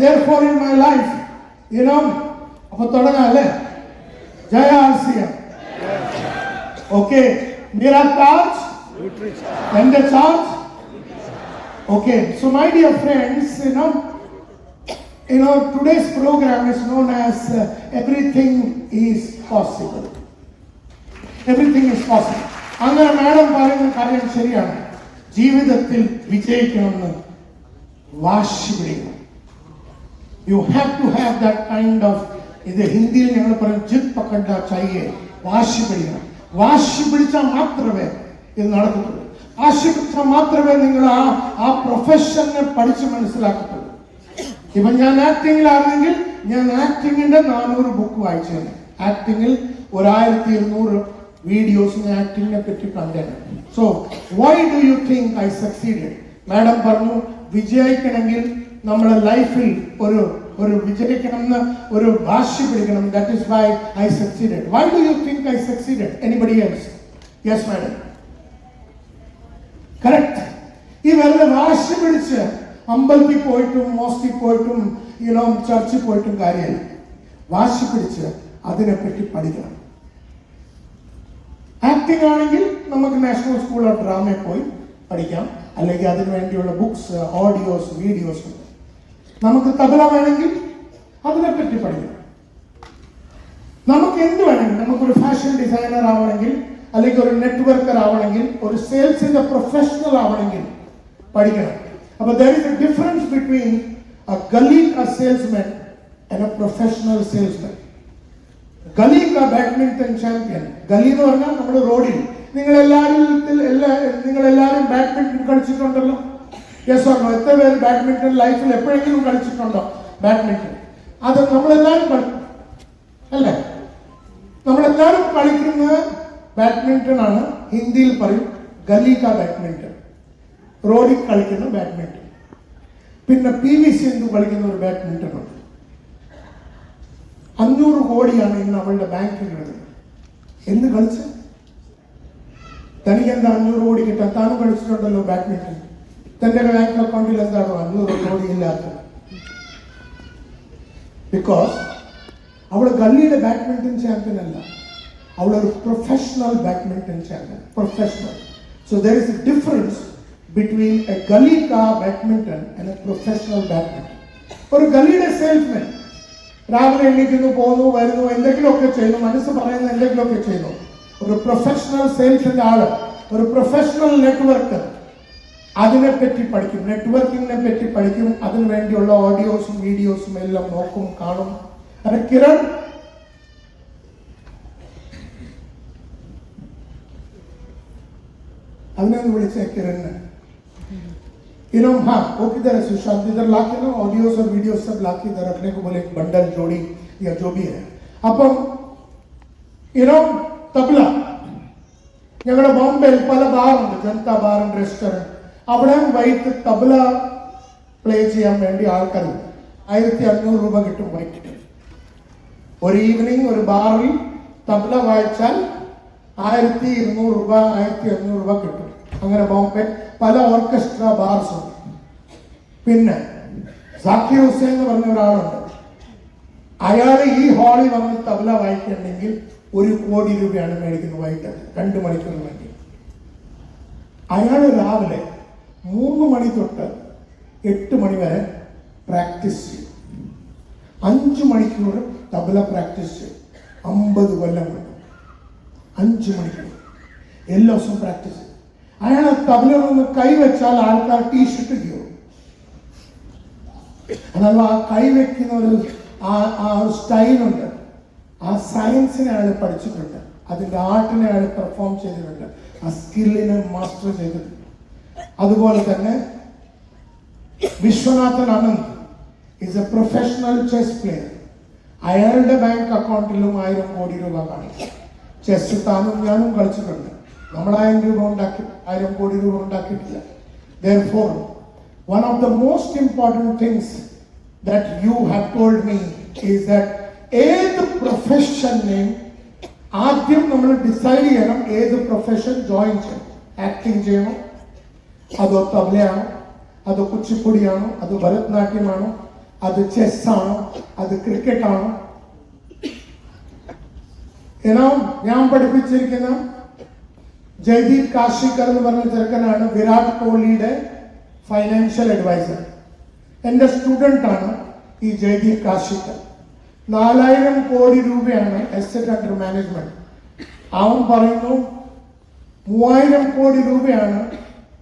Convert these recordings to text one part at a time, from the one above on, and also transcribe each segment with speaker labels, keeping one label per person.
Speaker 1: Therefore, in my life, അപ്പോൾ തുടങ്ങാം അല്ലേ? ജയ ആർസിയം. ഓക്കെ, मेरा charge, എന്റെ charge. Okay, so my dear friends, today's program is known as Everything is Possible. Everything is possible. അങ്ങനെ madam പറയുന്ന കാര്യം ശരിയാണ്. ജീവിതത്തിൽ വിജയിക്കണമെന്ന് വാശി പിടിക്കണം. You have to have that kind of, ഇത് ഹിന്ദിയിൽ ഞങ്ങൾ പറയും ജിദ് പക്കഡ ചാഹിയേ. വാശി പിടിക്കണം. വാശി പിടിച്ചാൽ മാത്രമേ ഇത് നടക്കത്തുള്ളൂ. വാശി പിടിച്ചാൽ മാത്രമേ നിങ്ങൾ ആ പ്രൊഫഷനെ പഠിച്ച് മനസ്സിലാക്കത്തുള്ളൂ. ഇപ്പൊ ഞാൻ ആക്ടിങ്ങിലാണെങ്കിൽ ഞാൻ ആക്ടിങ്ങിന്റെ 400 ബുക്ക് വായിച്ചു. ആക്ടിങ്ങിൽ 1200 വീഡിയോസ് ഞാൻ ആക്ടിങ്ങിനെ പറ്റി കണ്ടത്. So why do you think I succeeded? Madam പറഞ്ഞു വിജയിക്കണമെങ്കിൽ നമ്മുടെ ലൈഫിൽ ഒരു വിജയിക്കണമെന്ന് ഒരു വാശി പിടിക്കണം. That is why I succeeded. Why do you think I succeeded? Anybody else? Yes madam, correct. ഈ വെറുതെ വാശി പിടിച്ച് അമ്പലത്തിൽ പോയിട്ടും മോസ്കിൽ പോയിട്ടും ചർച്ചിൽ പോയിട്ടും കാര്യമില്ല. വാശി പിടിച്ച് അതിനെപ്പറ്റി പഠിക്കണം. ആക്ടിംഗ് ആണെങ്കിൽ നമുക്ക് നാഷണൽ സ്കൂൾ ഓഫ് ഡ്രാമയിൽ പോയി പഠിക്കാം, അല്ലെങ്കിൽ അതിനു വേണ്ടിയുള്ള ബുക്സ്, ഓഡിയോസ്, വീഡിയോസ് ഉണ്ട്. നമുക്ക് തബല വേണമെങ്കിൽ അതിനെപ്പറ്റി പഠിക്കണം. നമുക്ക് എന്ത് വേണമെങ്കിൽ, നമുക്കൊരു ഫാഷൻ ഡിസൈനർ ആവണമെങ്കിൽ, അല്ലെങ്കിൽ ഒരു നെറ്റ്വർക്കർ ആവണമെങ്കിൽ, ഒരു സെയിൽസിന്റെ പ്രൊഫഷണൽ ആവണമെങ്കിൽ പഠിക്കണം. അപ്പൊ there is a difference between a gully salesman and a professional salesman. ഗലി ബാഡ്മിന്റൺ ചാമ്പ്യൻ. ഗലി എന്ന് പറഞ്ഞാൽ നമ്മുടെ റോഡിൽ നിങ്ങളെല്ലാരും ബാഡ്മിന്റൺ കളിച്ചിട്ടുണ്ടല്ലോ? Yes or no? എത്ര പേര് ബാഡ്മിന്റൺ ലൈഫിൽ എപ്പോഴെങ്കിലും കളിച്ചിട്ടുണ്ടോ? ബാഡ്മിന്റൺ അത് നമ്മളെല്ലാരും കളിക്കും അല്ലേ? നമ്മളെല്ലാരും കളിക്കുന്നത് ബാഡ്മിന്റൺ ആണ്. ഹിന്ദിയിൽ പറയും ഗലി ബാഡ്മിന്റൺ, റോഡിൽ കളിക്കുന്ന ബാഡ്മിന്റൺ. പിന്നെ PV സിന്ധു കളിക്കുന്ന ഒരു ബാഡ്മിന്റൺ ഉണ്ട്. 500 കോടിയാണ് ഇന്ന് അവളുടെ ബാങ്കിൽ കിടക്കുന്നത്. എന്ത് കളിച്ച്? തനിക്ക് എന്താ 500 കോടി കിട്ടാൻ? താനും കളിച്ചിട്ടുണ്ടല്ലോ ബാഡ്മിന്റൺ. തന്റെ ബാങ്ക് അക്കൗണ്ടിൽ എന്താണോ 500 കോടി ഇല്ലാത്തത്? ബിക്കോസ് അവള് ഗല്ലിയുടെ ബാഡ്മിന്റൺ ചാമ്പ്യൻ അല്ല, അവളൊരു professional badminton champion. Professional. So there is a difference between a ഗലി badminton and a professional badminton. ഒരു ഗല്ലിയുടെ സെയിൽസ്മാൻ രാവിലെ എണീക്കുന്നു, പോകുന്നു, വരുന്നു, എന്തെങ്കിലുമൊക്കെ ചെയ്യുന്നു, മനസ്സ് പറയുന്ന എന്തെങ്കിലുമൊക്കെ ചെയ്യുന്നു. ഒരു പ്രൊഫഷണൽ സെയിൽസിന്റെ ആള്, ഒരു പ്രൊഫഷണൽ നെറ്റ്വർക്കർ അതിനെപ്പറ്റി പഠിക്കും, നെറ്റ്വർക്കിങ്ങിനെ പറ്റി പഠിക്കും. അതിനു വേണ്ടിയുള്ള ഓഡിയോസും വീഡിയോസും എല്ലാം നോക്കും, കാണും. അതെ കിരൺ, അതിനൊന്ന് വിളിച്ചേ किरण। हाँ वो किधर है सुशांत? इधर लाके ना ऑडियोस और वीडियोस सब लाके इधर रखने को बोले, बंडल जोड़ी या जो भी है. അപ്പം തബല ഞങ്ങളുടെ ബോംബെയിൽ പല ബാറുണ്ട്, ജനത ബാർ ആൻഡ് റെസ്റ്റോറൻറ്റ്. അവിടെ വൈകിട്ട് തബല പ്ലേ ചെയ്യാൻ വേണ്ടി ആൾക്കാരുണ്ട്. 1500 രൂപ കിട്ടും വൈകിട്ട്. ഒരു ഈവനിങ് ഒരു ബാറിൽ തബല വായിച്ചാൽ 1200 രൂപ 1500 രൂപ കിട്ടും. അങ്ങനെ ബോംബെ പല ഓർക്കസ്ട്ര ബാർസ് ഉണ്ട്. പിന്നെ സാക്കിർ ഹുസൈൻ എന്ന് പറഞ്ഞ ഒരാളുണ്ട്. അയാൾ ഈ ഹാളിൽ വന്ന് തബല വായിക്കണമെങ്കിൽ 1 കോടി രൂപയാണ് മേടിക്കുന്നത് വൈകിട്ട് 2 മണിക്കൂറിന് വേണ്ടി. അയാൾ രാവിലെ 3 മണി തൊട്ട് 8 മണി വരെ പ്രാക്ടീസ് ചെയ്യും. 5 മണിക്കൂർ തബല പ്രാക്ടീസ് ചെയ്യും. 50 കൊല്ലം കൊണ്ട് 5 മണിക്കൂർ എല്ലാ ദിവസവും പ്രാക്ടീസ് ചെയ്യും. അയാൾ തബലൊന്ന് കൈവച്ചാൽ ആൾക്കാർ ടീഷർട്ട് കീറും. എന്നാൽ ആ കൈവയ്ക്കുന്ന ആ സ്റ്റൈലുണ്ട്, ആ സയൻസിനെ അയാൾ പഠിച്ചിട്ടുണ്ട്, അതിൻ്റെ ആർട്ടിനെ അയാൾ പെർഫോം ചെയ്തിട്ടുണ്ട്, ആ സ്കില്ലിനെ മാസ്റ്റർ ചെയ്തിട്ടുണ്ട്. അതുപോലെ തന്നെ Viswanathan Anand is A professional chess player. അയാളുടെ ബാങ്ക് അക്കൗണ്ടിലും 1000 കോടി രൂപ കാണും. ചെസ് താനും ഞാനും കളിച്ചിട്ടുണ്ട്. നമ്മൾ 1000 രൂപ ഉണ്ടാക്കി 1000 കോടി രൂപ ഉണ്ടാക്കിയിട്ടില്ല. Therefore, one of the most important things that you have told me is that ഏത് പ്രൊഫഷനെയും ആദ്യം നമ്മൾ ഡിസൈഡ് ചെയ്യണം. ഏത് പ്രൊഫഷൻ ജോയിൻ ചെയ്യണം? ആക്ടിങ് ചെയ്യണോ, അതോ തബലയാണോ, അതോ കുച്ചിപ്പുടിയാണോ, അതോ ഭരതനാട്യമാണോ, അത് ചെസ്സാണോ, അത് ക്രിക്കറ്റാണോ? ഞാൻ പഠിപ്പിച്ചിരിക്കുന്ന ജയ്ദീപ് കാശിക്കർ എന്ന് പറഞ്ഞ ചെറുക്കനാണ് വിരാട് കോഹ്ലിയുടെ ഫൈനാൻഷ്യൽ അഡ്വൈസർ. എൻ്റെ സ്റ്റുഡൻ്റാണ് ഈ ജയ്ദീപ് കാശിക്കർ. 4000 കോടി രൂപയാണ് അസറ്റ് അണ്ടർ മാനേജ്മെന്റ്. അവൻ പറയുന്നു 3000 കോടി രൂപയാണ്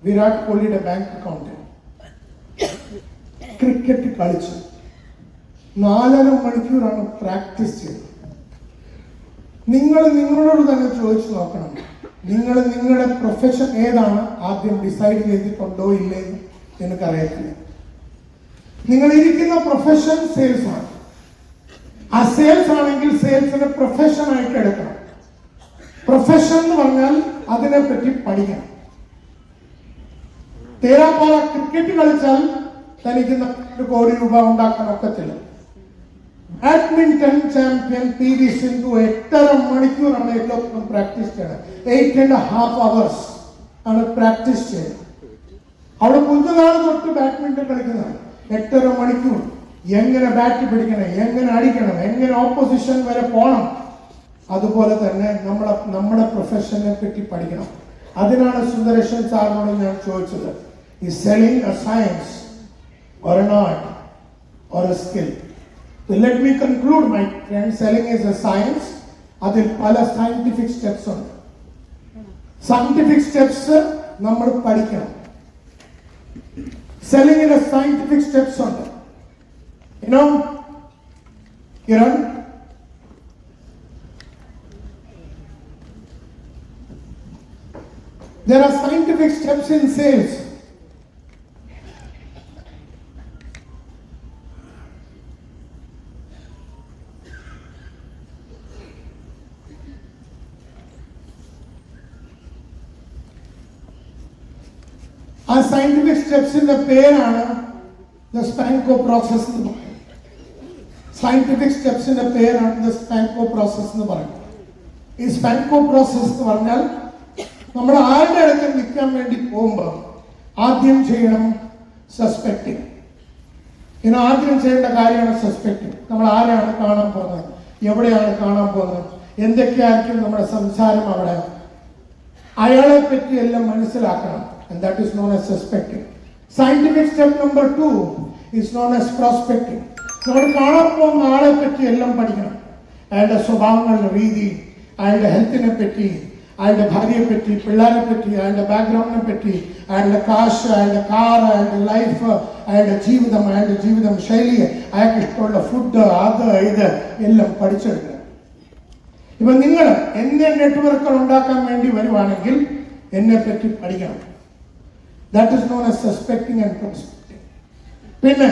Speaker 1: വിരാട് കോഹ്ലിയുടെ ബാങ്ക് അക്കൗണ്ട്. ക്രിക്കറ്റ് കളിച്ചു 4.5 മണിക്കൂറാണ് പ്രാക്ടീസ് ചെയ്തത്. നിങ്ങൾ നിങ്ങളോട് തന്നെ ചോദിച്ചു നോക്കണം, നിങ്ങൾ നിങ്ങളുടെ പ്രൊഫഷൻ ഏതാണ് ആദ്യം ഡിസൈഡ് ചെയ്തിട്ടുണ്ടോ ഇല്ലെന്ന് എനിക്കറിയത്തില്ല. നിങ്ങൾ ഇരിക്കുന്ന പ്രൊഫഷൻ സെയിൽസ് ആണ്. ആ സെയിൽസ് ആണെങ്കിൽ സെയിൽസിനെ പ്രൊഫഷൻ ആയിട്ട് എടുക്കണം. പ്രൊഫഷൻ എന്ന് പറഞ്ഞാൽ അതിനെപ്പറ്റി പഠിക്കണം. തേരാപ്പാറ ക്രിക്കറ്റ് കളിച്ചാൽ തനിക്ക് 4 കോടി രൂപ ഉണ്ടാക്കാൻ ഒക്കത്തില്ല. ബാഡ്മിന്റൺ ചാമ്പ്യൻ PV സിന്ധു 8.5 മണിക്കൂറാണ് ഏറ്റവും പ്രാക്ടീസ് ചെയ്യണം. 8.5 hours ആണ് പ്രാക്ടീസ് ചെയ്യുന്നത്. അവിടെ കുഞ്ഞുനാൾ തൊട്ട് ബാഡ്മിന്റൺ കളിക്കുന്നതാണ്. 8.5 മണിക്കൂർ എങ്ങനെ ബാറ്റ് പിടിക്കണം, എങ്ങനെ അടിക്കണം, എങ്ങനെ ഓപ്പോസിഷൻ വരെ പോകണം. അതുപോലെ തന്നെ നമ്മുടെ പ്രൊഫഷനെ പറ്റി പഠിക്കണം. അതിനാണ് സുന്ദരേശൻ സാറിനോട് ഞാൻ ചോദിച്ചത്, ഈ selling A science or an art or a skill? So let me conclude, my friend. Selling is a science. അതിൽ പല സയന്റിഫിക് സ്റ്റെപ്സ് ഉണ്ട്. സയന്റിഫിക് സ്റ്റെപ്സ് നമ്മൾ പഠിക്കണം. സെല്ലിംഗിന് സയന്റിഫിക് സ്റ്റെപ്സ് ഉണ്ട്. Kiran, there are scientific steps in sales. ആ scientific സ്റ്റെപ്സിന്റെ പേരാണ് ദ സ്പാങ്കോ പ്രോസസ് എന്ന് പറയുന്നത്. സയന്റിഫിക് സ്റ്റെപ്സിന്റെ പേരാണ് ദ സ്പാങ്കോ പ്രോസസ് എന്ന് പറയുന്നത്. ഈ സ്പാങ്കോ പ്രോസസ് എന്ന് പറഞ്ഞാൽ നമ്മൾ ആരുടെ അടുത്ത് നിൽക്കാൻ വേണ്ടി പോകുമ്പോൾ ആദ്യം ചെയ്യണം സസ്പെക്ടിങ്. ആദ്യം ചെയ്യേണ്ട കാര്യമാണ് സസ്പെക്ടിങ്. നമ്മൾ ആരെയാണ് കാണാൻ പോകുന്നത്, എവിടെയാണ് കാണാൻ പോകുന്നത്, എന്തൊക്കെയായിരിക്കും നമ്മുടെ സംസാരം അവിടെ, അയാളെ പറ്റി എല്ലാം മനസ്സിലാക്കണം. And that is known as suspecting. Scientific step number 2 is known as prospecting. നമ്മൾ കാണാൻ പോകുന്ന ആളെ പറ്റി എല്ലാം പഠിക്കണം. അയാളുടെ സ്വഭാവങ്ങളുടെ രീതി, അയാളുടെ ഹെൽത്തിനെ പറ്റി, അയാളുടെ ഭാര്യയെ പറ്റി, പിള്ളേരെ പറ്റി, അയാളുടെ ബാക്ക്ഗ്രൗണ്ടിനെ പറ്റി, അയാളുടെ കാശ്, അയാളുടെ കാർ, അയാളുടെ ലൈഫ്, അയാളുടെ ജീവിതം ശൈലി, അയാൾക്ക് ഇഷ്ടമുള്ള ഫുഡ്, അത് ഇത് എല്ലാം പഠിച്ചെടുക്കണം. ഇപ്പൊ നിങ്ങൾ എന്നെ നെറ്റ്വർക്കുകൾ ഉണ്ടാക്കാൻ വേണ്ടി വരുവാണെങ്കിൽ എന്നെ പറ്റി പഠിക്കണം. That is known as suspecting and prospecting. പിന്നെ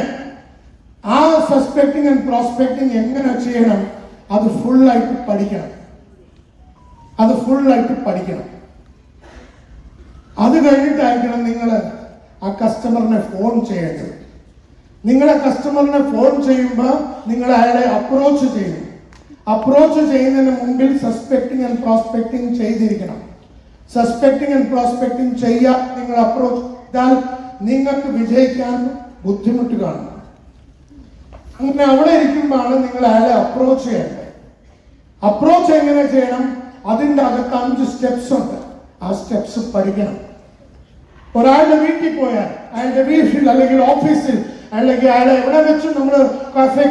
Speaker 1: ആ സസ്പെക്ടിങ് ആൻഡ് പ്രോസ്പെക്ടിങ് എങ്ങനെ ചെയ്യണം, അത് ഫുള്ളായിട്ട് പഠിക്കണം. അത് കഴിഞ്ഞിട്ടായിരിക്കണം നിങ്ങൾ ആ കസ്റ്റമറിനെ ഫോൺ ചെയ്യേണ്ടത്. നിങ്ങളെ കസ്റ്റമറിനെ ഫോൺ ചെയ്യുമ്പോൾ നിങ്ങൾ അയാളെ അപ്രോച്ച് ചെയ്യും. അപ്രോച്ച് ചെയ്യുന്നതിന് മുമ്പിൽ സസ്പെക്ടിങ് ആൻഡ് പ്രോസ്പെക്ടിങ് ചെയ്തിരിക്കണം. സസ്പെക്ടിങ് ആൻഡ് പ്രോസ്പെക്ടിങ് ചെയ്യാൻ നിങ്ങൾ അപ്രോച്ച് ചെയ്താൽ നിങ്ങൾക്ക് വിജയിക്കാൻ ബുദ്ധിമുട്ട് കാണും. അങ്ങനെ അവിടെ ഇരിക്കുമ്പോഴാണ് നിങ്ങൾ അയാളെ അപ്രോച്ച് ചെയ്യേണ്ടത്. അപ്രോച്ച് എങ്ങനെ ചെയ്യണം, അതിൻ്റെ അകത്ത് 5 സ്റ്റെപ്സ് ഉണ്ട്. ആ സ്റ്റെപ്സ് പഠിക്കണം. ഒരാളുടെ വീട്ടിൽ പോയാൽ, അയാളുടെ വീട്ടിൽ അല്ലെങ്കിൽ ഓഫീസിൽ, അല്ലെങ്കിൽ അയാളെ എവിടെ വെച്ച് നമ്മൾ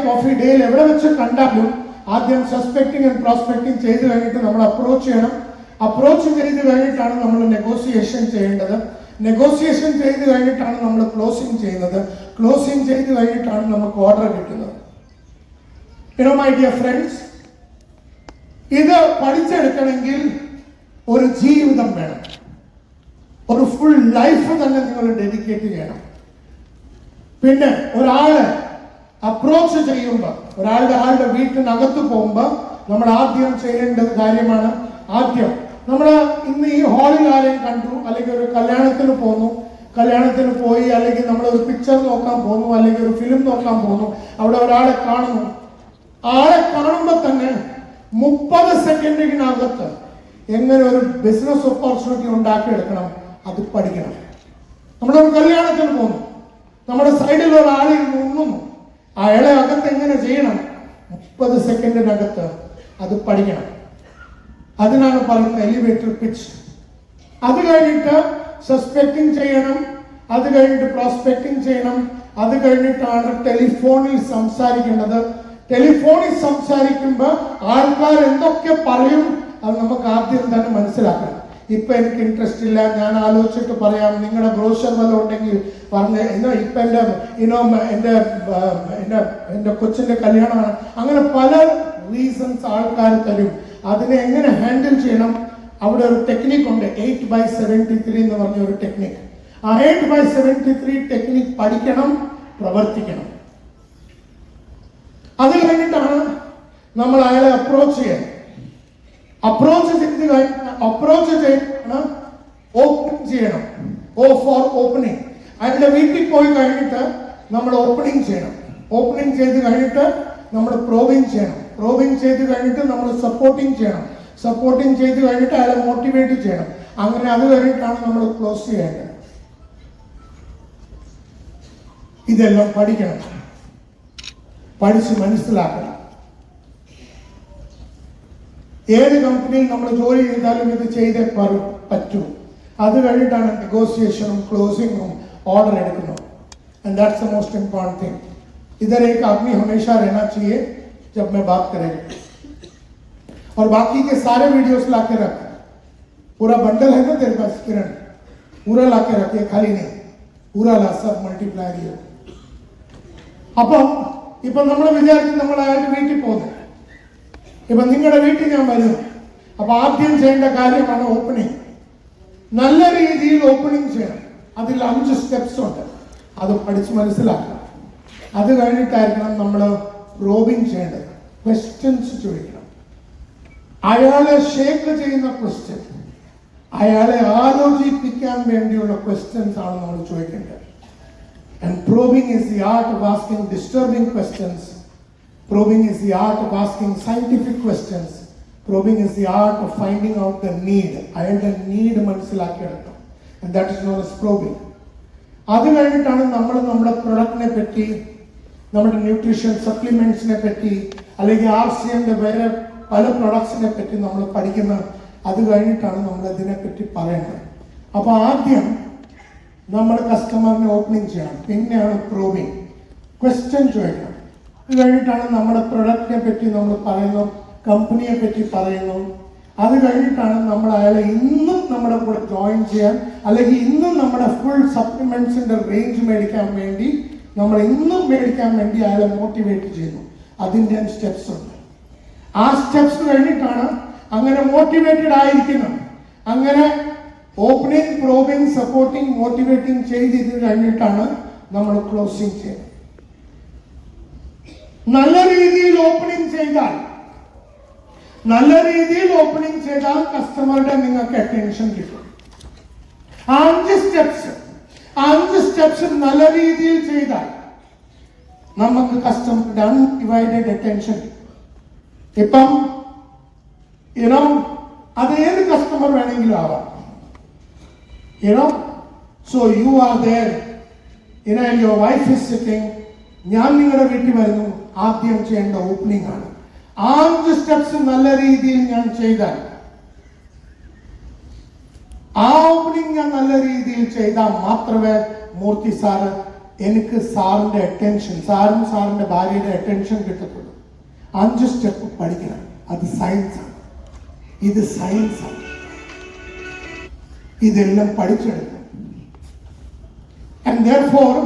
Speaker 1: കോഫി ഡേയിൽ എവിടെ വെച്ച് കണ്ടാലും ആദ്യം സസ്പെക്ടിങ് ആൻഡ് പ്രോസ്പെക്ടിങ് ചെയ്ത് കഴിഞ്ഞിട്ട് നമ്മൾ അപ്രോച്ച് ചെയ്യണം. അപ്രോച്ച് ചെയ്ത് കഴിഞ്ഞിട്ടാണ് നമ്മൾ നെഗോസിയേഷൻ ചെയ്യേണ്ടത്. നെഗോസിയേഷൻ ചെയ്ത് കഴിഞ്ഞിട്ടാണ് നമ്മൾ ക്ലോസിംഗ് ചെയ്യുന്നത്. ക്ലോസിംഗ് ചെയ്ത് കഴിഞ്ഞിട്ടാണ് നമുക്ക് ഓർഡർ കിട്ടുന്നത്. മൈ ഡിയർ ഫ്രണ്ട്സ്, ഇത് പഠിച്ചെടുക്കണമെങ്കിൽ ഒരു ജീവിതം വേണം. ഒരു ഫുൾ ലൈഫ് തന്നെ നിങ്ങൾ ഡെഡിക്കേറ്റ് ചെയ്യണം. പിന്നെ ഒരാളെ അപ്രോച്ച് ചെയ്യുമ്പോൾ, ആളുടെ വീട്ടിനകത്ത് പോകുമ്പോൾ നമ്മൾ ആദ്യം ചെയ്യേണ്ട കാര്യമാണ്, ആദ്യം നമ്മൾ ഇന്ന് ഈ ഹാളിൽ ആരെയും കണ്ടു, അല്ലെങ്കിൽ ഒരു കല്യാണത്തിന് പോയി, അല്ലെങ്കിൽ നമ്മൾ ഒരു പിക്ചർ നോക്കാൻ പോകുന്നു, അല്ലെങ്കിൽ ഒരു ഫിലിം നോക്കാൻ പോകുന്നു, അവിടെ ഒരാളെ കാണുന്നു. ആളെ കാണുമ്പോൾ തന്നെ 30 സെക്കൻഡിനകത്ത് എങ്ങനെ ഒരു ബിസിനസ് ഓപ്പർച്യൂണിറ്റി ഉണ്ടാക്കിയെടുക്കണം, അത് പഠിക്കണം. നമ്മളൊരു കല്യാണത്തിന് പോകുന്നു, നമ്മുടെ സൈഡിൽ ഒരാളിൽ ഉണ്ണുന്നു, അയാളെ അകത്ത് എങ്ങനെ ചെയ്യണം? 30 സെക്കൻഡിനകത്ത് അത് പഠിക്കണം. അതിനാണ് പറയുന്നത് എലിവേറ്റർ പിച്ച്. അത് കഴിഞ്ഞിട്ട് സസ്പെക്ടിങ് ചെയ്യണം, അത് കഴിഞ്ഞിട്ട് പ്രോസ്പെക്ടിങ് ചെയ്യണം, അത് കഴിഞ്ഞിട്ടാണ് ടെലിഫോണിൽ സംസാരിക്കേണ്ടത്. ടെലിഫോണിൽ സംസാരിക്കുമ്പോൾ ആൾക്കാർ എന്തൊക്കെ പറയും അത് നമുക്ക് ആദ്യം തന്നെ മനസ്സിലാക്കണം. ഇപ്പൊ എനിക്ക് ഇൻട്രസ്റ്റ് ഇല്ല, ഞാൻ ആലോചിച്ചിട്ട് പറയാം, നിങ്ങളുടെ ബ്രോഷർ വല്ലതും ഉണ്ടെങ്കിൽ പറഞ്ഞ്. ഇപ്പൊ എൻ്റെ കൊച്ചിന്റെ കല്യാണമാണ്. അങ്ങനെ പല റീസൺസ് ആൾക്കാർ തരും. അതിനെ എങ്ങനെ ഹാൻഡിൽ ചെയ്യണം? അവിടെ ഒരു ടെക്നിക് ഉണ്ട്, 8x73 എന്ന് പറഞ്ഞ ഒരു ടെക്നിക്. ആ 8x73 ടെക്നിക് പഠിക്കണം, പ്രവർത്തിക്കണം. അത് കഴിഞ്ഞിട്ടാണ് നമ്മൾ അയാളെ അപ്രോച്ച് ചെയ്യാൻ. അപ്രോച്ച് ചെയ്യണം, ഓപ്പൺ ചെയ്യണം. ഓ ഫോർ ഓപ്പണിംഗ്. അയാളുടെ വീട്ടിൽ പോയി കഴിഞ്ഞിട്ട് നമ്മൾ ഓപ്പണിംഗ് ചെയ്യണം. ഓപ്പണിംഗ് ചെയ്ത് കഴിഞ്ഞിട്ട് നമ്മൾ പ്രോബിങ് ചെയ്യണം. പ്രോബിങ് ചെയ്ത് കഴിഞ്ഞിട്ട് നമ്മൾ സപ്പോർട്ടിങ് ചെയ്യണം. സപ്പോർട്ടിങ് ചെയ്ത് കഴിഞ്ഞിട്ട് അയാളെ മോട്ടിവേറ്റ് ചെയ്യണം. അങ്ങനെ അത് കഴിഞ്ഞിട്ടാണ് നമ്മൾ ക്ലോസ് ചെയ്യേണ്ടത്. ഇതെല്ലാം പഠിക്കണം, പഠിച്ച് മനസ്സിലാക്കണം. ഏത് കമ്പനിയിൽ നമ്മൾ ജോലി ചെയ്താലും ഇത് ചെയ്തേ പറ്റൂ. അത് കഴിഞ്ഞിട്ടാണ് നെഗോസിയേഷനും ക്ലോസിംഗും ഓർഡർ എടുക്കുന്നത്. And that's the most important thing. इधर एक आदमी हमेशा रहना चाहिए जब मैं बात करेंगे. और बाकी के सारे वीडियोस लाके रख. पूरा बंडल है ना तेरे पास किरण, पूरा लाके रख, ये खाली नहीं, पूरा ला, सब मल्टीप्लाई है. അപ്പം ഇപ്പൊ നമ്മൾ വിചാരിക്കും നമ്മൾ അയാളുടെ വീട്ടിൽ പോകുന്നത്. ഇപ്പൊ നിങ്ങളുടെ വീട്ടിൽ ഞാൻ വരും. അപ്പൊ ആദ്യം ചെയ്യേണ്ട കാര്യമാണ് ഓപ്പണിംഗ്. നല്ല രീതിയിൽ ഓപ്പണിംഗ് ചെയ്യണം. അതിൽ 5 സ്റ്റെപ്സ് ഉണ്ട്. അത് പഠിച്ച് മനസ്സിലാക്കണം. അത് കഴിഞ്ഞിട്ടായിരിക്കണം നമ്മൾ പ്രോബിങ് ചെയ്യേണ്ടത്. ക്വസ്റ്റ്യൻസ് ചോദിക്കണം. അയാളെ ഷേക്ക് ചെയ്യുന്ന ക്വസ്റ്റ്യൻ, അയാളെ ആലോചിപ്പിക്കാൻ വേണ്ടിയുള്ള ക്വസ്റ്റ്യൻസ് ആണ് നമ്മൾ ചോദിക്കേണ്ടത്. And probing is the art of asking disturbing questions. Probing is the art of asking scientific questions. Probing is the art of finding out the need. അയാളുടെ need മനസ്സിലാക്കിയെടുക്കണം. And that is known as probing. അത് കഴിഞ്ഞിട്ടാണ് നമ്മൾ നമ്മുടെ പ്രൊഡക്റ്റിനെ പറ്റി, നമ്മുടെ nutrition സപ്ലിമെന്റ്സിനെ പറ്റി, അല്ലെങ്കിൽ RCMന്റെ വേറെ പല പ്രൊഡക്ട്സിനെ പറ്റി നമ്മൾ പഠിക്കുന്നത്. അത് കഴിഞ്ഞിട്ടാണ് നമ്മൾ ഇതിനെപ്പറ്റി പറയേണ്ടത്. അപ്പൊ ആദ്യം നമ്മൾ കസ്റ്റമറിനെ ഓപ്പണിംഗ് ചെയ്യണം, പിന്നെയാണ് പ്രോബിങ്, ക്വസ്റ്റ്യൻ ചോദിക്കണം. അത് കഴിഞ്ഞിട്ടാണ് നമ്മുടെ പ്രൊഡക്റ്റിനെ പറ്റി നമ്മൾ പറയുന്നു, കമ്പനിയെ പറ്റി പറയുന്നു. അത് കഴിഞ്ഞിട്ടാണ് നമ്മൾ അയാളെ ഇന്നും നമ്മുടെ കൂടെ ജോയിൻ ചെയ്യാൻ, അല്ലെങ്കിൽ ഇന്നും നമ്മുടെ ഫുൾ സപ്ലിമെന്റ്സിന്റെ റേഞ്ച് മേടിക്കാൻ വേണ്ടി, നമ്മൾ ഇന്നും മേടിക്കാൻ വേണ്ടി അയാളെ മോട്ടിവേറ്റ് ചെയ്യുന്നു. അതിൻ്റെ സ്റ്റെപ്സ് ഉണ്ട്. ആ സ്റ്റെപ്സ് കഴിഞ്ഞിട്ടാണ് അങ്ങനെ മോട്ടിവേറ്റഡ് ആയിരിക്കുന്നത്. അങ്ങനെ ഓപ്പണിംഗ്, പ്രോബിംഗ്, സപ്പോർട്ടിംഗ്, മോട്ടിവേറ്റിംഗ് ചെയ്ത് ഇത് കഴിഞ്ഞിട്ടാണ് നമ്മൾ ക്ലോസിംഗ് ചെയ്യുന്നത്. നല്ല രീതിയിൽ ഓപ്പണിംഗ് ചെയ്താൽ കസ്റ്റമറുടെ നിങ്ങൾക്ക് അറ്റൻഷൻ കിട്ടും. 5 സ്റ്റെപ്സ് നല്ല രീതിയിൽ ചെയ്താൽ നമുക്ക് കസ്റ്റമറുടെ അൺഡിവൈഡഡ് അറ്റൻഷൻ കിട്ടും. ഇപ്പം അത് ഏത് കസ്റ്റമർ വേണമെങ്കിലും ആവാം. So you are there, and your wife is sitting. ഞാൻ നിങ്ങളുടെ വീട്ടിൽ വരുന്നു. ആദ്യം ചെയ്യേണ്ട ഓപ്പണിംഗ് ആണ്. 5 സ്റ്റെപ്സ് നല്ല രീതിയിൽ ഞാൻ ചെയ്താൽ, ആ ഓപ്പണിംഗ് ഞാൻ നല്ല രീതിയിൽ ചെയ്താൽ മാത്രമേ മൂർത്തി സാറ് എനിക്ക് സാറിന്റെ അറ്റൻഷൻ, സാറിന്റെ ഭാര്യയുടെ അറ്റൻഷൻ കിട്ടത്തുള്ളൂ. 5 സ്റ്റെപ്പ് പഠിക്കണം. അത് സയൻസാണ്. ഇത് സയൻസാണ്. ഇതെല്ലാം പഠിച്ചെടുക്കണം. ആൻഡ് therefore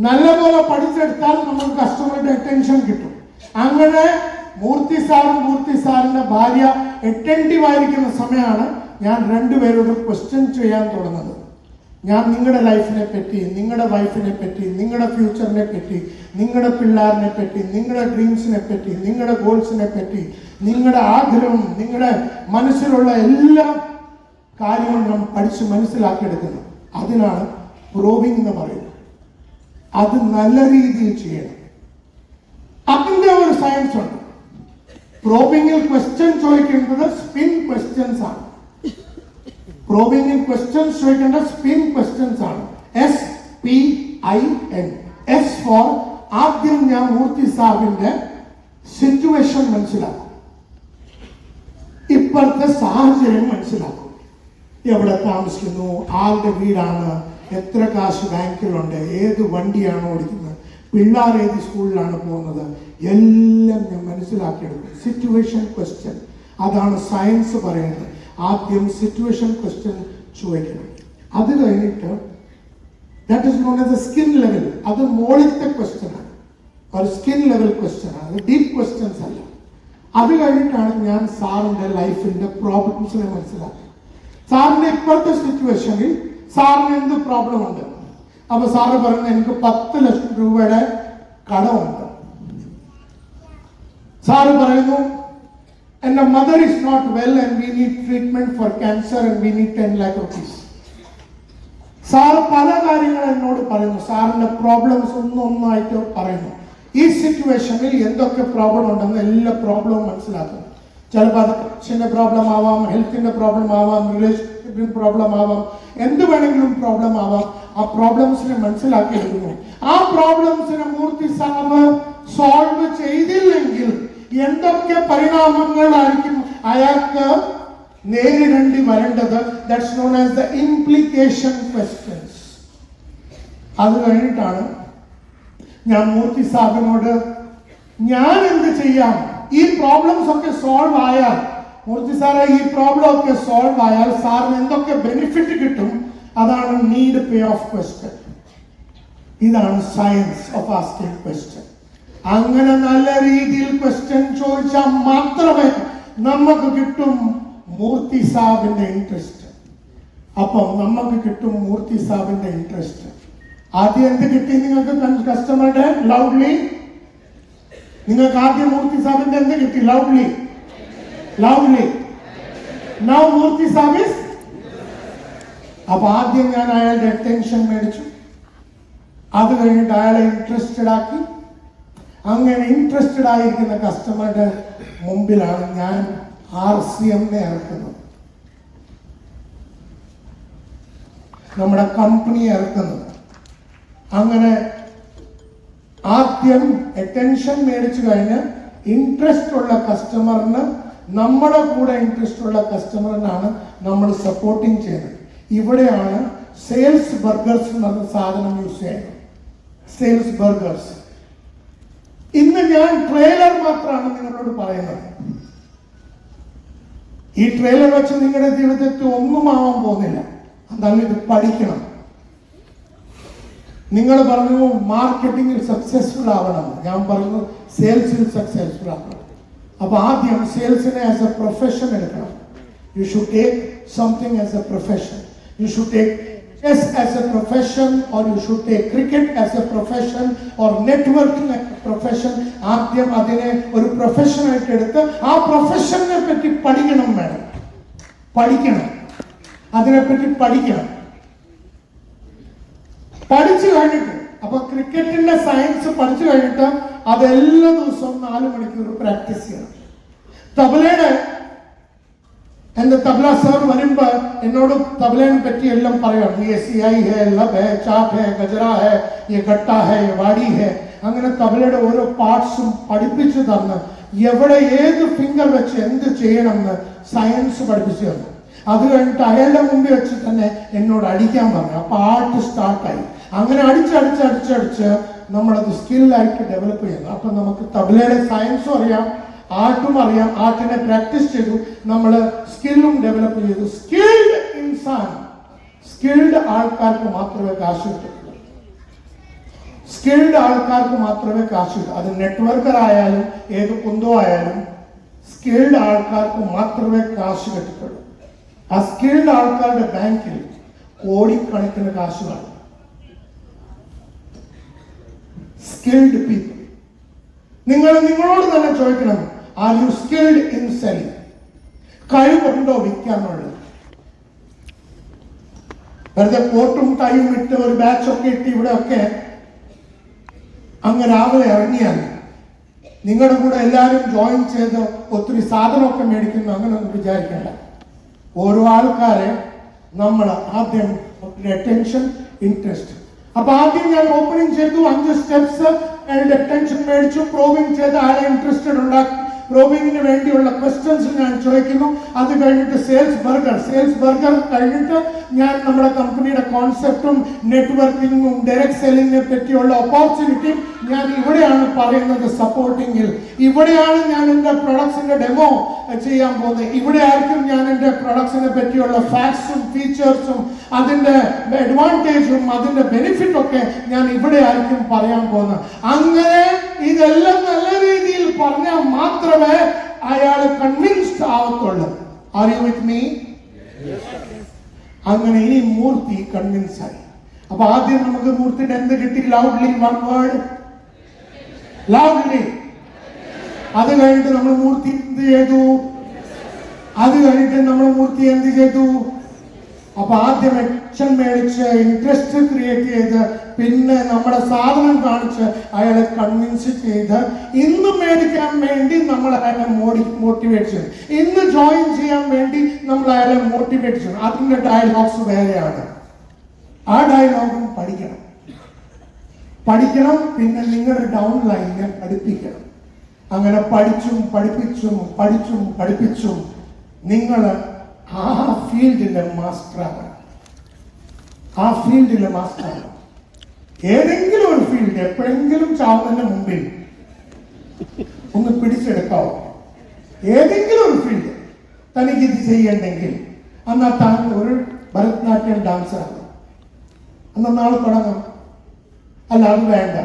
Speaker 1: നല്ലപോലെ പഠിച്ചെടുത്താൽ നമുക്ക് കസ്റ്റമറുടെ അറ്റൻഷൻ കിട്ടും. അങ്ങനെ മൂർത്തി സാറിന്റെ ഭാര്യ അറ്റൻറ്റീവ് ആയിരിക്കുന്ന സമയമാണ് ഞാൻ രണ്ടുപേരോട് ക്വസ്റ്റ്യൻ ചെയ്യാൻ തുടങ്ങുന്നത്. ഞാൻ നിങ്ങളുടെ ലൈഫിനെ പറ്റി, നിങ്ങളുടെ വൈഫിനെ പറ്റി, നിങ്ങളുടെ ഫ്യൂച്ചറിനെ പറ്റി, നിങ്ങളുടെ പിള്ളേരിനെ പറ്റി, നിങ്ങളുടെ ഡ്രീംസിനെ പറ്റി, നിങ്ങളുടെ ഗോൾസിനെ പറ്റി, നിങ്ങളുടെ ആഗ്രഹം, നിങ്ങളുടെ മനസ്സിലുള്ള എല്ലാ കാര്യങ്ങളും നാം പഠിച്ച് മനസ്സിലാക്കിയെടുക്കുന്നു. അതിനാണ് പ്രോബിംഗ് എന്ന് പറയുന്നത്. അത് നല്ല രീതിയിൽ ചെയ്യണം. അതിൻ്റെ ഒരു സയൻസ് ഉണ്ട്. പ്രോബിംഗിൽ ക്വസ്റ്റ്യൻ ചോദിക്കേണ്ടത് സ്പിൻ ക്വസ്റ്റ്യൻസ് ആണ്. പ്രോബിംഗിൽ ക്വസ്റ്റ്യൻസ് ചോദിക്കേണ്ടത് സ്പിൻ ക്വസ്റ്റ്യൻസ് ആണ്. SPIN. S for ആദ്യം ഞാൻ മൂർത്തി സാഹിബിന്റെ സിറ്റുവേഷൻ മനസ്സിലാക്കും, ഇപ്പോഴത്തെ സാഹചര്യം മനസ്സിലാക്കും. എവിടെ താമസിക്കുന്നു, ആരുടെ വീടാണ്, എത്ര കാശ് ബാങ്കിലുണ്ട്, ഏത് വണ്ടിയാണ് ഓടിക്കുന്നത്, പിള്ളേർ ഏത് സ്കൂളിലാണ് പോകുന്നത്, എല്ലാം ഞാൻ മനസ്സിലാക്കിയെടുക്കും. സിറ്റുവേഷൻ ക്വസ്റ്റ്യൻ, അതാണ് സയൻസ് പറയുന്നത്. ആദ്യം സിറ്റുവേഷൻ ക്വസ്റ്റ്യൻ ചോദിക്കണം. അത് കഴിഞ്ഞിട്ട് that is known as A skin level. അത് മോളിലത്തെ ക്വസ്റ്റ്യൻ ആണ്, ഒരു സ്കിൻ ലെവൽ ക്വസ്റ്റ്യൻ ആണ്, ഡീപ് ക്വസ്റ്റ്യൻസ് അല്ല. അത് കഴിഞ്ഞിട്ടാണ് ഞാൻ സാറിന്റെ ലൈഫിന്റെ പ്രോബ്ലംസിനെ മനസ്സിലാക്കുക. സാറിന്റെ ഇപ്പോഴത്തെ സിറ്റുവേഷനിൽ സാറിന് എന്ത് പ്രോബ്ലം ഉണ്ട്? അപ്പൊ സാറ് പറയുന്നത് എനിക്ക് 10 ലക്ഷം രൂപയുടെ കടമുണ്ട്. സാറ് പറയുന്നു എന്റെ mother is not well and we need treatment for cancer and we need 10 lakh rupees. സാറ് പല കാര്യങ്ങൾ എന്നോട് പറയുന്നു, സാറിന്റെ പ്രോബ്ലംസ് ഒന്നൊന്നായിട്ട് പറയുന്നു. ഈ സിറ്റുവേഷനിൽ എന്തൊക്കെ പ്രോബ്ലം ഉണ്ടെന്ന് എല്ലാ പ്രോബ്ലവും മനസ്സിലാക്കുന്നു. ചിലപ്പോൾ അത് അച്ഛൻ്റെ പ്രോബ്ലം ആവാം, ഹെൽത്തിന്റെ പ്രോബ്ലം ആവാം, റിലേഷൻഷിപ്പിന്റെ പ്രോബ്ലം ആവാം, എന്ത് വേണമെങ്കിലും പ്രോബ്ലം ആവാം. ആ പ്രോബ്ലംസിനെ മനസ്സിലാക്കിയെടുക്കുന്നു. ആ പ്രോബ്ലംസിനെ മൂർത്തി സാബ് സോൾവ് ചെയ്തില്ലെങ്കിൽ എന്തൊക്കെ പരിണാമങ്ങളായിരിക്കും അയാൾക്ക് നേരിടേണ്ടി വരേണ്ടത്? That's known as the implication questions. അത് കഴിഞ്ഞിട്ടാണ് ഞാൻ മൂർത്തി സാബിനോട് ഞാൻ എന്ത് ചെയ്യാം, ഈ പ്രോബ്ലംസ് ഒക്കെ സോൾവ് ആയാൽ, മൂർത്തി സാറെ ഈ പ്രോബ്ലം ഒക്കെ സോൾവ് ആയാൽ സാറിന് എന്തൊക്കെ ബെനിഫിറ്റ് കിട്ടും? അതാണ് നീഡ് പേ ഓഫ് ക്വസ്റ്റ്യൻ. ഇതാണ് സയൻസ് ഓഫ് ആസ്കിംഗ് ക്വസ്റ്റ്യൻ. അങ്ങനെ നല്ല രീതിയിൽ ക്വസ്റ്റ്യൻ ചോദിച്ചാൽ മാത്രമേ നമുക്ക് കിട്ടും മൂർത്തി സാബിന്റെ ഇൻട്രസ്റ്റ്. അപ്പം നമുക്ക് കിട്ടും മൂർത്തി സാബിന്റെ ഇൻട്രസ്റ്റ്. ആദ്യം എന്ത് കിട്ടി നിങ്ങൾക്ക്? കസ്റ്റമറുടെ ലൗഡ്ലി. നിങ്ങൾക്ക് ആദ്യം മൂർത്തി സാബിന്റെ എന്ത് കിട്ടി? ലൗഡ്ലി. നൗ മൂർത്തി സാബ്. അപ്പൊ ആദ്യം ഞാൻ അയാളുടെ അറ്റൻഷൻ മേടിച്ചു. അത് കഴിഞ്ഞിട്ട് അയാളെ ഇൻട്രസ്റ്റഡ് ആക്കി. അങ്ങനെ ഇൻട്രസ്റ്റഡ് ആയിരിക്കുന്ന കസ്റ്റമറുടെ മുമ്പിലാണ് ഞാൻ RCM ഇറക്കുന്നത്, നമ്മുടെ കമ്പനി ഇറക്കുന്നത്. അങ്ങനെ ആദ്യം അറ്റൻഷൻ മേടിച്ചു കഴിഞ്ഞ് ഇൻട്രസ്റ്റ് ഉള്ള കസ്റ്റമറിന്, നമ്മുടെ കൂടെ ഇൻട്രസ്റ്റ് ഉള്ള കസ്റ്റമറിനാണ് നമ്മൾ സപ്പോർട്ടിങ് ചെയ്യുന്നത്. ഇവിടെയാണ് സെയിൽസ് ബർഗേഴ്സ് എന്ന് പറഞ്ഞ സാധനം യൂസ് ചെയ്യുന്നത്. Sales burgers. ഇന്ന് ഞാൻ ട്രെയിലർ മാത്രമാണ് നിങ്ങളോട് പറയുന്നത്. ഈ ട്രെയിലർ വെച്ച് നിങ്ങളുടെ ജീവിതത്തിൽ ഒന്നും ആവാൻ പോകുന്നില്ല. എന്താണ് ഇത് പഠിക്കണം. നിങ്ങൾ പറഞ്ഞു മാർക്കറ്റിംഗിൽ സക്സസ്ഫുൾ ആവണം, ഞാൻ പറഞ്ഞു സെയിൽസിൽ സക്സസ്ഫുൾ ആവണം. അപ്പൊ ആദ്യം സെയിൽസിനെ ആസ് എ പ്രൊഫഷൻ എടുക്കണം. You should take something as A profession. You should take chess as a profession, or you should take cricket as a profession, or networking as a profession. ആദ്യം അതിനെ ഒരു profession ആയിട്ട് എടുത്ത് ആ പ്രൊഫഷനെ പറ്റി പഠിക്കണം. വേണം പഠിക്കണം, അതിനെപ്പറ്റി പഠിക്കണം. പഠിച്ചു കഴിഞ്ഞിട്ട്, അപ്പൊ ക്രിക്കറ്റിന്റെ സയൻസ് പഠിച്ചു കഴിഞ്ഞിട്ട് അതെല്ലാ ദിവസവും 4 മണിക്കൂർ പ്രാക്ടീസ് ചെയ്യണം. തബലയുടെ എന്റെ തബല സാർ വരുമ്പോ എന്നോട് തബലേനെ പറ്റി എല്ലാം പറയാണ്. ये सियाई है, लब है, चाप है, गजरा है, ये गट्टा है, ये वाड़ी है. അങ്ങനെ തബലയുടെ ഓരോ പാർട്സും പഠിപ്പിച്ചു തന്ന് എവിടെ ഏത് ഫിംഗർ വെച്ച് എന്ത് ചെയ്യണമെന്ന് സയൻസ് പഠിപ്പിച്ചു തന്നു. അത് കഴിഞ്ഞിട്ട് അയാളുടെ മുമ്പിൽ വെച്ച് തന്നെ എന്നോട് അടിക്കാൻ പറഞ്ഞു. അപ്പൊ ആർട്ട് സ്റ്റാർട്ടായി. അങ്ങനെ അടിച്ചടിച്ച് നമ്മളത് സ്കില്ലായിട്ട് ഡെവലപ്പ് ചെയ്യുന്നു. അപ്പൊ നമുക്ക് തബലയുടെ സയൻസും അറിയാം, ആർട്ടും അറിയാം. ആർട്ടിനെ പ്രാക്ടീസ് ചെയ്തു, നമ്മൾ സ്കില്ലും ഡെവലപ്പ് ചെയ്തു. സ്കിൽഡ് ഇൻസാൻ, സ്കിൽഡ് ആൾക്കാർക്ക് മാത്രമേ കാശ് കിട്ടുള്ളൂ. സ്കിൽഡ് ആൾക്കാർക്ക് മാത്രമേ കാശ് കിട്ടൂ. അത് നെറ്റ്വർക്കർ ആയാലും ഏത് കുന്തോ ആയാലും സ്കിൽഡ് ആൾക്കാർക്ക് മാത്രമേ കാശ് കിട്ടുള്ളൂ. ആ സ്കിൽഡ് ആൾക്കാരുടെ ബാങ്കിൽ കോടിക്കണക്കിന് കാശ് കാണും. Skilled people. നിങ്ങളോട് തന്നെ ചോദിക്കണം, are you skilled in selling? കഴിവുണ്ടോ വിൽക്കാനുള്ളത്? വെറുതെ കോട്ടും ടൈയും ഇട്ട് ഒരു ബാച്ചൊക്കെ ഇട്ട് ഇവിടെയൊക്കെ അങ്ങ് രാവിലെ ഇറങ്ങിയാൽ നിങ്ങളുടെ കൂടെ എല്ലാവരും ജോയിൻ ചെയ്ത് ഒത്തിരി സാധനമൊക്കെ മേടിക്കുന്നു അങ്ങനെയൊന്നും വിചാരിക്കണ്ട. ഓരോ ആൾക്കാരെ നമ്മൾ ആദ്യം അറ്റൻഷൻ, ഇൻട്രസ്റ്റ്. അപ്പൊ ആദ്യം ഞാൻ ഓപ്പണിംഗ് ചെയ്തു, 5 സ്റ്റെപ്സ്, അയാളുടെ ടെൻഷൻ മേടിച്ചു, പ്രോബിംഗ് ചെയ്ത് അയാളെ ഇൻട്രസ്റ്റഡ് ഉണ്ടാക്കി. പ്രോബിങ്ങിന് വേണ്ടിയുള്ള ക്വസ്റ്റ്യൻസ് ഞാൻ ചോദിക്കുന്നു. അത് കഴിഞ്ഞിട്ട് സെയിൽസ് ബർഗർ കഴിഞ്ഞിട്ട് ഞാൻ നമ്മുടെ കമ്പനിയുടെ കോൺസെപ്റ്റും നെറ്റ്വർക്കിങ്ങും ഡയറക്ട് സെല്ലിങ്ങിനെ പറ്റിയുള്ള ഓപ്പർച്യൂണിറ്റിയും ഞാൻ ഇവിടെയാണ് പറയുന്നത്. സപ്പോർട്ടിങ്ങിൽ ഇവിടെയാണ് ഞാൻ എൻ്റെ പ്രൊഡക്ട്സിന്റെ ഡെമോ ചെയ്യാൻ പോകുന്നത്. ഇവിടെ ആയിരിക്കും ഞാൻ എൻ്റെ പ്രൊഡക്ട്സിനെ പറ്റിയുള്ള ഫാക്ട്സും ഫീച്ചേഴ്സും അതിൻ്റെ അഡ്വാൻറ്റേജും അതിൻ്റെ ബെനിഫിറ്റ് ഒക്കെ ഞാൻ ഇവിടെ ആയിരിക്കും പറയാൻ പോകുന്നത്. അങ്ങനെ ഇതെല്ലാം നല്ല രീതിയിൽ പറഞ്ഞാൽ മാത്രമേ അയാൾ കൺവിൻസ്ഡ് ആവത്തുള്ളൂ. Are you with me? അങ്ങനെ ഇനി മൂർത്തി കൺവിൻസ് ആയി. അപ്പൊ ആദ്യം നമുക്ക് മൂർത്തിയുടെ എന്ത് കിട്ടി? Loudly, one word, loudly. അത് കഴിഞ്ഞിട്ട് നമ്മൾ മൂർത്തി എന്ത് ചെയ്തു? അപ്പൊ ആദ്യം ആക്ഷൻ മേടിച്ച് ഇൻട്രസ്റ്റ് ക്രിയേറ്റ് ചെയ്ത് പിന്നെ നമ്മുടെ സാധനം കാണിച്ച് അയാളെ കൺവിൻസ് ചെയ്ത് ഇന്ന് മേടിക്കാൻ വേണ്ടി നമ്മൾ അയാളെ മോട്ടിവേറ്റ് ചെയ്യും, ഇന്ന് ജോയിൻ ചെയ്യാൻ വേണ്ടി നമ്മൾ അയാളെ മോട്ടിവേറ്റ് ചെയ്യണം. അതിന്റെ ഡയലോഗ്സ് വേറെയാണ്. ആ ഡയലോഗും പഠിക്കണം. പിന്നെ നിങ്ങളുടെ ഡൗൺ ലൈനെ പഠിപ്പിക്കണം. അങ്ങനെ പഠിച്ചും പഠിപ്പിച്ചും നിങ്ങൾ ആ ഫീൽഡിലെ മാസ്റ്ററാണ്. ഏതെങ്കിലും ഒരു ഫീൽഡ് എപ്പോഴെങ്കിലും ചാവുന്നതിന് മുമ്പിൽ ഒന്ന് പിടിച്ചെടുക്കാവോ? ഏതെങ്കിലും ഒരു ഫീൽഡ് തനിക്ക് ഇത് ചെയ്യണ്ടെങ്കിൽ അന്നാ താൻ ഒരു ഭരതനാട്യം ഡാൻസറാണ്, അന്ന് നാളെ തുടങ്ങാം. അല്ല, അത് വേണ്ട,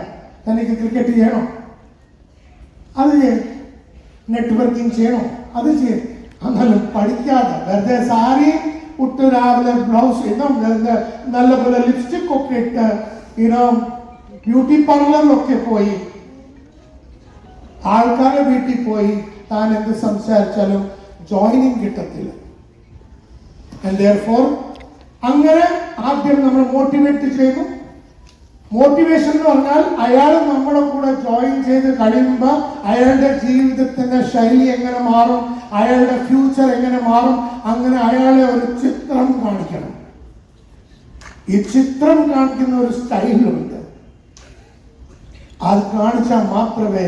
Speaker 1: തനിക്ക് ക്രിക്കറ്റ് ചെയ്യണം, അത് ചെയ്യണം. നെറ്റ്വർക്കിംഗ് ചെയ്യണം, അത് ചെയ്യണം. എന്നാലും പഠിക്കാതെ വെറുതെ സാരി ഇട്ട് രാവിലെ ബ്ലൗസ് ഇടും, നല്ലപോലെ ലിപ്സ്റ്റിക് ഒക്കെ ഇട്ട് ബ്യൂട്ടി പാർലറിലൊക്കെ പോയി ആൾക്കാരുടെ വീട്ടിൽ പോയി താൻ എന്ത് സംസാരിച്ചാലും ജോയിനിങ് കിട്ടത്തില്ല. ആൻഡ് therefore അങ്ങനെ ആദ്യം നമ്മൾ മോട്ടിവേറ്റ് ചെയ്തു. മോട്ടിവേഷൻ എന്ന് പറഞ്ഞാൽ അയാൾ നമ്മുടെ കൂടെ ജോയിൻ ചെയ്ത് കഴിയുമ്പോൾ അയാളുടെ ജീവിതത്തിന്റെ ശൈലി എങ്ങനെ മാറും, അയാളുടെ ഫ്യൂച്ചർ എങ്ങനെ മാറും, അങ്ങനെ അയാളെ ഒരു ചിത്രം കാണിക്കണം. ഈ ചിത്രം കാണിക്കുന്ന ഒരു സ്റ്റൈലുണ്ട്. അത് കാണിച്ചാൽ മാത്രമേ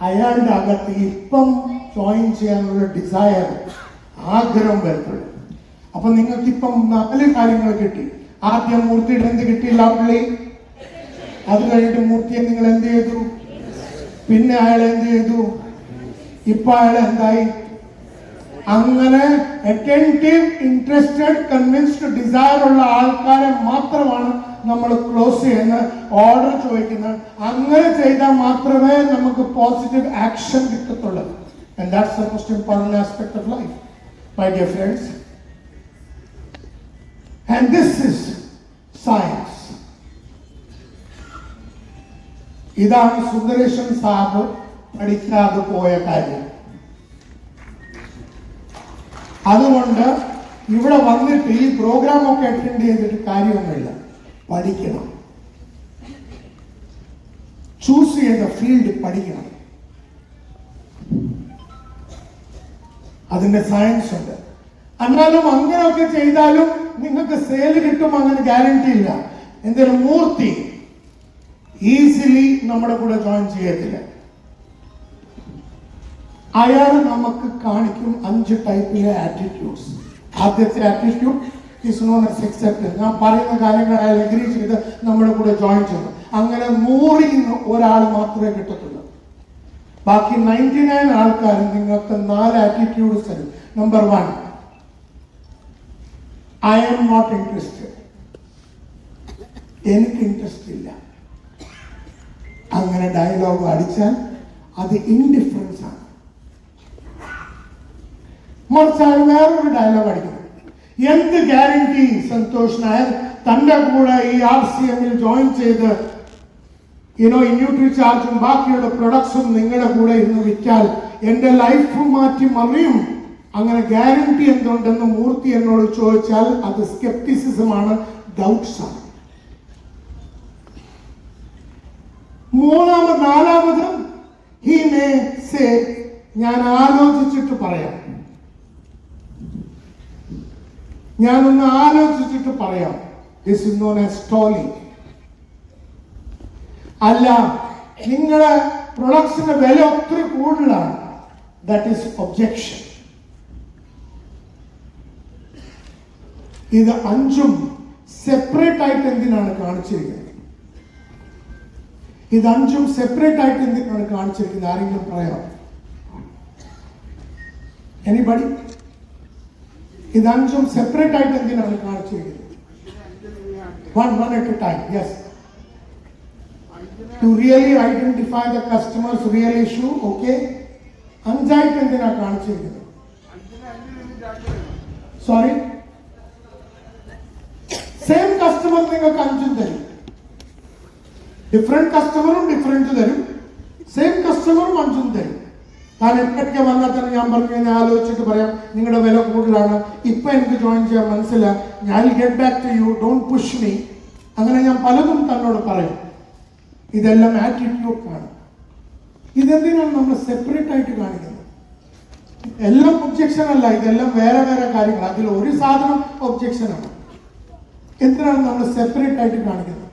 Speaker 1: അയാളുടെ അകത്ത് ഇപ്പം ജോയിൻ ചെയ്യാനുള്ള ഡിസയർ, ആഗ്രഹം വരത്തുള്ളൂ. അപ്പൊ നിങ്ങൾക്ക് ഇപ്പം 4 കാര്യങ്ങൾ കിട്ടി. ആദ്യം മൂർത്തിയുടെ എന്ത് കിട്ടി? ലവ്ലി. അത് കഴിഞ്ഞിട്ട് മൂർത്തിയെ നിങ്ങൾ എന്ത് ചെയ്തു? പിന്നെ അയാൾ എന്ത് ചെയ്തു? ഇപ്പൊ അയാൾ എന്തായി? അങ്ങനെ അറ്റൻറ്റീവ്, ഇൻട്രസ്റ്റഡ്, കൺവിൻസ്ഡ്, ഡിസയർ ഉള്ള ആൾക്കാരെ മാത്രമാണ് നമ്മൾ ക്ലോസ് ചെയ്യുന്ന ഓർഡർ ചോദിക്കുന്നത്. അങ്ങനെ ചെയ്താൽ മാത്രമേ നമുക്ക് പോസിറ്റീവ് ആക്ഷൻ കിട്ടത്തുള്ളൂ. And that's the most important aspect of life, my dear friends. And this is science. ഇതാണ് സുന്ദരേശൻ സാബ് പഠിക്കാതെ പോയ കാര്യം. അതുകൊണ്ട് ഇവിടെ വന്നിട്ട് ഈ പ്രോഗ്രാം ഒക്കെ അറ്റൻഡ് ചെയ്തിട്ട് കാര്യമൊന്നുമില്ല. പഠിക്കണം. ചൂസ് ചെയ്ത ഫീൽഡ് പഠിക്കണം. അതിന്റെ സയൻസ് ഉണ്ട്. എന്നാലും അങ്ങനെയൊക്കെ ചെയ്താലും നിങ്ങൾക്ക് സെയിൽ കിട്ടും അങ്ങനെ ഗ്യാരണ്ടി ഇല്ല. എന്തായാലും മൂർത്തി ഈസിലി നമ്മുടെ കൂടെ ജോയിൻ ചെയ്യത്തില്ല. അയാൾ നമുക്ക് കാണിക്കും 5 ടൈപ്പിലെ ആറ്റിറ്റ്യൂഡ്സ്. ആദ്യത്തെ attitude is known as acceptance. ഞാൻ പറയുന്ന കാര്യങ്ങൾ അയാൾ എഗ്രി ചെയ്ത് നമ്മുടെ കൂടെ ജോയിൻ ചെയ്തു. അങ്ങനെ 100 ഒരാൾ മാത്രമേ കിട്ടത്തുള്ളൂ. ബാക്കി 99 ആൾക്കാർ നിങ്ങൾക്ക് 4 ആറ്റിറ്റ്യൂഡ്സ് തരും. Number 1, I am not interested. എനിക്ക് ഇൻട്രസ്റ്റ് ഇല്ല. അങ്ങനെ ഡയലോഗ് അടിച്ചാൽ അത് ഇൻഡിഫറൻസ് ആണ്. മറിച്ചാൽ വേറൊരു ഡയലോഗ് അടിക്കണം. എന്ത് ഗ്യാരണ്ടി സന്തോഷ് നായർ തന്റെ കൂടെ ഈ RCM ജോയിൻ ചെയ്ത് ന്യൂട്രിചാർജും ബാക്കിയുള്ള പ്രൊഡക്ട്സും നിങ്ങളുടെ കൂടെ ഇരുന്ന് വിറ്റാൽ എന്റെ ലൈഫ് മാറ്റി മറിയും. അങ്ങനെ ഗ്യാരണ്ടി എന്തുണ്ടെന്ന് മൂർത്തി എന്നോട് ചോദിച്ചാൽ അത് സ്കെപ്റ്റിസിസമാണ്, ഡൗട്ട്സ് ആണ്. നാലാമത് he may say, ഞാൻ ആലോചിച്ചിട്ട് പറയാം, ഞാനൊന്ന് ആലോചിച്ചിട്ട് പറയാം. This is known as stalling. അല്ല, നിങ്ങളുടെ പ്രൊഡക്ട്സിന്റെ വില ഒത്തിരി കൂടുതലാണ്. That is objection. ഇത് 5ഉം സെപ്പറേറ്റ് ആയിട്ട് എന്തിനാണ് കാണിച്ചിരിക്കുന്നത്? ഇത് 5ഉം സെപ്പറേറ്റ് ആയിട്ട് എന്തിനാണ് കാണിച്ചിരിക്കുന്നത്? ആരെങ്കിലും പറയാം? എനിബഡി? ഇത് 5ഉം സെപ്പറേറ്റ് ആയിട്ട് എന്തിനാണ് കാണിച്ചിരിക്കുന്നത്? One at a time. Yes. To really identify the customer's real issue. Okay. 5ആയിട്ട് എന്തിനാ കാണിച്ചിരിക്കുന്നത്? സോറി, സെയിം കസ്റ്റമർ നിങ്ങൾക്ക് 5ഉം തരും. ഡിഫറെന്റ് കസ്റ്റമറും ഡിഫറെന്റ് തരും, സെയിം കസ്റ്റമറും 5ഉം തരും. ഞാൻ എപ്പോഴൊക്കെ വന്നാൽ തന്നെ ഞാൻ പറഞ്ഞു, ഞാൻ ആലോചിച്ചിട്ട് പറയാം, നിങ്ങളുടെ വില കൂടുതലാണ്, ഇപ്പൊ എനിക്ക് ജോയിൻ ചെയ്യാൻ മനസ്സിലാ, ഞാൻ get back to you, don't push me. അങ്ങനെ ഞാൻ പലതും തന്നോട് പറയും. ഇതെല്ലാം ആറ്റിറ്റ്യൂഡ് ആണ്. ഇതെന്തിനാണ് നമ്മൾ സെപ്പറേറ്റ് ആയിട്ട് കാണിക്കുന്നത്? എല്ലാം ഒബ്ജെക്ഷൻ അല്ല, ഇതെല്ലാം വേറെ വേറെ കാര്യങ്ങൾ. അതിൽ ഒരു സാധനം ഒബ്ജെക്ഷൻ ആണ്. എന്തിനാണ് നമ്മൾ സെപ്പറേറ്റ് ആയിട്ട് കാണിക്കുന്നത്?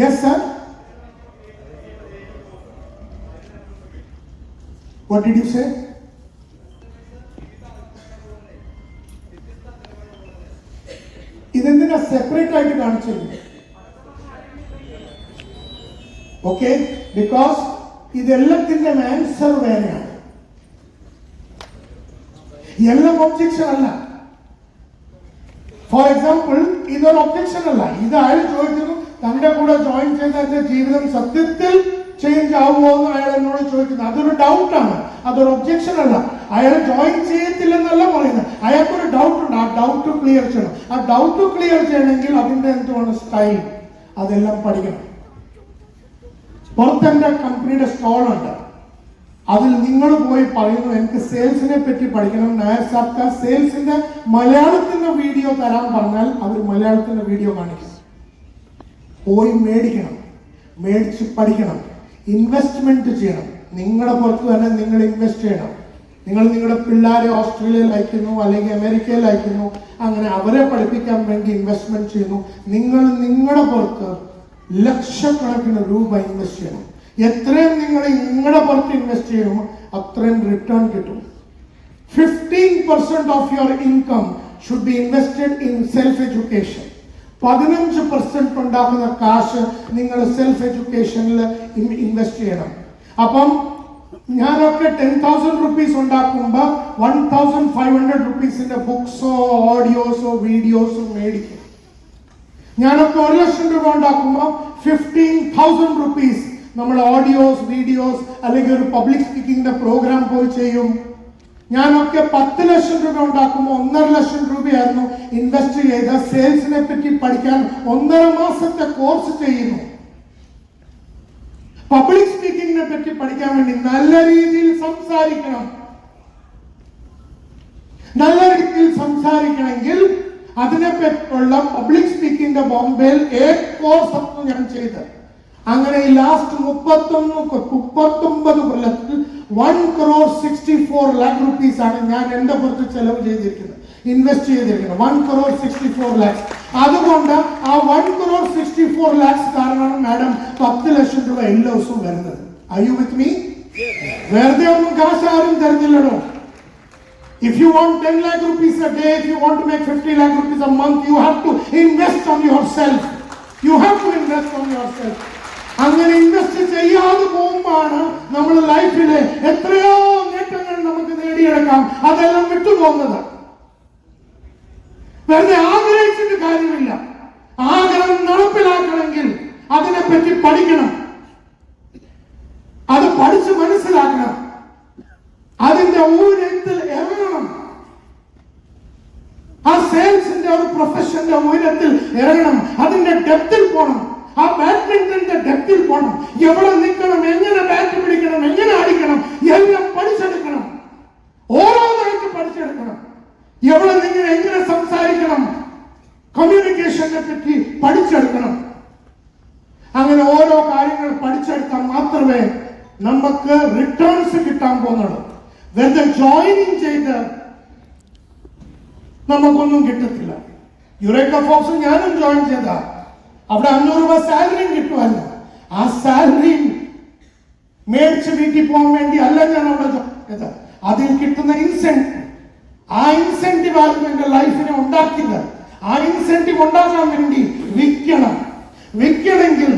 Speaker 1: Yes sir, what did you say? ഇതെന്തിനാ സെപ്പറേറ്റ് ആയിട്ട് കാണിച്ചത്? ഓക്കെ, ബിക്കോസ് ഇതെല്ലാത്തിന്റെ ആൻസർ വേറെയാണ്. എല്ലാം ഒബ്ജെക്ഷൻ അല്ല. ഫോർ എക്സാമ്പിൾ, ഇതൊരു ഒബ്ജെക്ഷൻ അല്ല. ഇത് അയാൾ ചോദിക്കുന്നു, തന്റെ കൂടെ ജോയിൻ ചെയ്ത എന്റെ ജീവിതം സത്യത്തിൽ ചേഞ്ച് ആവുമോ എന്ന് അയാൾ എന്നോട് ചോദിക്കുന്നത്. അതൊരു ഡൗട്ടാണ്, അതൊരു ഒബ്ജെക്ഷൻ അല്ല. അയാൾ ജോയിൻ ചെയ്യത്തില്ലെന്നല്ല പറയുന്നത്, അയാൾക്കൊരു ഡൗട്ട് ഉണ്ട്. ആ ഡൗട്ട് ക്ലിയർ ചെയ്യണം. ആ ഡൗട്ട് ക്ലിയർ ചെയ്യണമെങ്കിൽ അതിന്റെ എന്തുവാണ് സ്റ്റൈൽ, അതെല്ലാം പഠിക്കണം. പുറത്തെന്റെ കമ്പനിയുടെ സ്റ്റോൾ ഉണ്ട്, അതിൽ നിങ്ങൾ പോയി പറയുന്നു എനിക്ക് സെയിൽസിനെ പറ്റി പഠിക്കണം, നായർ സാബ്ക സെയിൽസിന്റെ മലയാളത്തിന്റെ വീഡിയോ തരാൻ പറഞ്ഞാൽ അവർ മലയാളത്തിന്റെ വീഡിയോ കാണിക്കും. പോയി മേടിക്കണം, മേടിച്ച് പഠിക്കണം, ഇൻവെസ്റ്റ്മെന്റ് ചെയ്യണം. നിങ്ങളുടെ പുറത്ത് തന്നെ നിങ്ങൾ ഇൻവെസ്റ്റ് ചെയ്യണം. നിങ്ങൾ നിങ്ങളുടെ പിള്ളേരെ ഓസ്ട്രേലിയയിൽ അയക്കുന്നു, അല്ലെങ്കിൽ അമേരിക്കയിൽ അയക്കുന്നു, അങ്ങനെ അവരെ പഠിപ്പിക്കാൻ വേണ്ടി ഇൻവെസ്റ്റ്മെന്റ് ചെയ്യുന്നു. നിങ്ങൾ നിങ്ങളുടെ പുറത്ത് ലക്ഷക്കണക്കിന് രൂപ ഇൻവെസ്റ്റ് ചെയ്യണം. എത്രയും നിങ്ങൾ നിങ്ങളുടെ പുറത്ത് ഇൻവെസ്റ്റ് ചെയ്യുമോ അത്രയും റിട്ടേൺ കിട്ടും. 15% of your income should be invested in self education. 15% ഉണ്ടാക്കുന്ന കാശ് നിങ്ങൾ സെൽഫ് എഡ്യൂക്കേഷനിൽ ഇൻവെസ്റ്റ് ചെയ്യണം. അപ്പം ഞാനൊക്കെ 10,000 റുപ്പീസ് ഉണ്ടാക്കുമ്പോൾ 1,500 റുപ്പീസിന്റെ ബുക്സോ ഓഡിയോസോ വീഡിയോസോ മേടിക്കും. ഞാനൊക്കെ 1,00,000 രൂപ ഉണ്ടാക്കുമ്പോൾ 15,000 റുപ്പീസ് നമ്മൾ ഓഡിയോസ് വീഡിയോസ് അല്ലെങ്കിൽ ഒരു പബ്ലിക് സ്പീക്കിംഗിന്റെ പ്രോഗ്രാം പോയി ചെയ്യും. ഞാനൊക്കെ 10,00,000 രൂപ ഉണ്ടാക്കുമ്പോൾ 1,50,000 രൂപയായിരുന്നു ഇൻവെസ്റ്റ് ചെയ്ത സെയിൽസിനെ പറ്റി പഠിക്കാൻ 1.5 മാസത്തെ കോഴ്സ് ചെയ്യുന്നു. പബ്ലിക് സ്പീക്കിംഗിനെ പറ്റി പഠിക്കാൻ വേണ്ടി നല്ല രീതിയിൽ സംസാരിക്കണം. നല്ല രീതിയിൽ സംസാരിക്കണമെങ്കിൽ അതിനെ പറ്റിയുള്ള പബ്ലിക് സ്പീക്കിംഗിന്റെ ബോംബെയിൽ കോഴ്സ് ഞാൻ ചെയ്ത്. അങ്ങനെ ലാസ്റ്റ് 39 കൊല്ലത്തിൽ 1,64 lakh rupees ആണ് ഞാൻ എന്റെ പുറത്ത് ചെലവ് ചെയ്തിരിക്കുന്നത്, ഇൻവെസ്റ്റ് ചെയ്തിരിക്കുന്നത് 1,64 lakhs. അതുകൊണ്ട് ആ 1,64 lakhs കാരണമാണ് മാഡം 10,00,000 രൂപ എല്ലാ ദിവസവും വരുന്നത്. Are you with me? വെറുതെ ഒന്നും കാശ് ആരും തരുന്നില്ലടോ. If you want 10 lakh rupees a day, if you want to make 50 lakh rupees a month, you have to invest on yourself. You have to invest on yourself. അങ്ങനെ invest ചെയ്യാതെ പോകുമ്പോഴാണ് നമ്മുടെ ലൈഫിലെ എത്രയോ നേട്ടങ്ങൾ നമുക്ക് നേടിയെടുക്കാം അതെല്ലാം വിട്ടുപോകുന്നത്. വെറുതെ ആഗ്രഹിച്ചിട്ട് കാര്യമില്ല. ആഗ്രഹം നടപ്പിലാക്കണമെങ്കിൽ അതിനെപ്പറ്റി പഠിക്കണം, അത് പഠിച്ച് മനസ്സിലാക്കണം, അതിന്റെ ഉയരത്തിൽ ഇറങ്ങണം. ആ സെയിൽസിന്റെ ഒരു പ്രൊഫഷന്റെ ഉയരത്തിൽ ഇറങ്ങണം, അതിന്റെ ഡെപ്തിൽ പോകണം. ആ ബാഡ്മിന്റന്റെ ഡെപ്തിൽ പോകണം. എവിടെ നിൽക്കണം, എങ്ങനെ ബാറ്റ് പിടിക്കണം, എങ്ങനെ അടിക്കണം, എല്ലാം പഠിച്ചെടുക്കണം. ഓരോന്നായിട്ട് പഠിച്ചെടുക്കണം. എവിടെ നിങ്ങൾ എങ്ങനെ സംസാരിക്കണം, കമ്മ്യൂണിക്കേഷനെ പറ്റി പഠിച്ചെടുക്കണം. അങ്ങനെ ഓരോ കാര്യങ്ങൾ പഠിച്ചെടുത്താൽ മാത്രമേ നമുക്ക് റിട്ടേൺസ് കിട്ടാൻ പോകുന്നുള്ളൂ. വെറുതെ ജോയിനിങ് ചെയ്ത് നമുക്കൊന്നും കിട്ടത്തില്ല. യുറേക്ക ഫോക്സ് ഞാനും ജോയിൻ ചെയ്ത അവിടെ 500 രൂപ സാലറിയും കിട്ടുമല്ലോ. ആ സാലറിയും മേടിച്ച് വീട്ടിൽ പോകാൻ വേണ്ടി അല്ല ഞാൻ അവിടെ ചോദിച്ചത്. അതിൽ കിട്ടുന്ന ഇൻസെന്റീവ്, ആ ഇൻസെന്റീവ് ആയിരുന്നു എന്റെ ലൈഫിനെ ഉണ്ടാക്കിയത്. ആ ഇൻസെന്റീവ് ഉണ്ടാക്കാൻ വേണ്ടി വിൽക്കണം. വിൽക്കണമെങ്കിൽ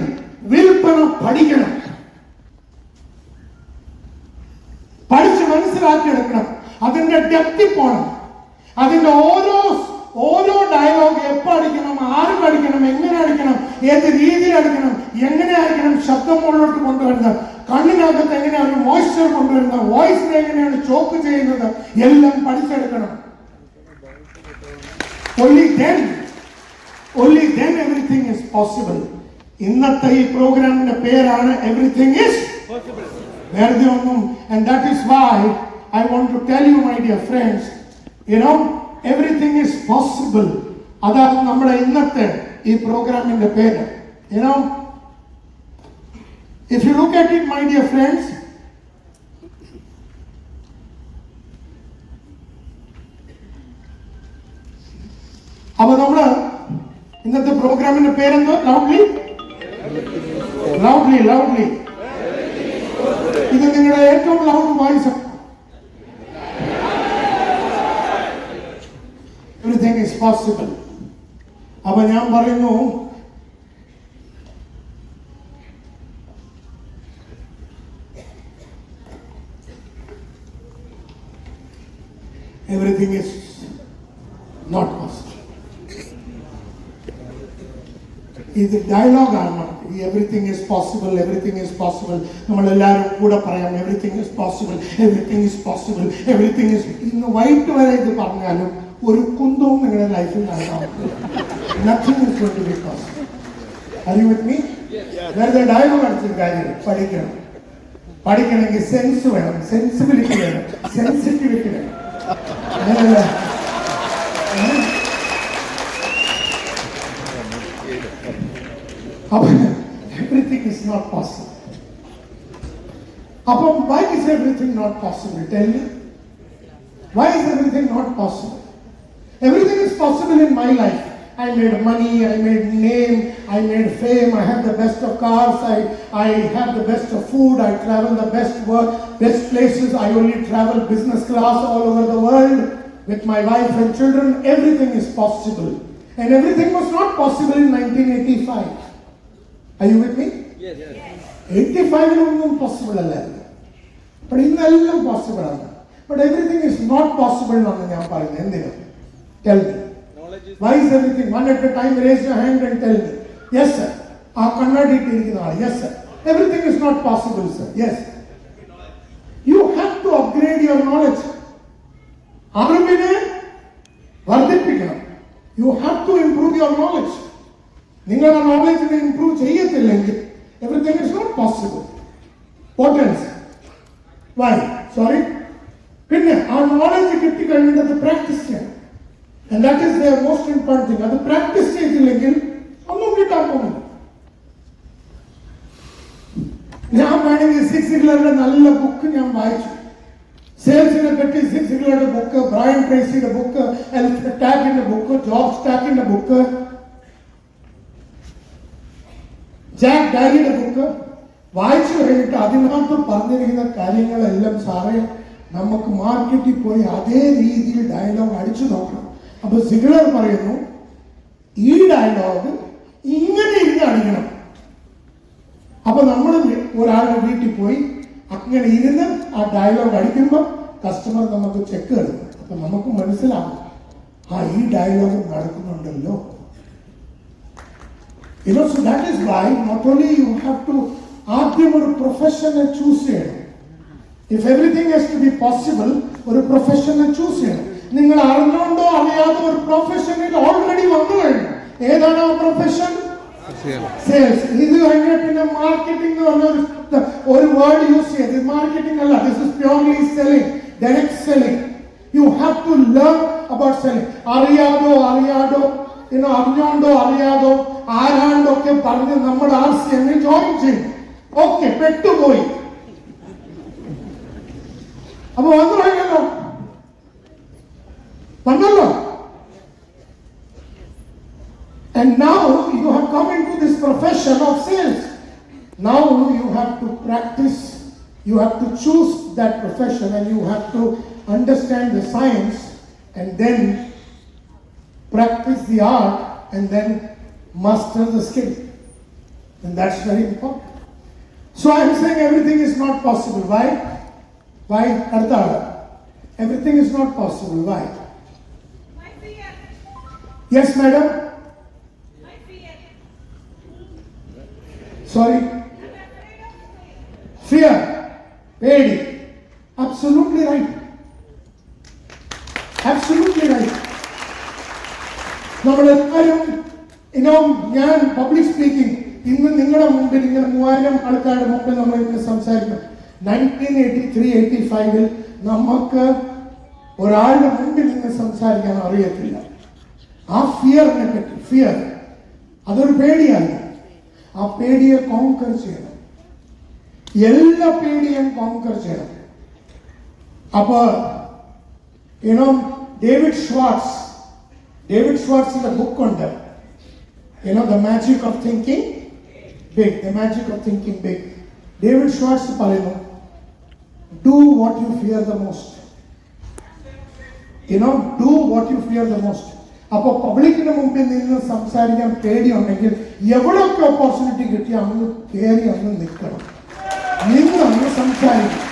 Speaker 1: വിൽപ്പന പഠിക്കണം, പഠിച്ച് മനസ്സിലാക്കിയെടുക്കണം. അതിന്റെ ഡെപ്തിൽ പോകണം. അതിന്റെ ഓരോ ഡയലോഗ് എപ്പോൾ അടിക്കണം, ആര് പഠിക്കണം, എങ്ങനെ അടിക്കണം, ഏത് രീതിയിൽ അടിക്കണം, എങ്ങനെ അടിക്കണം, ശബ്ദം മുകളിലോട്ട് കൊണ്ടുവരുന്നത്, കണ്ണിനകത്ത് എങ്ങനെയാണ് മോയ്സ്ചർ കൊണ്ടുവരുന്നത്, വോയിസിനെ എങ്ങനെയാണ് ചോക്ക് ചെയ്യുന്നത്, എല്ലാം പഠിച്ചെടുക്കണം. only then everything is possible. ഇന്നത്തെ ഈ പ്രോഗ്രാമിന്റെ പേരാണ് എവറിത്തിങ് ഈസ് വെറുതെ ഒന്നും. and that is why I want to tell you, my dear friends, everything is possible. അതാണ് നമ്മുടെ ഇന്നത്തെ ഈ പ്രോഗ്രാമിന്റെ പേര്. if you look at it, my dear friends, അപ്പൊ നമ്മള് ഇന്നത്തെ പ്രോഗ്രാമിന്റെ പേരെന്തോ? ലൗഡ്ലി. ഇത് നിങ്ങളുടെ ഏറ്റവും loud voice. Everything is possible. അപ്പൊ ഞാൻ പറയുന്നു, everything is not possible. ഇത് ഡയലോഗാണ്. Everything is possible, everything is possible. നമ്മളെല്ലാവരും കൂടെ പറയാം, everything is possible, everything is possible, everything is. ഇന്ന് വൈകിട്ട് വരെ ഇത് പറഞ്ഞാലും ഒരു കുന്തവും നിങ്ങളുടെ ലൈഫിൽ നടക്കാം. Nothing is going to be possible. Are you with me? വെറുതെ ഡയലോഗ് അടിച്ചൊരു കാര്യം പഠിക്കണം. പഠിക്കണമെങ്കിൽ സെൻസ് വേണം, സെൻസിബിലിറ്റി വേണം, സെൻസിറ്റിവിറ്റി വേണം. അങ്ങനെയല്ല, everything is not possible. Why is everything not possible? Tell me. Why is everything not possible? Everything is possible in my life. I made money, I made name, I made fame, I have the best of cars, I have the best of food, I travel the best places, I only travel business class all over the world with my wife and children. Everything is possible. And everything was not possible in 1985. Are you with me?
Speaker 2: Yes.
Speaker 1: 85 possible അല്ലായിരുന്നു. But ഇന്നെല്ലാം possible ആണ്. But everything is not possible എന്നാണ് ഞാൻ പറയുന്നത്. എന്തിനാ? Tell me. Why is everything? One at a time, raise your hand and tell me. Yes, sir. ആ കണ്ണാടി ഇട്ടിരിക്കുന്ന ആൾ. Yes, sir. Everything is not possible, sir. Yes. You have to upgrade your knowledge. അറിവിനെ വർദ്ധിപ്പിക്കണം. You have to improve your knowledge. നിങ്ങളുടെ നോളജിനെ improve ചെയ്യത്തില്ലെങ്കിൽ everything is not possible. What else? Why? Sorry. പിന്നെ ആ നോളജ് കിട്ടിക്കഴിഞ്ഞിട്ട് അത് പ്രാക്ടീസ് ചെയ്യണം. And that is the most important thing. അത് പ്രാക്ടീസ് ചെയ്തില്ലെങ്കിൽ ഒന്നും കിട്ടാൻ പോകുന്നില്ല. ഞാൻ വേണമെങ്കിൽ സിക്സ് സിഗ്ലറുടെ നല്ല ബുക്ക് ഞാൻ വായിച്ചു. സെയിൽസിനെ പറ്റി സിക്സ് സിഗ്ലറുടെ ബുക്ക്, ബ്രയൻ ട്രേസിയുടെ ബുക്ക്, ടാക്കിന്റെ ബുക്ക്, ജോർജ് ടാക്കിന്റെ ബുക്ക്, ജാക്ക് ഡാരിയുടെ ബുക്ക് വായിച്ചു കഴിഞ്ഞിട്ട് അതിനകത്ത് പറഞ്ഞിരിക്കുന്ന കാര്യങ്ങളെല്ലാം സാറേ നമുക്ക് മാർക്കറ്റിൽ പോയി അതേ രീതിയിൽ ഡയലോഗ് അടിച്ചു നോക്കണം. അപ്പൊ സിഗ്ലർ പറയുന്നു, ഈ ഡയലോഗ് ഇങ്ങനെ ഇരുന്ന് അടിക്കണം. അപ്പൊ നമ്മൾ ഒരാളുടെ വീട്ടിൽ പോയി അങ്ങനെ ഇരുന്ന് ആ ഡയലോഗ് അടിക്കുമ്പോൾ കസ്റ്റമർ നമുക്ക് ചെക്ക് തരും. അപ്പൊ നമുക്ക് മനസ്സിലാവും, ഈ dialogue നടക്കുന്നുണ്ടല്ലോ. So that is why not only you have to ആദ്യം ഒരു പ്രൊഫഷനെ ചൂസ് ചെയ്യണം. If everything has to be possible, ഒരു പ്രൊഫഷനെ ചൂസ് ചെയ്യണം. നിങ്ങൾ അറിഞ്ഞുകൊണ്ടോ അറിയാതെ ഒരു പ്രൊഫഷനിൽ ഓൾറെഡി വന്നു കഴിഞ്ഞു. ഏതാണ് ആ പ്രൊഫഷൻ? സെയിൽസ്. ഇത് കഴിഞ്ഞ പിന്നെ മാർക്കറ്റിംഗ് എന്ന് പറഞ്ഞ ഒരു വേർഡ് യൂസ് ചെയ്ത്, മാർക്കറ്റിംഗ് അല്ല, this is purely selling, direct selling. You have to learn about selling. അറിഞ്ഞോണ്ടോ അറിയാതോ ആരാണ്ടൊക്കെ പറഞ്ഞ് നമ്മുടെ RCM ജോയിൻ ചെയ്യും. ഓക്കെ, പെട്ടുപോയി. അപ്പൊ വന്നല്ലോ. And now you have come into this profession of sales. Now you have to practice, you have to choose that profession, and you have to understand the science and then practice the art and then master the skill. And that's very important. So I am saying everything is not possible. Why? Why? Everything is not possible. Why?
Speaker 2: My fear.
Speaker 1: Yes, madam?
Speaker 2: My fear.
Speaker 1: Sorry?
Speaker 2: I'm afraid of failure.
Speaker 1: Fear. Pedi. Absolutely right. Absolutely right. നമ്മളെല്ലാവരും ഞാൻ public speaking ഇന്ന് നിങ്ങളുടെ മുമ്പിൽ ഇങ്ങനെ 3000 ആൾക്കാരുടെ മുമ്പിൽ നമ്മൾ ഇന്ന് സംസാരിക്കും. 1983-85 നമുക്ക് ഒരാളുടെ മുമ്പിൽ നിന്ന് സംസാരിക്കാൻ അറിയത്തില്ല. ആ ഫിയറിനെ പറ്റി, ഫിയർ അതൊരു പേടിയാണ്. ആ പേടിയെ കോൺകർ ചെയ്യണം. എല്ലാ പേടിയും കോൺകർ ചെയ്യണം. അപ്പൊ ഡേവിഡ് ഷ്വാർട്സിന്റെ ബുക്ക് ഉണ്ട്, The Magic of Thinking Big. The Magic of Thinking Big. David Schwarz പറയുന്നു, do what you fear the most. Do what you fear the most. അപ്പോൾ പബ്ലിക്കിന് മുമ്പിൽ നിന്ന് സംസാരിക്കാൻ പേടിയുണ്ടെങ്കിൽ എവിടെയൊക്കെ ഓപ്പർച്യൂണിറ്റി കിട്ടിയാൽ അങ്ങ് കയറി അങ്ങ് നിൽക്കണം, അങ്ങ് സംസാരിക്കും.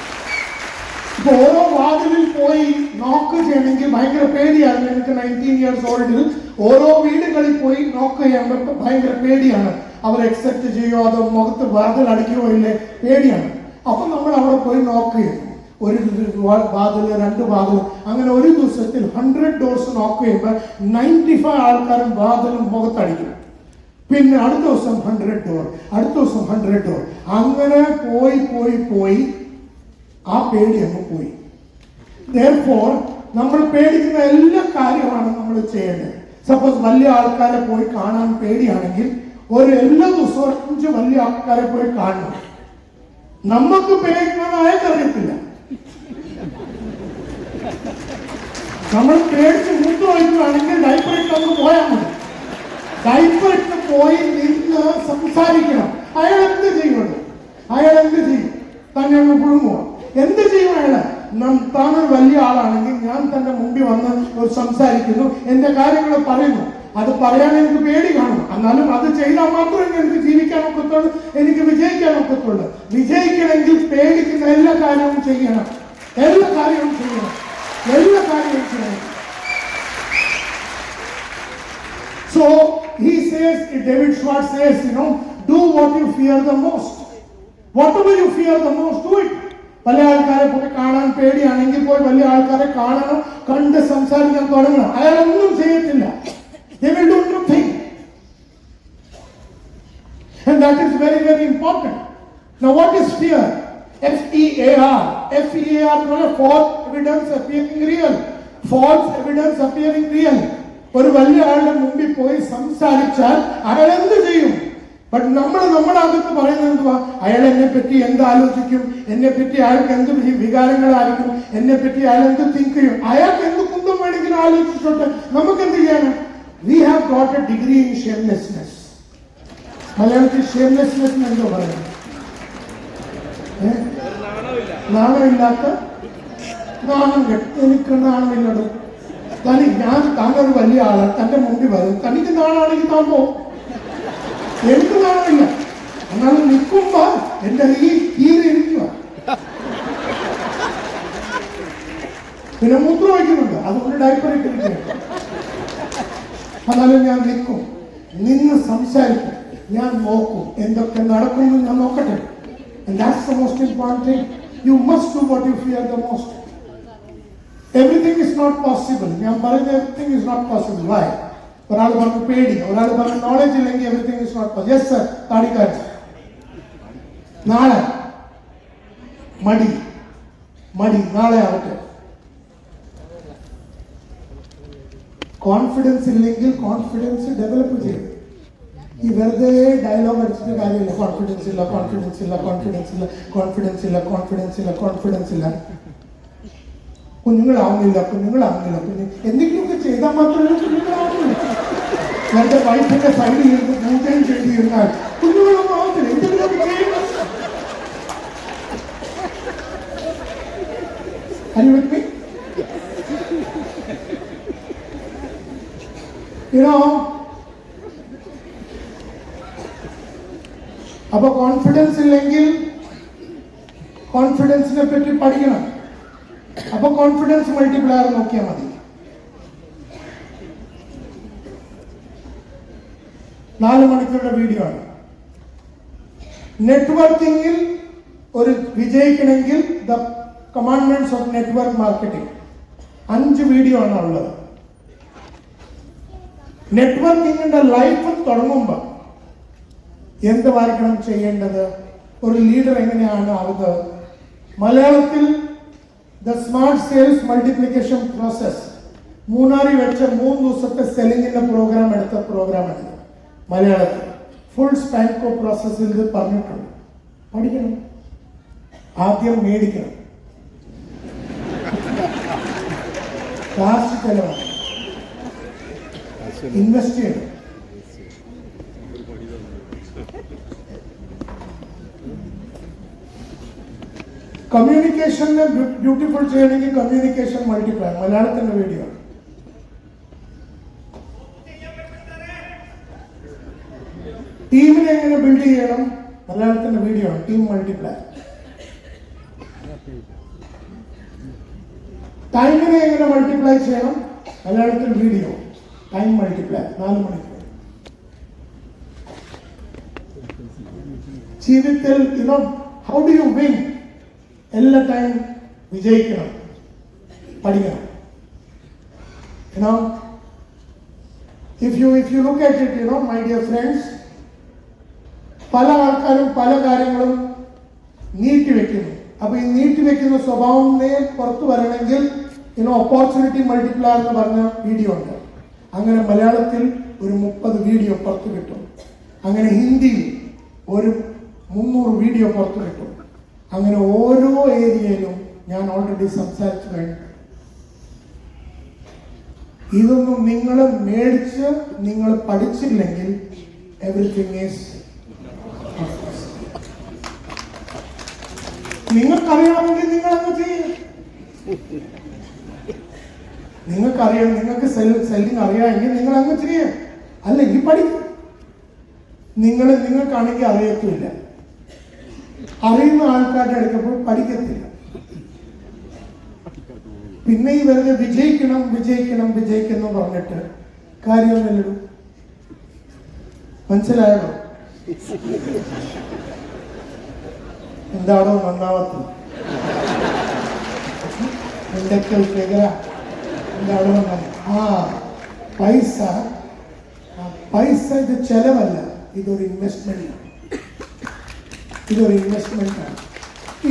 Speaker 1: ഇപ്പൊ ഓരോ വാതിലിൽ പോയി നോക്ക് ചെയ്യണമെങ്കിൽ ഭയങ്കര പേടിയാണ്. എനിക്ക് 19 years ഓൾഡിൽ ഓരോ വീടുകളിൽ പോയി നോക്ക് ചെയ്യുമ്പോൾ ഭയങ്കര പേടിയാണ്. അവർ എക്സെപ്റ്റ് ചെയ്യോ അതോ മുഖത്ത് വാതിൽ അടിക്കുകയോ ഇല്ലേ, പേടിയാണ്. അപ്പൊ നമ്മൾ അവിടെ പോയി നോക്ക് ചെയ്യും. ഒരു വാതിൽ, 2 വാതിൽ, അങ്ങനെ ഒരു ദിവസത്തിൽ 100 doors നോക്ക് ചെയ്യുമ്പോൾ 95 ആൾക്കാരും വാതിലും മുഖത്തടിക്കും. പിന്നെ അടുത്ത ദിവസം 100 door, അടുത്ത ദിവസം 100 door, അങ്ങനെ പോയി ആ പേടി അങ്ങ് പോയി. Therefore നമ്മൾ പേടിക്കുന്ന എല്ലാ കാര്യമാണ് നമ്മൾ ചെയ്യേണ്ടത്. സപ്പോസ് വലിയ ആൾക്കാരെ പോയി കാണാൻ പേടിയാണെങ്കിൽ എല്ലാ ദിവസവും 5 വലിയ ആൾക്കാരെ പോയി കാണണം. നമുക്ക് പേടിക്കുന്നത് അയാൾക്കറിയത്തില്ല. നമ്മൾ പേടിച്ച് മൂത്ത് വയ്ക്കുകയാണെങ്കിൽ ഡൈപ്പർ ഇട്ടൊന്ന് പോയാൽ മതി. ഡൈപ്പർ ഇട്ട് പോയി നിന്ന് സംസാരിക്കണം. അയാൾ എന്ത് ചെയ്യും? തന്നെ അങ്ങ് പുഴുങ്ങുക. എന്ത് ചെയ്യും അയാള്? താനൊരു വലിയ ആളാണെങ്കിൽ ഞാൻ തന്റെ മുമ്പിൽ വന്ന് ഒരു സംസാരിക്കുന്നു, എന്റെ കാര്യങ്ങൾ പറയുന്നു. അത് പറയാൻ എനിക്ക് പേടി കാണും, എന്നാലും അത് ചെയ്താൽ മാത്രമേ എനിക്ക് ജീവിക്കാൻ ഒക്കത്തുള്ളൂ, എനിക്ക് വിജയിക്കാൻ ഒക്കത്തുള്ളൂ. വിജയിക്കണമെങ്കിൽ പേടിക്കുന്ന എല്ലാ കാര്യവും ചെയ്യണം. So he says, David Schwartz says, do what you fear the most. Whatever you fear the most, do it. വലിയ ആൾക്കാരെ പോയി കാണാൻ പേടിയാണെങ്കിൽ പോയി വലിയ ആൾക്കാരെ കാണണം, കണ്ട് സംസാരിക്കാൻ തുടങ്ങണം. അയാളൊന്നും ചെയ്യത്തില്ല. They will do nothing. And that is very, very important. Now what is fear? F-E-A-R. F-E-A-R, false evidence appearing real. False evidence appearing real. ഒരു വലിയ ആളുടെ മുമ്പിൽ പോയി സംസാരിച്ചാൽ അയാൾ എന്ത് ചെയ്യും? ബട്ട് നമ്മുടെ അകത്ത് പറയുന്നത് എന്തുവാ? അയാൾ എന്നെ പറ്റി എന്ത് ആലോചിക്കും, എന്നെ പറ്റി അയാൾക്ക് എന്ത് വികാരങ്ങളായിരിക്കും, എന്നെ പറ്റി അയാൾ എന്ത് തിങ്ക് ചെയ്യും, അയാൾക്ക് എന്ത് കുന്തം വേണമെങ്കിലും ആലോചിച്ചോട്ടെ, നമുക്ക് എന്ത് ചെയ്യാനും? We have got a degree in shamelessness. മലയാളത്തിൽ ഷെയിംലെസ്നെസ് എന്തോ പറയുന്നത്? നാണമില്ലാത്ത നാണം കെട്ട്. എനിക്ക് നാണമില്ലടോ. താനൊരു വലിയ ആളാണ്, തന്റെ മുമ്പിൽ വരും, തനിക്ക് നാണാണെങ്കിൽ താൻ പോകും. എനിക്ക് നാണമില്ല, എന്നാലും നിൽക്കുമ്പോ എന്റെ ഇരിക്കുക. പിന്നെ മൂത്രം വയ്ക്കുന്നുണ്ട്, അതുകൊണ്ട് ഡൈപ്പർ ഇട്ടിരിക്കുകയാണ്. എന്നാലും ഞാൻ നിന്ന് സംസാരിക്കും, ഞാൻ നോക്കും, എന്തൊക്കെ നടക്കുന്നു ഞാൻ നോക്കട്ടെ. And that's the most important thing. You must do what you fear the most. Everything is not possible. ഞാൻ പറയുന്നത് everything is not possible. Why? ഒരാൾ പറഞ്ഞു പേടി, ഒരാൾ പറഞ്ഞു നോളജ് ഇല്ലെങ്കിൽ everything is not possible. Yes sir, താടിക്കാരൻ. നാളെ മടി നാളെ ആവട്ടെ. കോൺഫിഡൻസ് ഇല്ലെങ്കിൽ കോൺഫിഡൻസ് ഡെവലപ്പ് ചെയ്യും. ഈ വെറുതെ ഡയലോഗ് അടിച്ചിട്ട് കാര്യമില്ല. കോൺഫിഡൻസ് ഇല്ല. കുഞ്ഞുങ്ങളാവുന്നില്ല. എന്തെങ്കിലുമൊക്കെ ചെയ്താൽ മാത്രമേ കുഞ്ഞുങ്ങളാവുന്നില്ല. എന്റെ വൈഫിന്റെ സൈഡിൽ ഇരുന്ന് പൂജയും ചെയ്തിരുന്നാൽ കുഞ്ഞുങ്ങളൊന്നും ആവത്തില്ല. എന്തെങ്കിലും ചെയ്യുന്നത് Are you with me? You know, അപ്പൊ കോൺഫിഡൻസ് ഇല്ലെങ്കിൽ കോൺഫിഡൻസിനെ പറ്റി പഠിക്കണം. അപ്പൊ കോൺഫിഡൻസ് മൾട്ടിപ്ലയർ നോക്കിയാൽ മതി. 4 മണിക്കൂറുടെ വീഡിയോ ആണ്. നെറ്റ്വർക്കിംഗിൽ ഒരു വിജയിക്കണമെങ്കിൽ the commandments of network marketing 5 video ആണ് ഉള്ളത്. നെറ്റ്വർക്കിംഗിന്റെ ലൈഫ് തുടങ്ങുമ്പോൾ എന്തുവായിരിക്കണം ചെയ്യേണ്ടത്, ഒരു ലീഡർ എങ്ങനെയാണ് ആവുന്നത്. മലയാളത്തിൽ the smart sales multiplication process മൂന്നാറിൽ വെച്ച 3 ദിവസത്തെ സെല്ലിങ്ങിന്റെ പ്രോഗ്രാം എടുത്ത പ്രോഗ്രാമാണ് മലയാളത്തിൽ. ഫുൾ സ്പാൻകോ പ്രോസസ്സിൽ ഇത് പറഞ്ഞിട്ടുണ്ട്. പഠിക്കണം. ആദ്യം മേടിക്കണം. കാശ് ചെലവാണ്. ഇൻവെസ്റ്റ് ചെയ്യണം. കമ്മ്യൂണിക്കേഷനെ ബ്യൂട്ടിഫുൾ ചെയ്യണമെങ്കിൽ കമ്മ്യൂണിക്കേഷൻ മൾട്ടിപ്ലൈ മലയാളത്തിന്റെ വീഡിയോ. ടീമിനെ എങ്ങനെ ബിൽഡ് ചെയ്യണം മലയാളത്തിന്റെ വീഡിയോ ആണ്. Team multiply. ടൈമിനെ എങ്ങനെ മൾട്ടിപ്ലൈ ചെയ്യണം മലയാളത്തിൽ വീഡിയോ. ടൈം മൾട്ടിപ്ലൈ 4 മണിക്കൂർ. ജീവിതത്തിൽ you know how do you win എല്ലാ ടൈം വിജയിക്കണം. പഠിക്കണം. You know if you look at it, you know, my dear friends, പല ആൾക്കാരും പല കാര്യങ്ങളും നീട്ടിവെക്കുന്നു. അപ്പൊ ഈ നീട്ടിവെക്കുന്ന സ്വഭാവം പുറത്തു വരണമെങ്കിൽ ഓപ്പർച്യൂണിറ്റി മൾട്ടിപ്ലയർ എന്ന് പറഞ്ഞ വീഡിയോ ഉണ്ട്. അങ്ങനെ മലയാളത്തിൽ ഒരു 30 വീഡിയോ പുറത്തു കിട്ടും. അങ്ങനെ ഹിന്ദിയിൽ ഒരു 300 വീഡിയോ പുറത്തു കിട്ടും. അങ്ങനെ ഓരോ ഏരിയയിലും ഞാൻ ഓൾറെഡി സംസാരിച്ചു കഴിഞ്ഞു. ഇതൊന്നും നിങ്ങൾ മേടിച്ച് നിങ്ങൾ പഠിച്ചില്ലെങ്കിൽ എവറിത്തിങ് ഈസ് നിങ്ങൾക്കറിയാമെങ്കിൽ നിങ്ങൾ അങ്ങ് ചെയ്യും. നിങ്ങൾക്കറിയാം, നിങ്ങൾക്ക് സെല്ലിങ് അറിയാമെങ്കിൽ നിങ്ങൾ അങ്ങ് ചെയ്യും. അല്ലെങ്കിൽ പഠിക്കും. നിങ്ങൾക്കാണെങ്കിൽ അറിയത്തില്ല. അറിയുന്ന ആൾക്കാരുടെ അടുക്കപ്പോൾ പഠിക്കത്തില്ല. പിന്നെ ഈ വെറുതെ വിജയിക്കണം വിജയിക്കണം വിജയിക്കണം പറഞ്ഞിട്ട് കാര്യമൊന്നുമില്ലല്ലോ. മനസ്സിലായോ? എന്താണോ നന്നാവത്ത് എന്തൊക്കെ എന്താണോ പൈസ ഇത് ചെലവല്ല, ഇതൊരു ഇൻവെസ്റ്റ്മെന്റ് ആണ്. ഇതൊരു ഇൻവെസ്റ്റ്മെന്റ് ആണ്.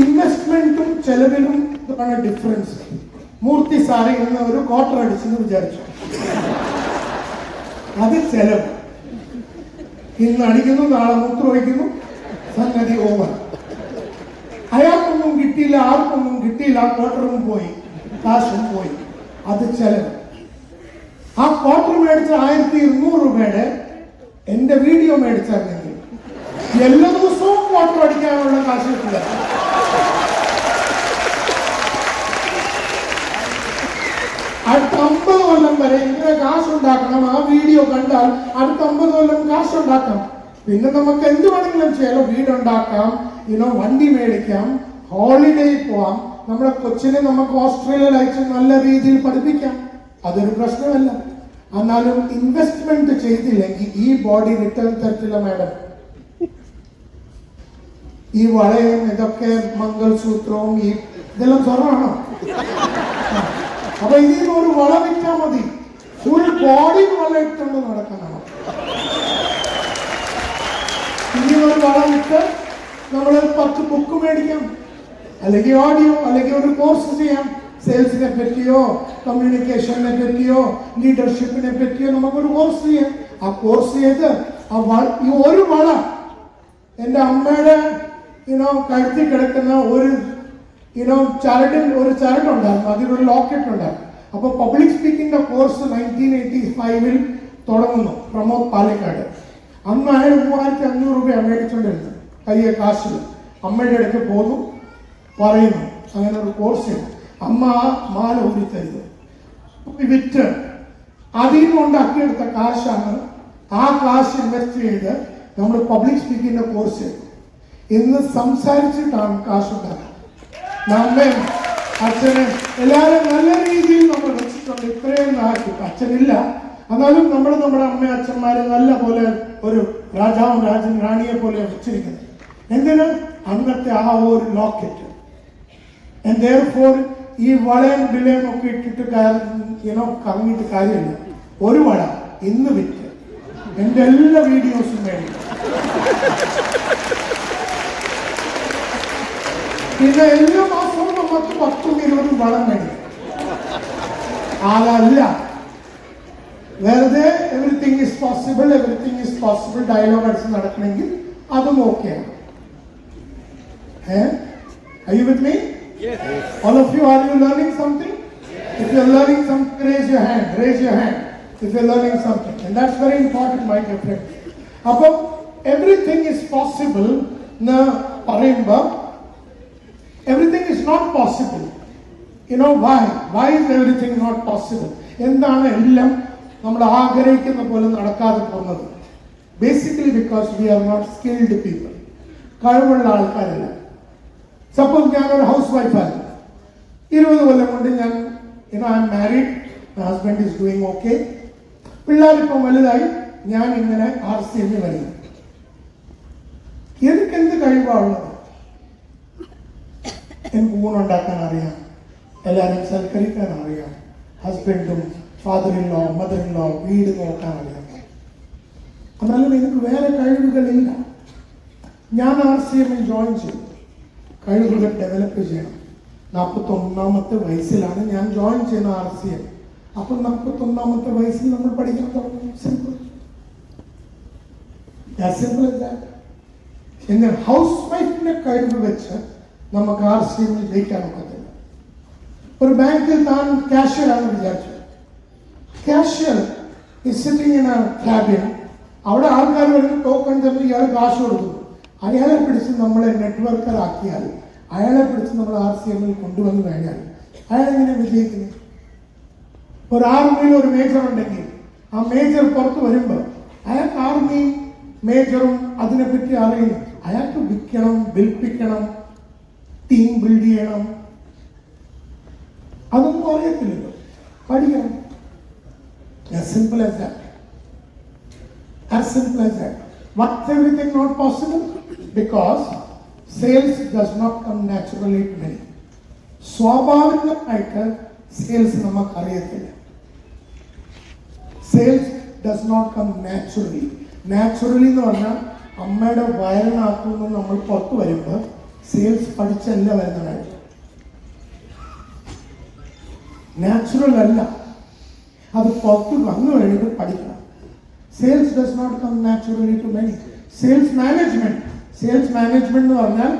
Speaker 1: ഇൻവെസ്റ്റ്മെന്റും ചെലവിലും ആണ് ഡിഫറൻസ്. മൂർത്തി സാറി ഇന്ന് ഒരു ക്വാർട്ടർ അടിച്ചെന്ന് വിചാരിച്ചു, അത് ചെലവ്. ഇന്ന് അടിക്കുന്നു, നാളെ മൂത്രം ഒഴിക്കുന്നു, സംഗതി ഓവർ. അയാൾക്കൊന്നും കിട്ടിയില്ല, ആർക്കൊന്നും കിട്ടിയില്ല, ആ ക്വാർട്ടറും പോയി, കാശും പോയി, അത് ചെലവ്. ആ ക്വാർട്ടർ മേടിച്ച 1200 രൂപയുടെ എന്റെ വീഡിയോ മേടിച്ചിരുന്നെങ്കിൽ എല്ലാ ദിവസവും ക്വാർട്ടർ അടിക്കാനുള്ള കാശ് കിട്ടില്ല. അടുത്ത 50 കൊല്ലം വരെ ഇങ്ങനെ കാശുണ്ടാക്കണം. ആ വീഡിയോ കണ്ടാൽ അടുത്ത 50 കൊല്ലം കാശുണ്ടാക്കാം. പിന്നെ നമുക്ക് എന്ത് വേണമെങ്കിലും ചെയ്യാലോ. വീടുണ്ടാക്കാം, വണ്ടി മേടിക്കാം, ഹോളിഡേ പോവാം. നമ്മുടെ കൊച്ചിനെ നമുക്ക് ഓസ്ട്രേലിയയിൽ അയച്ച് നല്ല രീതിയിൽ പഠിപ്പിക്കാം. അതൊരു പ്രശ്നമല്ല. എന്നാലും ഇൻവെസ്റ്റ്മെന്റ് ചെയ്തില്ലെങ്കിൽ ഈ ബോഡി റിട്ടേൺ തരത്തില്ല മാഡം. ഈ വളയും ഇതൊക്കെ മംഗൾസൂത്രവും ഇതെല്ലാം സ്വർണ്ണമാണോ? അപ്പൊ ഇതിന് ഒരു വള വിറ്റാൽ മതി. ഫുൾ ബോഡി വള ഇട്ടുകൊണ്ട് നടക്കണം. ഇങ്ങനൊരു വള വിട്ട് നമ്മൾ 10 ബുക്ക് മേടിക്കാം, അല്ലെങ്കിൽ ഓഡിയോ, അല്ലെങ്കിൽ ഒരു കോഴ്സ് ചെയ്യാം. സെയിൽസിനെ പറ്റിയോ കമ്മ്യൂണിക്കേഷനെ പറ്റിയോ ലീഡർഷിപ്പിനെ പറ്റിയോ നമുക്കൊരു കോഴ്സ് ചെയ്യാം. ആ കോഴ്സ് ചെയ്ത് ഈ ഒരു വള എൻ്റെ അമ്മയുടെ കഴുത്തിൽ കിടക്കുന്ന ഒരു ചരടുണ്ടായിരുന്നു, അതിലൊരു ലോക്കറ്റ് ഉണ്ടായിരുന്നു. അപ്പൊ പബ്ലിക് സ്പീക്കിംഗിന്റെ കോഴ്സ് 1985-ൽ തുടങ്ങുന്നു, പ്രമോദ് പാലക്കാട്. അന്ന് അയാൾ 3500 രൂപ മേടിച്ചോണ്ടിരുന്നത് കയ്യെ കാശിൽ. അമ്മയുടെ അടുത്ത് പോന്നു, പറയുന്നു അങ്ങനെ ഒരു കോഴ്സ് ചെയ്തു. അമ്മ ആ മാല ഊരി തരുന്നു, വിറ്റ് അതിൽ നിന്ന് ഉണ്ടാക്കിയെടുത്ത കാശാണ്. ആ കാശ് ഇൻവെസ്റ്റ് ചെയ്ത് നമ്മൾ പബ്ലിക് സ്പീക്കിങ്ങിന്റെ കോഴ്സ് ചെയ്തു. ഇന്ന് സംസാരിച്ചിട്ടാണ് കാശ് ഉണ്ടാക്കുന്നത്. നമ്മയും അച്ഛനെ എല്ലാവരും നല്ല രീതിയിൽ നമ്മൾ വെച്ചിട്ടുണ്ട്. ഇത്രയും നാക്കി അച്ഛനില്ല, എന്നാലും നമ്മൾ നമ്മുടെ അമ്മ അച്ഛന്മാരെ നല്ല പോലെ ഒരു രാജാവും റാണിയെ പോലെ വെച്ചിരിക്കുന്നത്. എന്തിന്? അന്നത്തെ ആ ഒരു ലോക്കറ്റ്. ഈ വളയും വിലയും ഒക്കെ ഇട്ടിട്ട് കറങ്ങിയിട്ട് കാര്യമില്ല. ഒരു വള ഇന്ന് വിറ്റ് എന്റെ എല്ലാ വീഡിയോസും വേണ്ടി. പിന്നെ എല്ലാ മാസവും നമുക്ക് 10-20 വളം വേണം. അതല്ല വെറുതെ എവറിത്തിങ് ഈസ് പോസിബിൾ ഡയലോഗ് അടിച്ച് നടക്കണമെങ്കിൽ അതും ഓക്കെയാണ്. Are you with me?
Speaker 3: Yes.
Speaker 1: All of you, are you learning something? If you are learning something, raise your hand. If you are learning something, and that's very important, my dear friends. Appo everything is possible na parayumba. Everything is not possible. You know why? Why is everything not possible? എന്താണ് എല്ലാം നമ്മൾ ആഗ്രഹിക്കുന്ന പോലെ നടക്കാതെ പോകുന്നത്? Basically because we are not skilled people. കഴിവുള്ള ആൾക്കാരല്ല. Suppose ഞാനൊരു ഹൗസ് വൈഫാണ്. 20 കൊല്ലം കൊണ്ട് ഞാൻ I am married, my husband is doing okay. പിള്ളേരിപ്പം വലുതായി, ഞാൻ ഇങ്ങനെ RCM വരുന്നു. എനിക്ക് എന്ത് കഴിവാണുള്ളത്? എനിക്ക് ഊണുണ്ടാക്കാൻ അറിയാം, എല്ലാവരും സൽക്കരിക്കാൻ അറിയാം, ഹസ്ബൻഡും father in law mother in law വീട് നോക്കാൻ അറിയാം. എന്നാലും എനിക്ക് വേറെ കഴിവുകളില്ല. ഞാൻ RCM ജോയിൻ ചെയ്തു. കഴിവുകൾ ഡെവലപ്പ് ചെയ്യണം. 41-ാമത്തെ വയസ്സിലാണ് ഞാൻ ജോയിൻ ചെയ്യുന്ന RCM. അപ്പോൾ 41-ാമത്തെ വയസ്സിൽ നമ്മൾ പഠിക്കാൻ തുടങ്ങും. സിമ്പിൾ. എന്നാൽ ഹൗസ് വൈഫിന്റെ കഴിവ് വെച്ച് നമുക്ക് RCM ജയിക്കാൻ ഒക്കത്തില്ല. ഒരു ബാങ്കിൽ താൻ കാഷ്യർ ആണെന്ന് വിചാരിച്ചു. Cashier is sitting in a cabin. അവിടെ ആൾക്കാർ വരുന്ന ടോക്കൺ തന്നു, ഇയാൾ കാശ് കൊടുക്കുന്നു. അയാളെ പിടിച്ച് നമ്മളെ നെറ്റ്വർക്കർ ആക്കിയാൽ, അയാളെ പിടിച്ച് നമ്മൾ RCM കൊണ്ടുവന്ന് കഴിഞ്ഞാൽ അയാളെങ്ങനെ വിജയിക്കുന്നത്? ഒരു ആർമിയിൽ ഒരു മേജർ ഉണ്ടെങ്കിൽ ആ മേജർ പുറത്ത് വരുമ്പോൾ അയാൾക്ക് ആർമിയും മേജറും അതിനെപ്പറ്റി അറിയുന്നു. അയാൾക്ക് വിൽക്കണം, വിൽപ്പിക്കണം, ടീം ബിൽഡ് ചെയ്യണം. അതൊന്നും അറിയത്തില്ലല്ലോ, പഠിക്കണം. As simple as that. What's everything not possible? Because sales does not come naturally to many. സ്വാഭാവികമായിട്ട് സെയിൽസ് നമുക്ക് അറിയത്തില്ല. Sales does not come naturally. Naturally എന്ന് പറഞ്ഞാൽ അമ്മയുടെ വയറിനകത്തു നിന്ന് നമ്മൾ പുറത്തു വരുമ്പോൾ സെയിൽസ് പഠിച്ചല്ല വരുന്നതാണ്. നാച്ചുറൽ അല്ല, അത് പുറത്ത് വന്നു കഴിഞ്ഞിട്ട് പഠിക്കണം. Sales does not come naturally to many. Sales management എന്ന് പറഞ്ഞാൽ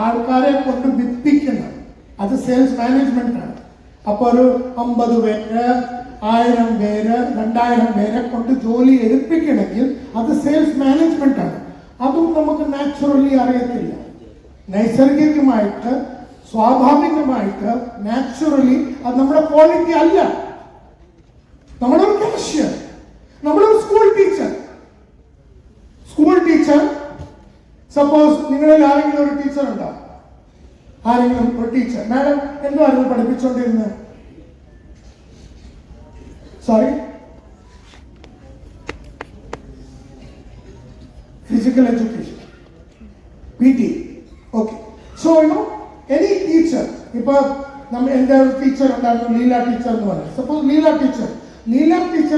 Speaker 1: ആൾക്കാരെ കൊണ്ട് വിപ്പിക്കുന്നത്, അത് സെയിൽസ് മാനേജ്മെന്റ് ആണ്. അപ്പോൾ ഒരു 50 പേര്, 1000 പേര്, 2000 പേരെ കൊണ്ട് ജോലി എടുപ്പിക്കണമെങ്കിൽ അത് സെയിൽസ് മാനേജ്മെന്റ് ആണ്. അതും നമുക്ക് നാച്ചുറലി അറിയത്തില്ല. നൈസർഗികമായിട്ട്, സ്വാഭാവികമായിട്ട്, നാച്ചുറലി അത് നമ്മുടെ ക്വാളിറ്റി അല്ല. നമ്മളൊരു കാഷ്യർ, നമ്മളൊരു സ്കൂൾ ടീച്ചർ. സപ്പോസ് നിങ്ങളിൽ ആരെങ്കിലും ഒരു ടീച്ചർ ഉണ്ടോ? ആരെങ്കിലും ഒരു ടീച്ചർ, മാഡം എന്തുവായിരുന്നു പഠിപ്പിച്ചോണ്ടിരുന്നത്? Sorry, physical education, PT. Okay. So any teacher, ഇപ്പൊ എന്റെ ഒരു ടീച്ചർ ഉണ്ടായിരുന്നു, ലീല ടീച്ചർ എന്ന് പറഞ്ഞു. സപ്പോസ് ലീല ടീച്ചർ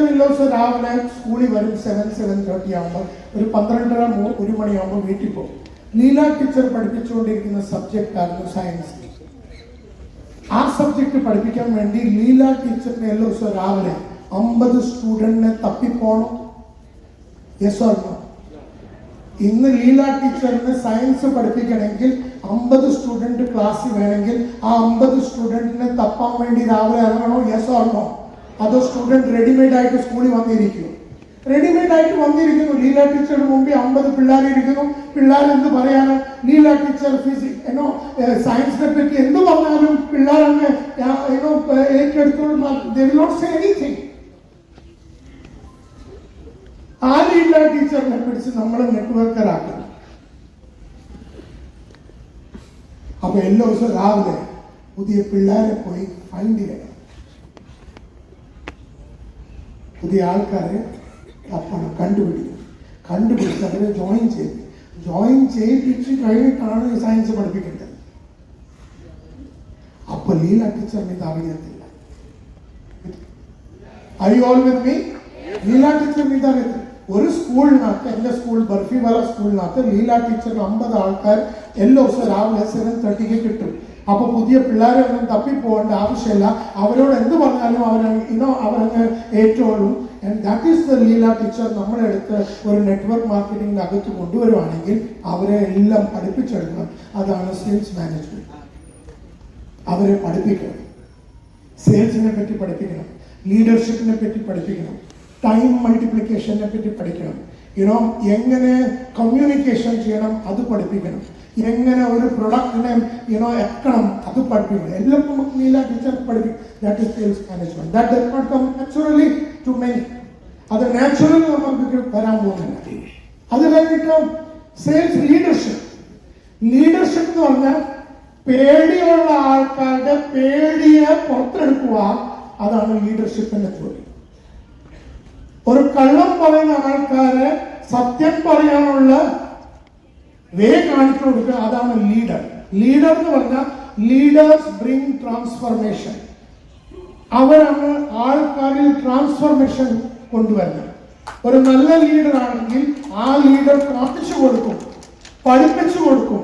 Speaker 1: എല്ലാ ദിവസം രാവിലെ സ്കൂളിൽ വരും. 7:30 ആകുമ്പോൾ ഒരു 12:30-1 മണിയാകുമ്പോൾ വീട്ടിൽ പോകും. ലീല ടീച്ചർ പഠിപ്പിച്ചുകൊണ്ടിരിക്കുന്ന സബ്ജക്റ്റ് ആയിരുന്നു സയൻസ്. ആ സബ്ജക്ട് പഠിപ്പിക്കാൻ വേണ്ടി ലീല ടീച്ചറിന് എല്ലാ ദിവസവും രാവിലെ 50 സ്റ്റുഡന്റിനെ തപ്പിപ്പോണം. Yes or no? ഇന്ന് ലീല ടീച്ചറിന് സയൻസ് പഠിപ്പിക്കണമെങ്കിൽ 50 സ്റ്റുഡന്റ് ക്ലാസ്സിൽ വേണമെങ്കിൽ ആ 50 സ്റ്റുഡന്റിനെ തപ്പാൻ വേണ്ടി രാവിലെ ഇറങ്ങണോ? Yes or no? അതോ സ്റ്റുഡന്റ് റെഡിമെയ്ഡ് ആയിട്ട് സ്കൂളിൽ വന്നിരിക്കുന്നു? റെഡിമെയ്ഡ് ആയിട്ട് വന്നിരിക്കുന്നു. ലീല ടീച്ചറുടെ മുമ്പിൽ 50 പിള്ളേർ ഇരിക്കുന്നു. പിള്ളേർ എന്ത് പറയാനോ, ലീല ടീച്ചർ സയൻസിനെ പറ്റി എന്ത് പറഞ്ഞാലും പിള്ളേർ അങ്ങ് ഏറ്റെടുത്തോളും. ആ ലീല ടീച്ചറിനെ പിടിച്ച് നമ്മൾ നെറ്റ്വർക്കറാക്കുന്നു. അപ്പൊ എല്ലാ ദിവസവും രാവിലെ പുതിയ പിള്ളേരെ പോയി ഫൈൻഡ് ചെയ്യണം, പുതിയ ആൾക്കാരെ തപ്പണം, കണ്ടുപിടിച്ച് അവരെ ജോയിൻ ചെയ്യിപ്പിച്ച് കഴിഞ്ഞിട്ടാണ് ഈ സയൻസ് പഠിപ്പിക്കേണ്ടത്. അപ്പൊ ലീല ടീച്ചറിന് ഇത് അറിയത്തില്ല. Are you all with me? Leela ടീച്ചറിന് ഇത് അറിയത്തില്ല. ഒരു സ്കൂളിനകത്ത്, എന്റെ സ്കൂൾ ബർഫിവാല സ്കൂളിനകത്ത് ലീല ടീച്ചറിന് 50 ആൾക്കാർ എല്ലാ ദിവസവും രാവിലെ 7:30 കിട്ടും. അപ്പൊ പുതിയ പിള്ളേരെ ഒന്നും തപ്പിപ്പോകേണ്ട ആവശ്യമില്ല. അവരോട് എന്ത് പറഞ്ഞാലും അവരങ്ങ് ഏറ്റോളും. And that is the Leela teacher. നമ്മുടെ അടുത്ത് ഒരു നെറ്റ്വർക്ക് മാർക്കറ്റിംഗിന്റെ അകത്ത് കൊണ്ടുവരുവാണെങ്കിൽ അവരെ എല്ലാം പഠിപ്പിച്ചെടുക്കണം. അതാണ് സെയിൽസ് മാനേജ്മെന്റ്. അവരെ പഠിപ്പിക്കണം, സെയിൽസിനെ പറ്റി പഠിപ്പിക്കണം, ലീഡർഷിപ്പിനെ പറ്റി പഠിപ്പിക്കണം, ടൈം മൾട്ടിപ്ലിക്കേഷനെ പറ്റി പഠിക്കണം, എങ്ങനെ കമ്മ്യൂണിക്കേഷൻ ചെയ്യണം അത് പഠിപ്പിക്കണം, എങ്ങനെ ഒരു പ്രൊഡക്റ്റിനെ എക്കണം അത് പഠിപ്പിക്കണം. എല്ലാം നമുക്ക് ലീല ടീച്ചർ പഠിപ്പിക്കും. That is sales management. That does not come naturally to many. അത് നാച്ചുറലി നമുക്ക് വരാൻ പോകുന്നില്ല. അത് കഴിഞ്ഞിട്ട് സെയിൽസ് ലീഡർഷിപ്പ്. ലീഡർഷിപ്പ് എന്ന് പറഞ്ഞാൽ പേടിയുള്ള ആൾക്കാരുടെ പേടിയെ പുറത്തെടുക്കുക. അതാണ് ലീഡർഷിപ്പിന്റെ ജോലി. ഒരു കള്ളം പറയുന്ന ആൾക്കാരെ സത്യം പറയാനുള്ള വേ കാണിച്ചു കൊടുക്കുക. അതാണ് ലീഡർ. ലീഡർ എന്ന് പറഞ്ഞാൽ ലീഡേഴ്സ് ബ്രിങ് ട്രാൻസ്ഫർമേഷൻ. അവരാണ് ആൾക്കാരിൽ ട്രാൻസ്ഫർമേഷൻ കൊണ്ടുവരുന്നത്. ഒരു നല്ല ലീഡർ ആണെങ്കിൽ ആ ലീഡർ കാണിച്ചു കൊടുക്കും, പഠിപ്പിച്ചു കൊടുക്കും,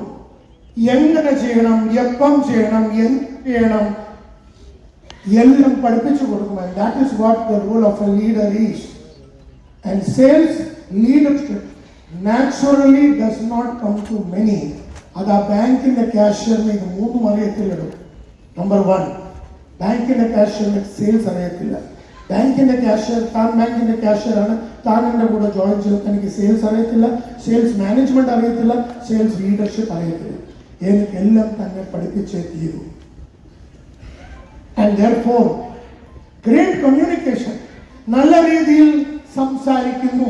Speaker 1: എങ്ങനെ ചെയ്യണം, എപ്പം ചെയ്യണം, എന്ത് ചെയ്യണം, എല്ലാം പഠിപ്പിച്ചു കൊടുക്കും. That is what the role of a leader is. And sales leadership naturally does not come to many. അത് ആ ബാങ്കിന്റെ കാഷ്യറിന് ഇത് 3 അറിയത്തില്ലല്ലോ. നമ്പർ 1, ബാങ്കിന്റെ കാഷ്യറിന് സെയിൽസ് അറിയത്തില്ല. ബാങ്കിന്റെ കാഷ്യർ, താൻ ബാങ്കിന്റെ കാഷ്യറാണ്, താൻ എൻ്റെ കൂടെ ജോയിൻ ചെയ്തു, എനിക്ക് സെയിൽസ് അറിയത്തില്ല, സെയിൽസ് മാനേജ്മെന്റ് അറിയത്തില്ല, സെയിൽസ് ലീഡർഷിപ്പ് അറിയത്തില്ല. എനിക്കെല്ലാം തന്നെ പഠിപ്പിച്ചേ തീരൂ. And therefore great communication, നല്ല രീതിയിൽ സംസാരിക്കുന്നു.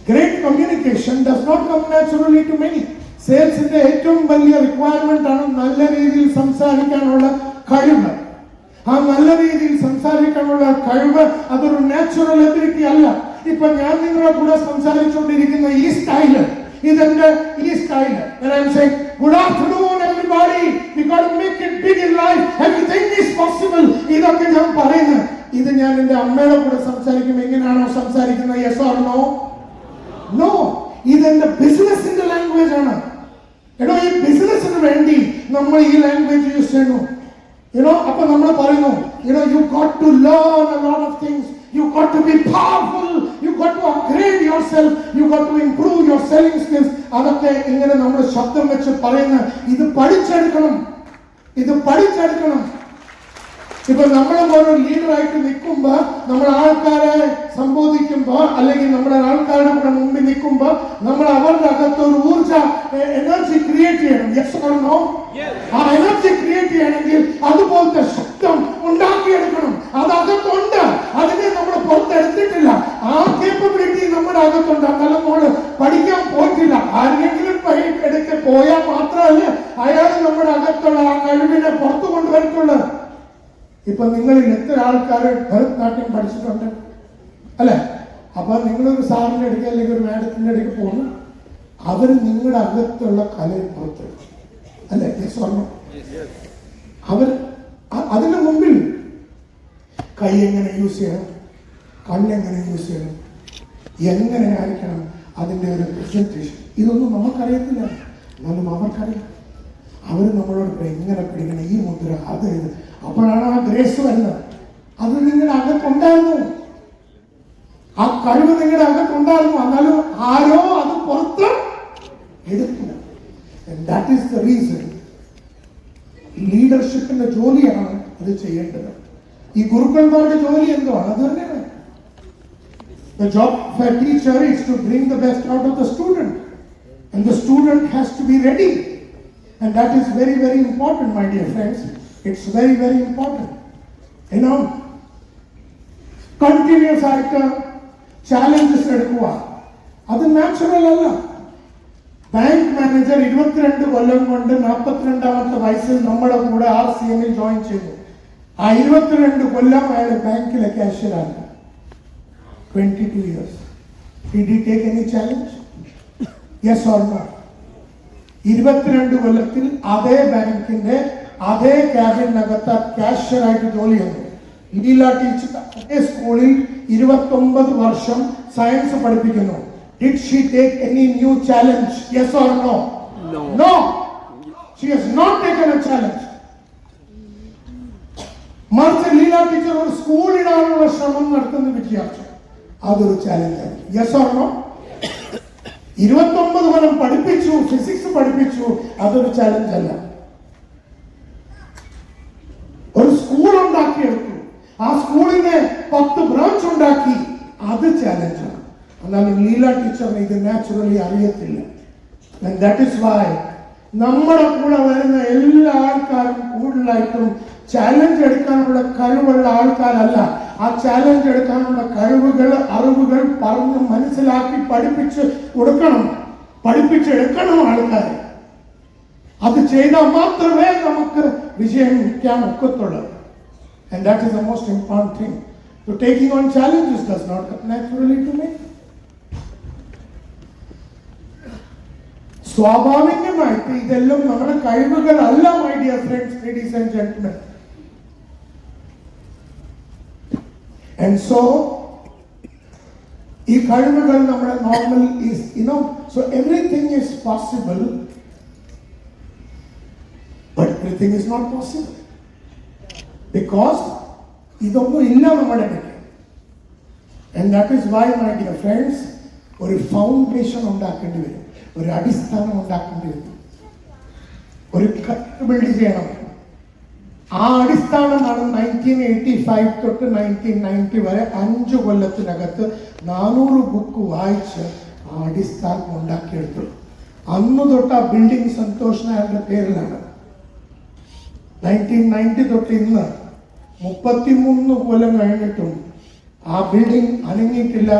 Speaker 1: Great communication does not come naturally to many. സെയിൽസിന്റെ ഏറ്റവും വലിയ റിക്വയർമെന്റ് ആണ് നല്ല രീതിയിൽ സംസാരിക്കാനുള്ള കഴിവ്. ആ നല്ല രീതിയിൽ സംസാരിക്കാനുള്ള കഴിവ് അതൊരു നാച്ചുറൽ എബിലിറ്റി അല്ല. ഇപ്പൊ ഞാൻ നിങ്ങളുടെ കൂടെ സംസാരിച്ചുകൊണ്ടിരിക്കുന്ന ഈ സ്റ്റൈല്, ഇതെന്റെ ഈ style. Good afternoon everybody, we got to make it big in life, everything is possible. ഇതൊക്കെ ഞാൻ പറയുന്നത്. ഇത് ഞാൻ എൻ്റെ അമ്മയുടെ കൂടെ സംസാരിക്കുമ്പോൾ എങ്ങനെയാണോ സംസാരിക്കുന്നത്? Yes or no? നോ. ഇതെന്റെ ബിസിനസിന്റെ ലാംഗ്വേജ് ആണ്. എടോ, ഈ ബിസിനസിന് വേണ്ടി നമ്മൾ ഈ ലാംഗ്വേജ് യൂസ് ചെയ്യുന്നു. അപ്പൊ നമ്മൾ പറയുന്നു, you got to learn a lot of things, you got to be powerful, you got to upgrade yourself, you got to improve your selling skills. അതൊക്കെ ഇങ്ങനെ നമ്മൾ ശബ്ദം വെച്ച് പറയുന്ന, ഇത് പഠിച്ചെടുക്കണം. ഇപ്പൊ നമ്മളൊരു ലീഡറായിട്ട് നിൽക്കുമ്പോ, നമ്മൾ ആൾക്കാരെ സംബോധിക്കുമ്പോ, അല്ലെങ്കിൽ നമ്മുടെ ആൾക്കാരുടെ കൂടെ മുമ്പിൽ നിൽക്കുമ്പോ നമ്മൾ അവരുടെ അകത്ത് ഒരു ഊർജ എനർജി ക്രിയേറ്റ് ചെയ്യണം. Yes or no? ആ എനർജി ക്രിയേറ്റ് ചെയ്യണമെങ്കിൽ അതുപോലത്തെ ശബ്ദം ഉണ്ടാക്കിയെടുക്കണം. അത് അകത്തുണ്ട്, അതിനെ നമ്മൾ പുറത്തെടുത്തിട്ടില്ല. ആ കേപ്പബിലിറ്റി നമ്മുടെ അകത്തുണ്ട്. എന്നാലും നമ്മൾ പഠിക്കാൻ പോയിട്ടില്ല. ആരെങ്കിലും എടുക്കെ പോയാൽ മാത്രമല്ല അയാൾ നമ്മുടെ അകത്തുള്ള ആ കഴിവിനെ പുറത്തു കൊണ്ടുവരത്തുള്ളൂ. ഇപ്പൊ നിങ്ങളിൽ എത്ര ആൾക്കാർ ഭരതനാട്യം പഠിച്ചിട്ടുണ്ട് അല്ലെ? അപ്പൊ നിങ്ങളൊരു സാറിന്റെ അടുക്ക അല്ലെങ്കിൽ ഒരു മാഡത്തിന്റെ അടുക്ക് പോകുന്നു, അവർ നിങ്ങളുടെ അകത്തുള്ള കലയെ പുറത്തെടുക്കും അല്ലെ? സ്വർണം അവർ അതിന് മുമ്പിൽ കൈ എങ്ങനെ യൂസ് ചെയ്യണം, കണ്ണെങ്ങനെ യൂസ് ചെയ്യണം, എങ്ങനെ ആയിരിക്കണം, അതിന്റെ ഒരു പ്രസന്റേഷൻ, ഇതൊന്നും നമുക്കറിയത്തില്ല. എന്നാലും അവർക്കറിയാം. അവർ നമ്മളോട് എങ്ങനെ പിടിക്കണം, ഈ മുദ്ര, അത് ഇത്. അപ്പോഴാണ് ആ ഗ്രേസ് വരുന്നത്. അത് നിങ്ങളുടെ അകത്തുണ്ടായിരുന്നു, ആ കഴിവ് നിങ്ങളുടെ അകത്തുണ്ടായിരുന്നു. എന്നാലും ആരോ അത് പുറത്ത് എടുത്തു. That is the reason. ലീഡർഷിപ്പിന്റെ ജോലിയാണ് അത് ചെയ്യേണ്ടത്. ഈ ഗുരുക്കന്മാരുടെ ജോലി എന്തുവാണ്? അത് തന്നെയാണ്. The job of a teacher is to bring the best out of the student, and the student has to be ready, and that is very, very important, my dear friends. It's very, very important. You know, continuous ആയിട്ട് challenges എടുക്കുക അത് natural അല്ല. Bank manager 22 കൊല്ലം കൊണ്ട് 42ാമത്തെ വയസ്സിൽ നമ്മുടെ കൂടെ RCM join ചെയ്തു. ആ 22 കൊല്ലം അയാൾ ബാങ്കിലെ കാഷ്യറാണ്. 22 years. Did he take any challenge? Yes or no? 22 കൊല്ലത്തിൽ അതേ ബാങ്കിന്റെ അതേ ക്യാബിനകത്ത് കാഷ്യറായിട്ട് ജോലി ചെയ്തു. ലീല ടീച്ചർ അതേ സ്കൂളിൽ 29 വർഷം സയൻസ് പഠിപ്പിക്കുന്നു. Did she take any new challenge? Yes or no?
Speaker 3: No.
Speaker 1: No. She has not taken a challenge. മറിച്ച് ലീല ടീച്ചർ ഒരു സ്കൂൾ ഇടാനുള്ള ശ്രമം നടത്തുന്ന വിചാരിച്ചു. അതൊരു ചാലഞ്ചാണ്. Yes or no? 29 കൊല്ലം പഠിപ്പിച്ചു, ഫിസിക്സ് പഠിപ്പിച്ചു, അതൊരു ചാലഞ്ച് അല്ല. ഒരു സ്കൂൾ ഉണ്ടാക്കിയെടുത്തു, ആ സ്കൂളിനെ 10 ബ്രാഞ്ച് ഉണ്ടാക്കി, അത് ചാലഞ്ചാണ്. എന്നാലും ലീല ടീച്ചറിന് ഇത് നാച്ചുറലി അറിയത്തില്ല. And that is why നമ്മുടെ കൂടെ വരുന്ന എല്ലാ ആൾക്കാരും കൂടുതലായിട്ടും ചാലഞ്ച് എടുക്കാനുള്ള കഴിവുള്ള ആൾക്കാരല്ല. ആ ചാലഞ്ച് എടുക്കാനുള്ള കഴിവുകൾ, അറിവുകൾ പറഞ്ഞ് മനസ്സിലാക്കി പഠിപ്പിച്ച് കൊടുക്കണം, പഠിപ്പിച്ചെടുക്കണം ആൾക്കാരെ. അത് ചെയ്താൽ മാത്രമേ നമുക്ക് വിജയിക്കാൻ ഒക്കത്തുള്ളൂ. And that is the most important thing. So taking on challenges does not come naturally to me. സ്വാഭാവികമായിട്ട് ഇതെല്ലാം നമ്മുടെ കഴിവുകളല്ല, my dear friends, ladies and gentlemen. And so ഈ കഴിവുകൾ നമ്മുടെ normal is, you know, so everything is possible, but everything is not possible because ഇതൊന്നും ഇല്ല നമ്മുടെ ഇടയ്ക്ക്. And that is why, my dear friends, ഒരു ഫൗണ്ടേഷൻ ഉണ്ടാക്കേണ്ടി വരും, ഒരു അടിസ്ഥാനം ഉണ്ടാക്കേണ്ടി വരും, ഒരു ബിൽഡ് ചെയ്യണം. ആ അടിസ്ഥാനമാണ് 1985 തൊട്ട് 1990 വരെ 5 കൊല്ലത്തിനകത്ത് 400 ബുക്ക് വായിച്ച് ആ അടിസ്ഥാനം ഉണ്ടാക്കിയെടുത്തു. അന്ന് തൊട്ട് ആ ബിൽഡിംഗ് സന്തോഷ് നായരുടെ പേരിലാണ്. 1990 തൊട്ട് ഇന്ന് 33 കൊല്ലം കഴിഞ്ഞിട്ടും ആ ബിൽഡിംഗ് അനങ്ങിയിട്ടില്ല.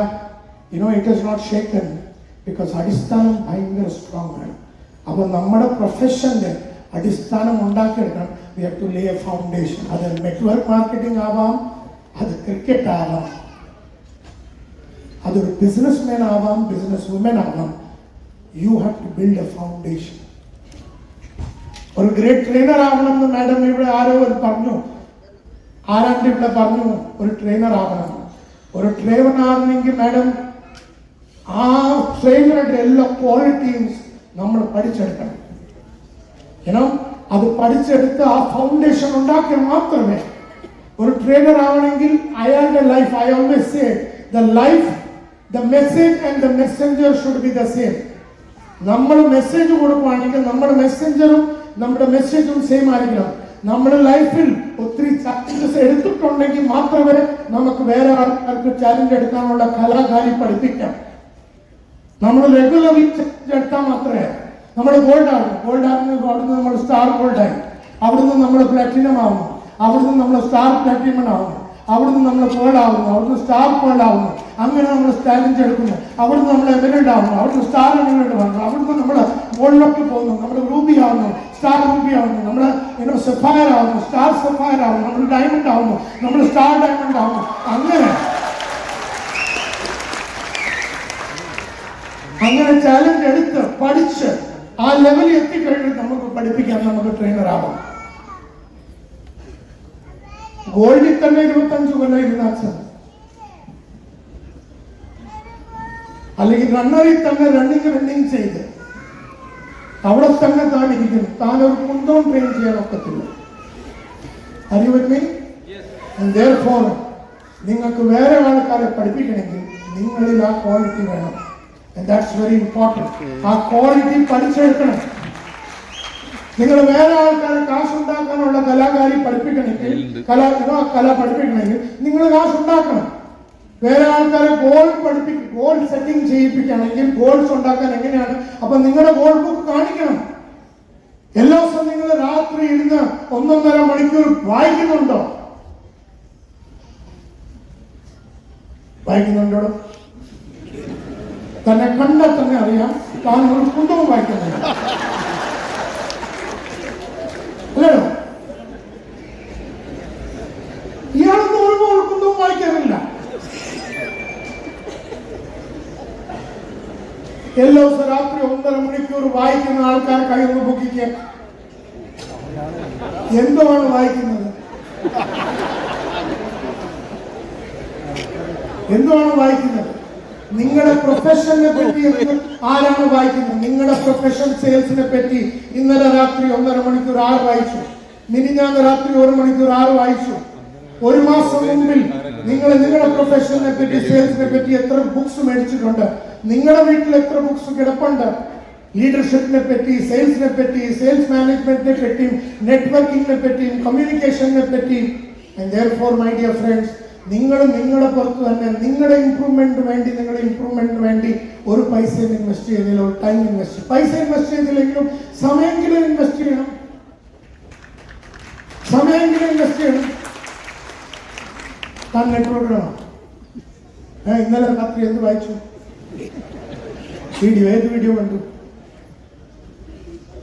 Speaker 1: You know, it is not shaken because അടിസ്ഥാനം ഭയങ്കര സ്ട്രോങ് ആണ്. അപ്പോൾ നമ്മുടെ പ്രൊഫഷന്റെ അടിസ്ഥാനം ഉണ്ടാക്കിയെടുക്കണം. We have to lay a foundation. അത് നെറ്റ്വർക്ക് മാർക്കറ്റിംഗ് ആവാം, അത് ക്രിക്കറ്റ് ആവാം, അതൊരു ബിസിനസ്മാൻ ആവാം, ബിസിനസ് വുമൻ ആവാം. You have to build a foundation. ഒരു ഗ്രേറ്റ് ട്രെയിനർ ആവണമെന്ന് മാഡം ഇവിടെ ആരോ പറഞ്ഞു, ആരാണ്ട് ഇവിടെ പറഞ്ഞു ഒരു ട്രെയിനർ ആവണം. ഒരു ട്രെയിനർ ആവണമെങ്കിൽ മാഡം ആ ട്രെയിനറുടെ എല്ലാ ക്വാളിറ്റീസ് നമ്മൾ പഠിച്ചെടുക്കണം. ഏനോ അത് പഠിച്ചെടുത്ത് ആ ഫൗണ്ടേഷൻ ഉണ്ടാക്കിയാൽ മാത്രമേ ഒരു ട്രെയിനർ ആവണമെങ്കിൽ അയാളുടെ life, I always say the life, the message and the Messenger should be the same. നമ്മൾ മെസ്സേജ് കൊടുക്കുകയാണെങ്കിൽ നമ്മുടെ മെസ്സഞ്ചറും നമ്മുടെ മെസ്സേജും സെയിം ആയിരിക്കണം. നമ്മുടെ ലൈഫിൽ ഒത്തിരി ചാലഞ്ചസ് എടുത്തിട്ടുണ്ടെങ്കിൽ മാത്രമേ നമുക്ക് വേറെ ആൾക്കാർക്ക് ചാലഞ്ച് എടുക്കാനുള്ള കലാകാരി പഠിപ്പിക്കാം. നമ്മൾ റെഗുലർലി ചാലഞ്ച് എടുത്താൽ മാത്രമേ നമ്മൾ ഗോൾഡ് ആകുന്നു. ഗോൾഡ് ആകുന്ന അവിടുന്ന് നമ്മൾ സ്റ്റാർ ഗോൾഡായി, അവിടുന്ന് നമ്മൾ പ്ലാറ്റിനം ആവുന്നു, അവിടുന്ന് നമ്മൾ സ്റ്റാർ പ്ലാറ്റിനം ആവുന്നു, അവിടുന്ന് നമ്മൾ പേൾ ആവുന്നു, അവിടുന്ന് സ്റ്റാർ പേൾ ആവുന്നു. അങ്ങനെ നമ്മൾ ചാലഞ്ച് എടുക്കുന്നു. അവിടുന്ന് നമ്മൾ എമരൽഡ് ആവുന്നു, അവിടുന്ന് സ്റ്റാർ എമരൽഡ് ആവുന്നു, അവിടുന്ന് നമ്മൾ ഗോൾഡിലേക്ക് പോകുന്നു, നമ്മൾ റൂബി ആവുന്നു, സ്റ്റാർ റൂബി ആവുന്നു, നമ്മൾ സഫയർ ആവുന്നു, സ്റ്റാർ സഫയർ ആവുന്നു, നമ്മൾ ഡയമണ്ട് ആവുന്നു, നമ്മൾ സ്റ്റാർ ഡയമണ്ട് ആവുന്നു. അങ്ങനെ ചാലഞ്ച് എടുത്ത് പഠിച്ച് ആ ലെവലിൽ എത്തിക്കഴിഞ്ഞിട്ട് നമുക്ക് പഠിപ്പിക്കാൻ നമുക്ക് ട്രെയിനർ ആവാം. ഗോൾഡിൽ തന്നെ 25 കൊല്ലം ഇരുന്നാൽ സാർ, അല്ലെങ്കിൽ റണ്ണറിൽ തന്നെ റണ്ണിങ് ചെയ്ത് അവിടെ തന്നെ താൻ ഇരിക്കുന്നു. താൻ ഒരു കുന്തവും ട്രെയിൻ ചെയ്യാൻ ഒക്കത്തില്ല. അറിയുമേ? therefore നിങ്ങൾക്ക് വേറെ ആൾക്കാരെ പഠിപ്പിക്കണമെങ്കിൽ നിങ്ങളിൽ ആ ക്വാളിറ്റി വേണം. And that's very important. ആ ക്വാളിറ്റി പഠിച്ചെടുക്കണം. നിങ്ങൾ വേറെ ആൾക്കാരെ കാശുണ്ടാക്കാനുള്ള കലാകാരി പഠിപ്പിക്കണമെങ്കിൽ കല പഠിപ്പിക്കണമെങ്കിൽ നിങ്ങൾ കാശുണ്ടാക്കണം. വേറെ ആൾക്കാരെ ഗോൾ സെറ്റിംഗ് ചെയ്യിപ്പിക്കുകയാണെങ്കിൽ ഗോൾസ് ഉണ്ടാക്കാൻ എങ്ങനെയാണ്? അപ്പൊ നിങ്ങളുടെ ഗോൾ ബുക്ക് കാണിക്കണം. എല്ലാ ദിവസവും നിങ്ങൾ രാത്രി ഇരുന്ന് 1.5 മണിക്കൂർ വായിക്കുന്നുണ്ടോ? വായിക്കുന്നുണ്ടോ? തന്നെ കണ്ടാൽ തന്നെ അറിയാം താൻ ഒരു കുന്തവും വായിക്കുന്നില്ല, അല്ലയോ? ഇയാളൊന്നും ഒരു കുന്തവും വായിക്കാറില്ല. എല്ലാ ദിവസം രാത്രി 1.5 മണിക്കൂർ വായിക്കുന്ന ആൾക്കാർ കയ്യൊന്ന് പൊക്കിക്കുക. എന്തുമാണ് വായിക്കുന്നത്? എന്തുമാണ് വായിക്കുന്നത്? നിങ്ങളുടെ പ്രൊഫഷനെ പറ്റി ആരാണ് വായിക്കുന്നത്? നിങ്ങളുടെ പ്രൊഫഷൻ സെയിൽസിനെ പറ്റി ഇന്നലെ രാത്രി 1.5 മണിക്കൂർ ആര് വായിച്ചു? മിനിഞ്ഞാന്ന് രാത്രി 1 മണിക്കൂർ ആര് വായിച്ചു? ഒരു മാസം മുമ്പിൽ നിങ്ങളുടെ പ്രൊഫഷനെ പറ്റി സെയിൽസിനെ പറ്റി എത്ര ബുക്സ് മേടിച്ചിട്ടുണ്ട്? നിങ്ങളുടെ വീട്ടിൽ എത്ര ബുക്സ് കിടപ്പുണ്ട്? ലീഡർഷിപ്പിനെ പറ്റി, സെയിൽസിനെ പറ്റി, സെയിൽസ് മാനേജ്മെന്റിനെ പറ്റിയും നെറ്റ്വർക്കിങ്ങിനെ പറ്റിയും കമ്മ്യൂണിക്കേഷനെ പറ്റിയും. And therefore my dear friends, നിങ്ങളുടെ പുറത്ത് തന്നെ നിങ്ങളുടെ ഇംപ്രൂവ്മെന്റിന് വേണ്ടി ഒരു പൈസയും ഇൻവെസ്റ്റ് ചെയ്തില്ല, ഒരു ടൈം പൈസ ഇൻവെസ്റ്റ് ചെയ്തില്ലെങ്കിലും സമയമെങ്കിലും ഇൻവെസ്റ്റ് ചെയ്യണം. താൻ നെറ്റ്വർക്കാണോ? ഇന്നലെ രാത്രി എന്ത് വായിച്ചു? ഏത് വീഡിയോ കണ്ടു?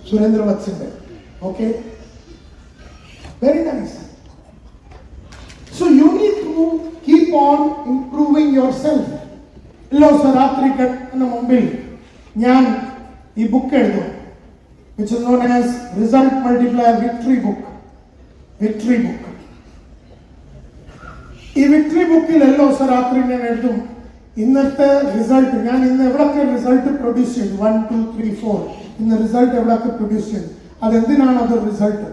Speaker 1: സുരേന്ദ്ര വത്സിന്റെ. Okay, very nice. So you need to keep on improving yourself. എല്ലാ ദിവസവും രാത്രി കിടക്കുന്ന മുമ്പിൽ ഞാൻ ഈ ബുക്ക് എഴുതും, which is known as Result Multiplier Victory Book. ഈ വിക്ടറി ബുക്കിൽ എല്ലാ ദിവസം രാത്രി ഞാൻ എഴുതും ഇന്നത്തെ റിസൾട്ട്. ഞാൻ ഇന്ന് എവിടൊക്കെ റിസൾട്ട് പ്രൊഡ്യൂസ് ചെയ്തു, 1, 2, 3, 4 ഇന്ന് റിസൾട്ട് എവിടൊക്കെ പ്രൊഡ്യൂസ് ചെയ്തു, അതെന്തിനാണ് അത് റിസൾട്ട്?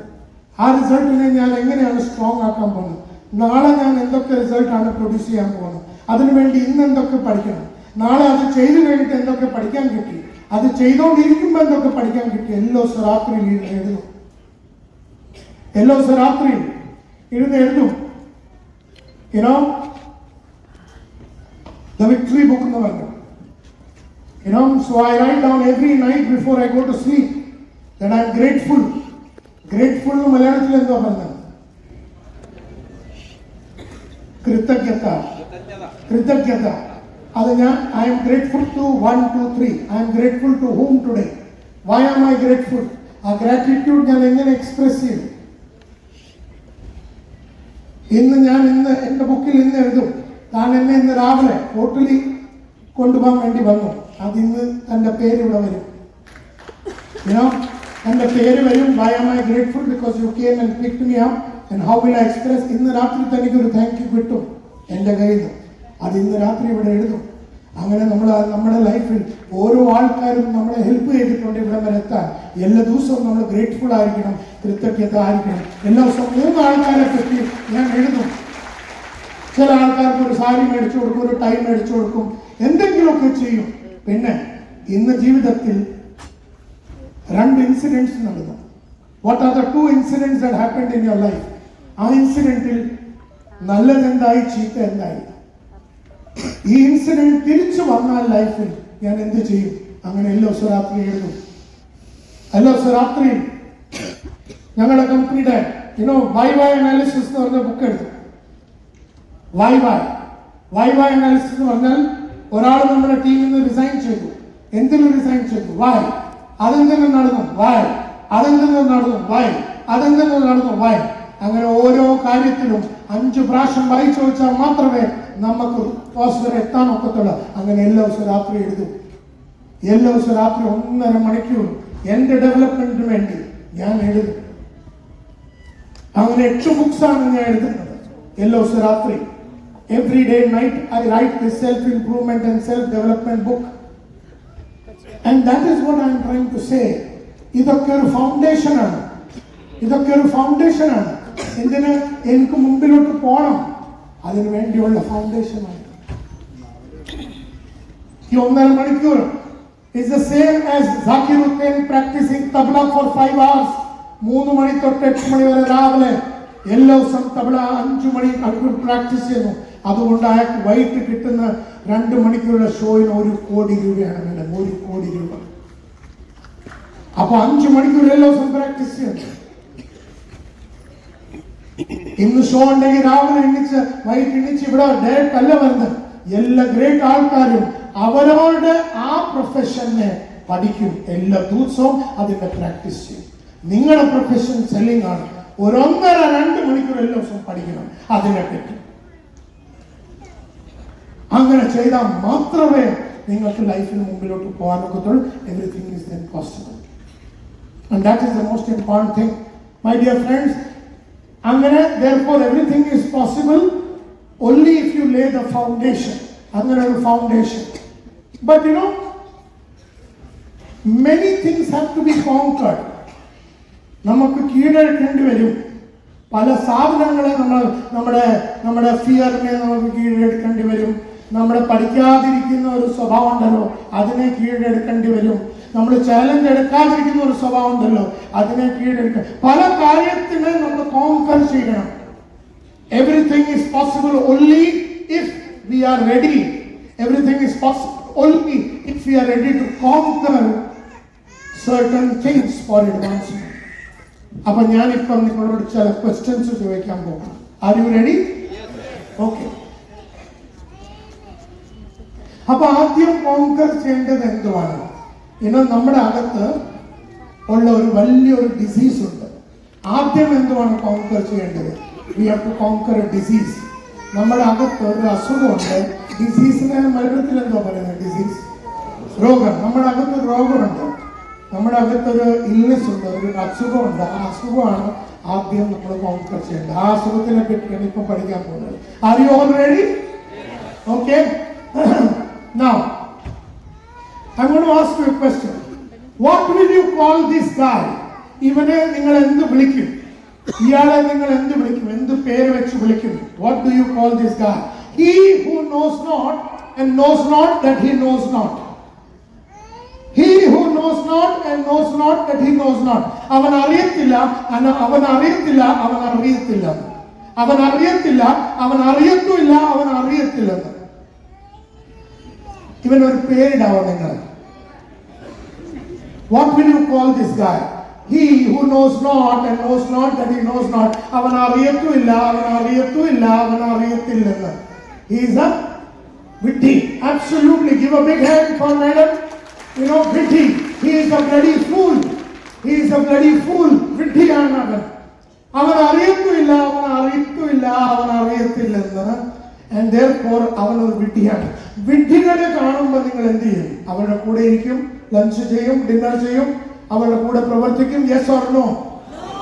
Speaker 1: ആ റിസൾട്ടിനെ ഞാൻ എങ്ങനെയാണ് സ്ട്രോങ് ആക്കാൻ പോകുന്നത്? നാളെ ഞാൻ എന്തൊക്കെ റിസൾട്ടാണ് പ്രൊഡ്യൂസ് ചെയ്യാൻ പോകുന്നത്? അതിനുവേണ്ടി ഇന്ന് എന്തൊക്കെ പഠിക്കണം? നാളെ അത് ചെയ്തു കഴിഞ്ഞിട്ട് എന്തൊക്കെ പഠിക്കാൻ കിട്ടി? അത് ചെയ്തുകൊണ്ടിരിക്കുമ്പോൾ എന്തൊക്കെ പഠിക്കാൻ കിട്ടി? എല്ലാ ദിവസം രാത്രിയിൽ എഴുതും. എല്ലാ ദിവസം രാത്രിയിൽ എഴുതും. The victory book എന്ന് പറഞ്ഞു. So I write down every night before I go to sleep that I am grateful. Grateful എന്ന് മലയാളത്തിൽ എന്തോ പറഞ്ഞത്? കൃതജ്ഞത. അത് ഞാൻ I am grateful to 1, 2, 3. I am grateful to whom today? Why am I grateful? ആ ഗ്രാറ്റിറ്റ്യൂഡ് ഞാൻ എങ്ങനെ എക്സ്പ്രസ് ചെയ്യും? ഞാൻ എന്റെ ബുക്കിൽ ഇന്ന് എഴുതും, താൻ എന്നെ ഇന്ന് രാവിലെ ഹോട്ടലിൽ കൊണ്ടുപോകാൻ വേണ്ടി വന്നു. അതിന്ന് തന്റെ പേര് ഇവിടെ വരും. തന്റെ പേര് വരും. Why am I grateful? Because you came and picked me up. And how will I express? ഇന്ന് രാത്രി തനിക്കൊരു താങ്ക് യു കിട്ടും എൻ്റെ കയ്യിൽ നിന്ന്. അത് ഇന്ന് രാത്രി ഇവിടെ എഴുതും. അങ്ങനെ നമ്മുടെ ലൈഫിൽ ഓരോ ആൾക്കാരും നമ്മളെ ഹെൽപ്പ് ചെയ്തിട്ടുണ്ട് ഇവിടെ വരെ എത്താൻ. എല്ലാ ദിവസവും നമ്മൾ ഗ്രേറ്റ്ഫുൾ ആയിരിക്കണം, കൃതജ്ഞത ആയിരിക്കണം. എല്ലാ ദിവസവും 3 ആൾക്കാരെ പറ്റി ഞാൻ എഴുതും. ചില ആൾക്കാർക്ക് ഒരു സാരി മേടിച്ചു കൊടുക്കും, ഒരു ടൈം മേടിച്ചു കൊടുക്കും, എന്തെങ്കിലുമൊക്കെ ചെയ്യും. പിന്നെ ഇന്ന് ജീവിതത്തിൽ 2 ഇൻസിഡൻസ് നടന്നു. What are the 2 incidents that happened in your life? ആ ഇൻസിഡന്റിൽ നല്ലതെന്തായി, ചീത്ത എന്തായി? ഈ ഇൻസിഡന്റ് തിരിച്ചു വന്നാൽ ലൈഫിൽ ഞാൻ എന്ത് ചെയ്യും? അങ്ങനെ എല്ലാ ദിവസവും രാത്രി എഴുതും. എല്ലാ ദിവസവും രാത്രി ഞങ്ങളുടെ കമ്പനിയുടെ YY അനാലിസിസ് എന്ന് പറഞ്ഞ ബുക്ക് എടുത്തു. YY അനാലിസിസ് എന്ന് പറഞ്ഞാൽ ഒരാൾ നമ്മുടെ ടീമിൽ നിന്ന് റിസൈൻ ചെയ്തു. എന്തിനും റിസൈൻ ചെയ്തു? വൈ? അതെന്തെങ്കിലും നടന്നു? വൈ? അതെന്തെങ്കിലും നടന്നു? വൈ? അതെന്തെങ്കിലും നടന്നു? വൈ? അങ്ങനെ ഓരോ കാര്യത്തിലും 5 പ്രാവശ്യം വായിച്ചു വെച്ചാൽ മാത്രമേ നമുക്ക് വരെ എത്താൻ ഒക്കത്തുള്ളൂ. അങ്ങനെ എല്ലാ ദിവസവും രാത്രി എഴുതും. എല്ലാ ദിവസവും രാത്രി 1.5 മണിക്കൂർ എന്റെ ഡെവലപ്മെന്റിന് വേണ്ടി ഞാൻ എഴുതും. അങ്ങനെ 8 ബുക്സാണ് ഞാൻ എഴുതുന്നത് എല്ലാ ദിവസവും രാത്രി. Every day night I write this self-improvement and self-development book. And that is what I am trying to say. ഇതൊക്കെ ഒരു ഫൗണ്ടേഷനാണ്. എന്തിന്? എനിക്ക് മുമ്പിലോട്ട് പോകണം. അതിനു വേണ്ടിയുള്ള ഫൗണ്ടേഷനാണ്. ഈ 1.5 മണിക്കൂർ is the same as Zakir Hussain practicing tabla for 5 hours 3 മണി തൊട്ട് 8 മണി വരെ രാവിലെ എല്ലാ ദിവസം തബല 5 മണി പ്രാക്ടീസ് ചെയ്യുന്നു. അതുകൊണ്ട് അയാൾക്ക് വൈകിട്ട് കിട്ടുന്ന 2 മണിക്കൂറുള്ള ഷോയിന് 1 കോടി രൂപയാണ് വേണ്ടത്. 1 കോടി രൂപ. അപ്പൊ 5 മണിക്കൂർ എല്ലാ ദിവസം പ്രാക്ടീസ് ചെയ്യുന്നു. ഇന്ന് ഷോ ഉണ്ടെങ്കിൽ രാവിലെ എണ്ണിച്ച് വൈകിട്ട് എണ്ണിച്ച് ഇവിടെ ഡയറക്റ്റ് അല്ല വരുന്നത്. എല്ലാ ഗ്രേറ്റ് ആൾക്കാരും അവരവരുടെ ആ പ്രൊഫഷനെ പഠിക്കും. എല്ലാ ദിവസവും അതിന്റെ പ്രാക്ടീസ് ചെയ്യും. നിങ്ങളുടെ പ്രൊഫഷൻ സെല്ലിംഗ് ആണ്. 1.5-2 മണിക്കൂർ എല്ലാ ദിവസവും പഠിക്കണം അതിനെപ്പറ്റി. അങ്ങനെ ചെയ്താൽ മാത്രമേ നിങ്ങൾക്ക് ലൈഫിന് മുമ്പിലോട്ട് പോകാൻ ഒക്കത്തുള്ളൂ. Everything is then possible. And that is the most important thing my dear friends. അങ്ങനെ therefore everything is possible only if you lay the foundation. അങ്ങനെ ഒരു foundation. But you know, many things have to be conquered. നമുക്ക് കീഴടക്കേണ്ടി വരും. പല സാധനങ്ങളെ നമ്മുടെ ഫിയറിനെ നമുക്ക് കീഴടക്കേണ്ടി വരും. നമ്മുടെ പഠിക്കാതിരിക്കുന്ന ഒരു സ്വഭാവം ഉണ്ടല്ലോ, അതിനെ കീഴടക്കേണ്ടി വരും. നമ്മൾ ചാലഞ്ച് എടുക്കാതിരിക്കുന്ന ഒരു സ്വഭാവം ഉണ്ടല്ലോ, അതിനെ കീഴടക്കുക. പല കാര്യത്തിനെ നമ്മൾ കോൺകർ ചെയ്യണം. Everything is possible only if we are ready. Everything is possible only if we are ready to conquer certain things for advancement. അപ്പൊ ഞാനിപ്പം നിങ്ങളോട് ചില ക്വസ്റ്റ്യൻസ് ചോദിക്കാൻ പോകും. Are you ready? ഓക്കെ. അപ്പൊ ആദ്യം കോൺകർ ചെയ്യേണ്ടത് എന്തുവാണ്? നമ്മുടെ അകത്ത് ഉള്ള ഒരു വലിയൊരു ഡിസീസ് ഉണ്ട്. ആദ്യം എന്തുവാണ് കോൺകർ ചെയ്യേണ്ടത്? We have to conquer a disease. നമ്മുടെ അകത്ത് ഒരു അസുഖമുണ്ട്. ഡിസീസിനെ മലയാളത്തിൽ എന്തോ പറയുന്നത്? ഡിസീസ്, രോഗം. നമ്മുടെ അകത്ത് രോഗമുണ്ട്. നമ്മുടെ അകത്തൊരു ഇൽനെസ് ഉണ്ട്, ഒരു അസുഖമുണ്ട്. ആ അസുഖമാണ് ആദ്യം നമ്മൾ കോൺകർ ചെയ്യേണ്ടത്. ആ അസുഖത്തിനെ പറ്റിയാണ് ഇപ്പൊ പഠിക്കാൻ പോകുന്നത്. Are you all ready? Okay. Now I'm going to ask you a question. What will you call this guy? ഇവനെ നിങ്ങൾ എന്ത് വിളിക്കും? ഇയാളെ നിങ്ങൾ എന്ത് വിളിക്കും? എന്ത് പേര് വെച്ച് വിളിക്കും? What do you call this guy? He who knows not and knows not that he knows not. He who knows not and knows not that he knows not. അവൻ അറിയത്തില്ല, അവൻ അറിയത്തില്ല, അവൻ അറിയത്തില്ല. അവൻ അറിയത്തില്ല, അവൻ അറിയത്തുമില്ല, അവൻ അറിയത്തില്ലെന്ന്. ഇവനൊരു പേരിടാവോ നിങ്ങൾ? What will you call this guy? He who knows not and knows not that he knows not. അവൻ അറിയത്തുമില്ല, അവൻ അറിയത്തുമില്ല, അവൻ അറിയത്തില്ലെന്ന്. He is a വിഡ്ഢി. Absolutely. Give a big hand for madam. You know, വിഡ്ഢി. He is a bloody fool. He is a bloody fool. വിഡ്ഢിയാണ് അവൻ. അവൻ അറിയത്തുമില്ല, അവൻ അറിയത്തുമില്ല, അവൻ അറിയത്തില്ലെന്ന്. And therefore അവൻ ഒരു വിഡ്ഢിയാണ്. വിഡ്ഢികളെ കാണുമ്പോൾ നിങ്ങൾ എന്ത് ചെയ്യും? അവരുടെ കൂടെ ഇരിക്കും, ലഞ്ച് ചെയ്യും, ഡിന്നർ ചെയ്യും, അവരുടെ കൂടെ പ്രവർത്തിക്കും. Yes or no?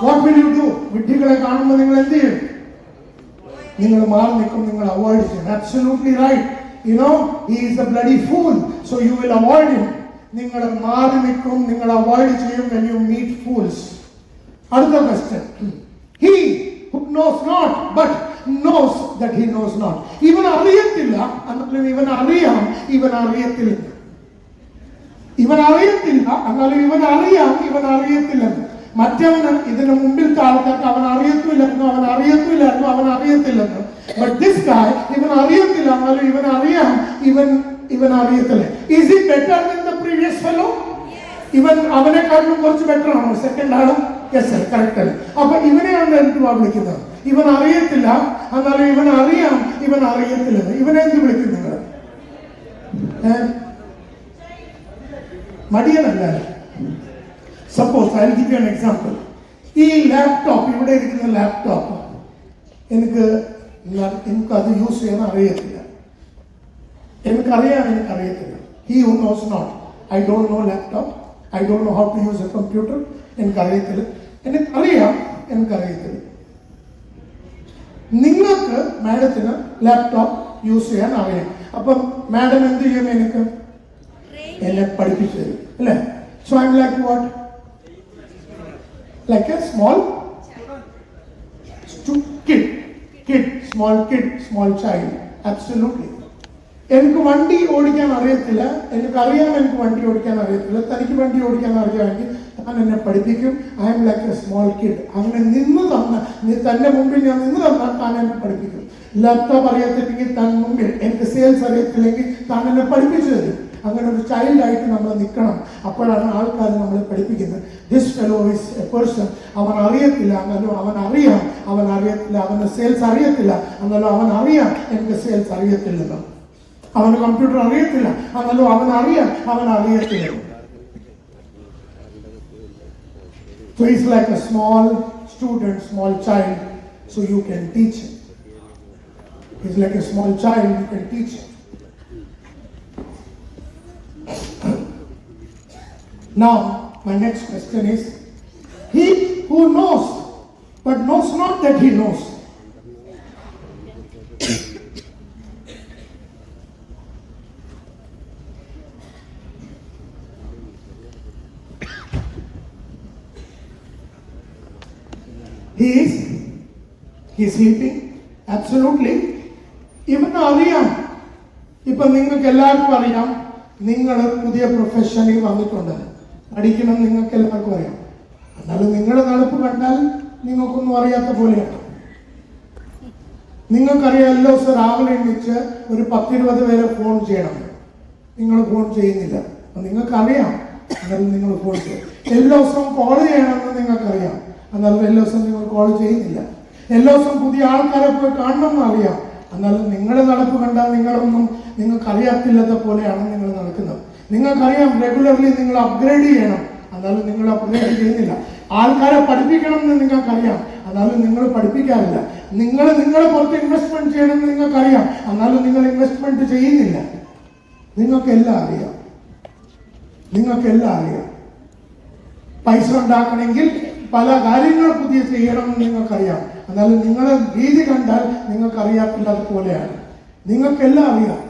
Speaker 1: What will you do? വിഡ്ഢികളെ കാണുമ്പോൾ നിങ്ങൾ എന്ത് ചെയ്യും? നിങ്ങൾ മാറി നിൽക്കും, നിങ്ങൾ അവോയ്ഡ് ചെയ്യും. Absolutely right. You know, he is a bloody fool, so you will avoid him. നിങ്ങൾ മാറി നിൽക്കും, നിങ്ങൾ അവോയ്ഡ് ചെയ്യും when you meet fools. അടുത്ത question. He who knows not but knows that he knows not. ഇവൻ അറിയത്തില്ല, എന്നാലും ഇവൻ അറിയാം, ഇവൻ അറിയത്തില്ല. ഇവൻ അറിയത്തില്ല, എന്നാലും ഇവൻ അറിയാം, ഇവൻ അറിയത്തില്ലെന്ന്. മറ്റവന് ഇതിന് മുമ്പിലത്തെ ആൾക്കാർക്ക് അവൻ അറിയത്തില്ലെന്നോ, അവൻ അറിയത്തില്ലെന്നോ, അവൻ അറിയത്തില്ലെന്ന്. But this guy, ഇവൻ അറിയത്തില്ല, എന്നാലും ഇവൻ അറിയാം, ഇവൻ അറിയത്തില്ല. Is he better than the previous fellow? ഇവൻ അവനെക്കാളും കുറച്ച് ബെറ്റർ ആണോ? സെക്കൻഡ് ആണോ? യെസ് സർ, കറക്റ്റ് അല്ലേ? അപ്പൊ ഇവനെയാണ് എന്തുവാ വിളിക്കുന്നത്? ഇവൻ അറിയത്തില്ല, എന്നാലും ഇവൻ അറിയാം, ഇവൻ അറിയത്തില്ലെന്ന്. ഇവനെ എന്ത് വിളിക്കും നിങ്ങൾ? മടിയനല്ല. Suppose I will give you an example. ഈ ലാപ്ടോപ്പ്, ഇവിടെ ഇരിക്കുന്ന ലാപ്ടോപ്പ് എനിക്കത് യൂസ് ചെയ്യാൻ അറിയത്തില്ല. എനിക്കറിയത്തില്ല. He who knows not. I don't know laptop. I don't know how to use a computer. എനിക്കറിയത്തില്ല. എനിക്കറിയത്തില്ല. നിങ്ങൾക്ക് മാഡത്തിന് ലാപ്ടോപ്പ് യൂസ് ചെയ്യാൻ അറിയാം. അപ്പം മാഡം എന്ത് ചെയ്യും? എന്നെ പഠിപ്പിച്ചു തരും അല്ലേ? So I M like what? Like A small small child. Absolutely. എനിക്ക് വണ്ടി ഓടിക്കാൻ അറിയത്തില്ല. എനിക്കറിയാം എനിക്ക് വണ്ടി ഓടിക്കാൻ അറിയത്തില്ല. തനിക്ക് വണ്ടി ഓടിക്കാൻ അറിയാമെങ്കിൽ താൻ എന്നെ പഠിപ്പിക്കും. I M like A small kid. അങ്ങനെ തന്റെ മുമ്പിൽ ഞാൻ നിന്ന് തന്നാൽ താൻ എന്നെ പഠിപ്പിക്കും. ലാപ്ടോപ്പ് അറിയത്തില്ലെങ്കിൽ താൻ മുമ്പിൽ, എനിക്ക് സെയിൽസ് അറിയത്തില്ലെങ്കിൽ താൻ എന്നെ പഠിപ്പിച്ചു തരും. അങ്ങനെ ഒരു ചൈൽഡായിട്ട് നമ്മൾ നിൽക്കണം. അപ്പോഴാണ് ആൾക്കാർ നമ്മളെ പഠിപ്പിക്കുന്നത്. This fellow is A person. അവൻ അറിയത്തില്ല എന്നാലും അവൻ അറിയാം, അവൻ അറിയത്തില്ല, അവന് സെയിൽസ് അറിയത്തില്ല എന്നാലും അവൻ അറിയാം എനിക്ക് സെയിൽസ് അറിയത്തില്ലെന്ന്. അവന് കമ്പ്യൂട്ടർ അറിയത്തില്ല എന്നാലും അവൻ അറിയാം അവൻ അറിയത്തില്ല. So he's like a small student, small child, so you can teach him. He's like a small child, you can teach him. Now, my next question is, he who knows, but knows not that he knows. He is sleeping. Absolutely. ഇവന് അറിയാം. ഇപ്പൊ നിങ്ങൾക്ക് എല്ലാവർക്കും അറിയാം, നിങ്ങൾ പുതിയ പ്രൊഫഷനിൽ വന്നിട്ടുണ്ട്, പഠിക്കണം, നിങ്ങൾക്ക് എല്ലാവർക്കും അറിയാം. എന്നാലും നിങ്ങളുടെ നടപ്പ് കണ്ടാൽ നിങ്ങൾക്കൊന്നും അറിയാത്ത പോലെയാണ്. നിങ്ങൾക്കറിയാം എല്ലാ ദിവസവും രാവിലെ എണീച്ച് ഒരു 10-20 പേരെ ഫോൺ ചെയ്യണം. നിങ്ങൾ ഫോൺ ചെയ്യുന്നില്ല. നിങ്ങൾക്കറിയാം, എന്നാലും നിങ്ങൾ ഫോൺ ചെയ്യും. എല്ലാ ദിവസവും കോൾ ചെയ്യണമെന്ന് നിങ്ങൾക്കറിയാം, എന്നാലും എല്ലാ ദിവസവും നിങ്ങൾ കോൾ ചെയ്യുന്നില്ല. എല്ലാ ദിവസവും പുതിയ ആൾക്കാരെ പോയി കാണണമെന്ന് അറിയാം, എന്നാലും നിങ്ങളുടെ നടപ്പ് കണ്ടാൽ നിങ്ങൾക്ക് അറിയത്തില്ലാത്ത പോലെയാണ് നിങ്ങൾ നടക്കുന്നത്. നിങ്ങൾക്കറിയാം റെഗുലർലി നിങ്ങൾ അപ്ഗ്രേഡ് ചെയ്യണം, എന്നാലും നിങ്ങൾ അപ്ഗ്രേഡ് ചെയ്യുന്നില്ല. ആൾക്കാരെ പഠിപ്പിക്കണം എന്ന് നിങ്ങൾക്കറിയാം, എന്നാലും നിങ്ങൾ പഠിപ്പിക്കാറില്ല. നിങ്ങളെ പുറത്ത് ഇൻവെസ്റ്റ്മെന്റ് ചെയ്യണമെന്ന് നിങ്ങൾക്കറിയാം, എന്നാലും നിങ്ങൾ ഇൻവെസ്റ്റ്മെന്റ് ചെയ്യുന്നില്ല. നിങ്ങൾക്കെല്ലാം അറിയാം. പൈസ ഉണ്ടാക്കണമെങ്കിൽ പല കാര്യങ്ങൾ പുതിയ ചെയ്യണമെന്ന് നിങ്ങൾക്കറിയാം, എന്നാലും നിങ്ങളുടെ രീതി കണ്ടാൽ നിങ്ങൾക്ക് അറിയാത്തില്ലാത്ത പോലെയാണ്. നിങ്ങൾക്കെല്ലാം അറിയാം.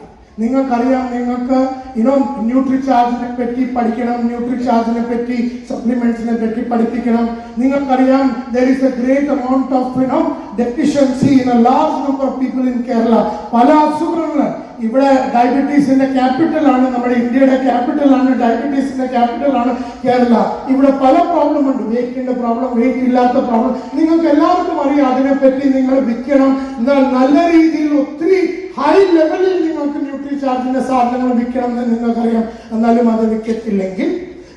Speaker 1: നിങ്ങൾക്കറിയാം, നിങ്ങൾക്ക് ന്യൂട്രി ചാർജിനെ പറ്റി പഠിക്കണം, ന്യൂട്രി ചാർജിനെ പറ്റി, സപ്ലിമെന്റ്സിനെ പറ്റി പഠിപ്പിക്കണം. നിങ്ങൾക്കറിയാം there is a great amount of deficiency in a large number of people in Kerala. പല അസുഖങ്ങൾ ഇവിടെ ഡയബറ്റീസിന്റെ ക്യാപിറ്റലാണ്, നമ്മുടെ ഇന്ത്യയുടെ ക്യാപിറ്റലാണ്, ഡയബറ്റീസിന്റെ ക്യാപിറ്റലാണ് കേരള. ഇവിടെ പല പ്രോബ്ലം ഉണ്ട്, വെയിറ്റിന്റെ പ്രോബ്ലം, വെയിറ്റ് ഇല്ലാത്ത പ്രോബ്ലം. നിങ്ങൾക്ക് എല്ലാവർക്കും അറിയാം. അതിനെപ്പറ്റി നിങ്ങൾ വിൽക്കണം. എന്നാൽ നല്ല രീതിയിൽ ഒത്തിരി ഹൈ ലെവലിൽ നിങ്ങൾക്ക് ന്യൂട്രി ചാർജിന്റെ സാധനങ്ങൾ വിൽക്കണം എന്ന് നിങ്ങൾക്കറിയാം, എന്നാലും അത് വിൽക്കത്തില്ലെങ്കിൽ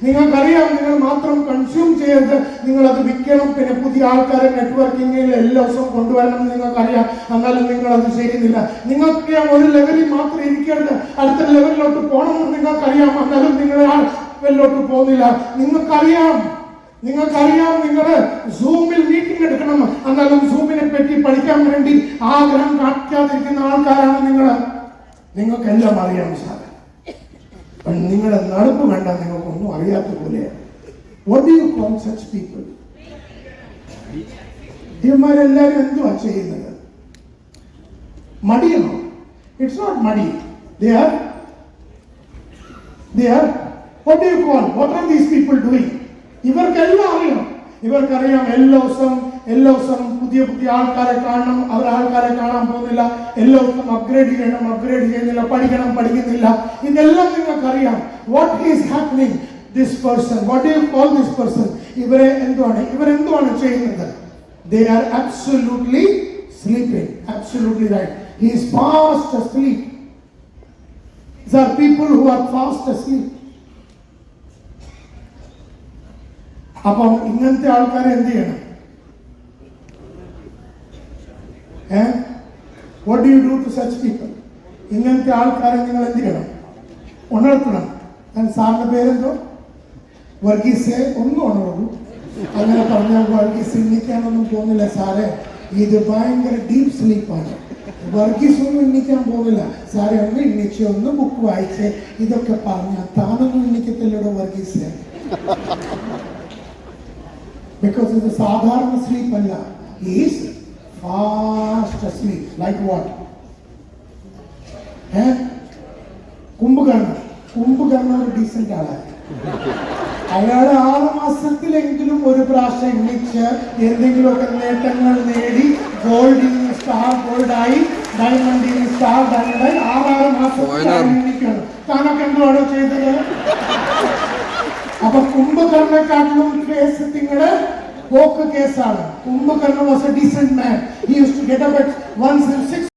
Speaker 1: നിങ്ങൾക്കറിയാം. നിങ്ങൾ മാത്രം കൺസ്യൂം ചെയ്യരുത്, നിങ്ങൾ അത് വിൽക്കണം. പിന്നെ പുതിയ ആൾക്കാരെ നെറ്റ്വർക്കിങ്ങിൽ എല്ലാ ദിവസവും കൊണ്ടുവരണം എന്ന് നിങ്ങൾക്കറിയാം, എന്നാലും നിങ്ങൾ അത് ചെയ്യുന്നില്ല. നിങ്ങൾക്കറിയാം ഒരു ലെവലിൽ മാത്രം ഇരിക്കരുത്, അടുത്ത ലെവലിലോട്ട് പോകണമെന്ന് നിങ്ങൾക്കറിയാം, എന്നാലും നിങ്ങൾ ആ ലെവലിലോട്ട് പോകുന്നില്ല. നിങ്ങൾക്കറിയാം നിങ്ങൾ സൂമിൽ മീറ്റിംഗ് എടുക്കണം, എന്നാലും സൂമിനെ പറ്റി പഠിക്കാൻ വേണ്ടി ആഗ്രഹം കാണിക്കാതിരിക്കുന്ന ആൾക്കാരാണ് നിങ്ങൾ. നിങ്ങൾക്കെല്ലാം അറിയാം സാർ, നിങ്ങളുടെ നടപ്പ് കണ്ടാൽ നിങ്ങൾക്കൊന്നും അറിയാത്ത പോലെയാണ്. What do you call such people? ഇവന്മാരെല്ലാവരും എന്തുവാ ചെയ്യുന്നത്? മടിയാണോ? It's not മടി. They are what do you call? What are these people doing? ഇവർക്കെല്ലാം അറിയാം. ഇവർക്കറിയാം എല്ലാ ദിവസവും പുതിയ ആൾക്കാരെ കാണണം, അവർ ആൾക്കാരെ കാണാൻ പോകുന്നില്ല. എല്ലാ ദിവസവും അപ്ഗ്രേഡ് ചെയ്യുന്നില്ല, പഠിക്കുന്നില്ല. ഇതെല്ലാം നിങ്ങൾക്കറിയാം. What is happening? This person, what do you call this person? ഇവരെന്തുവാണ് ചെയ്യുന്നത്? They are absolutely sleeping. Absolutely right. He is fast asleep. These are people who are fast asleep. അപ്പം ഇങ്ങനത്തെ ആൾക്കാരെ എന്ത് ചെയ്യണം? What do you do to such people? ഇങ്ങനത്തെ ആൾക്കാരെ നിങ്ങൾ എന്ത് ചെയ്യണം? ഉണർത്തണം. സാറിന്റെ പേരെന്തോ? വർഗീസ്. ഒന്നും ഉണർന്നു. അങ്ങനെ പറഞ്ഞാൽ വർഗീസ് എണ്ണിക്കാനൊന്നും പോകുന്നില്ല സാറേ, ഇത് ഭയങ്കര ഡീപ് സ്ലീപ്പാണ്. വർഗീസ് ഒന്നും എണ്ണിക്കാൻ പോകുന്നില്ല സാറേ, ഒന്ന് എണ്ണിച്ച്, ഒന്ന് ബുക്ക് വായിച്ച്, ഇതൊക്കെ പറഞ്ഞാൽ താനൊന്നും എണ്ണിക്കത്തില്ലടോ Varghese. Because it's a sadharana sleep alla. He is fast asleep. Like what? Kumbhakarna ഒരു ഡീസന്റ് ആളാണ്. അയാൾ 6 മാസത്തിലെങ്കിലും ഒരു പ്രാവശ്യം എണ്ണിച്ച് എന്തെങ്കിലുമൊക്കെ നേട്ടങ്ങൾ നേടി, ഗോൾഡിന് സ്റ്റാർ ഗോൾഡായി, ഡയമണ്ടിന് സ്റ്റാർ ഡയമണ്ടായി 6 മാസത്തിൽ എണ്ണിക്കാണ്. താനൊക്കെ എന്തുവാണോ ചെയ്തത്? അപ്പൊ കുംഭകർണക്കാട്ടിലും കേസ് നിങ്ങളുടെ പോക്ക് കേസാണ്. Kumbhakarna was a decent man. He used to get up at once in 6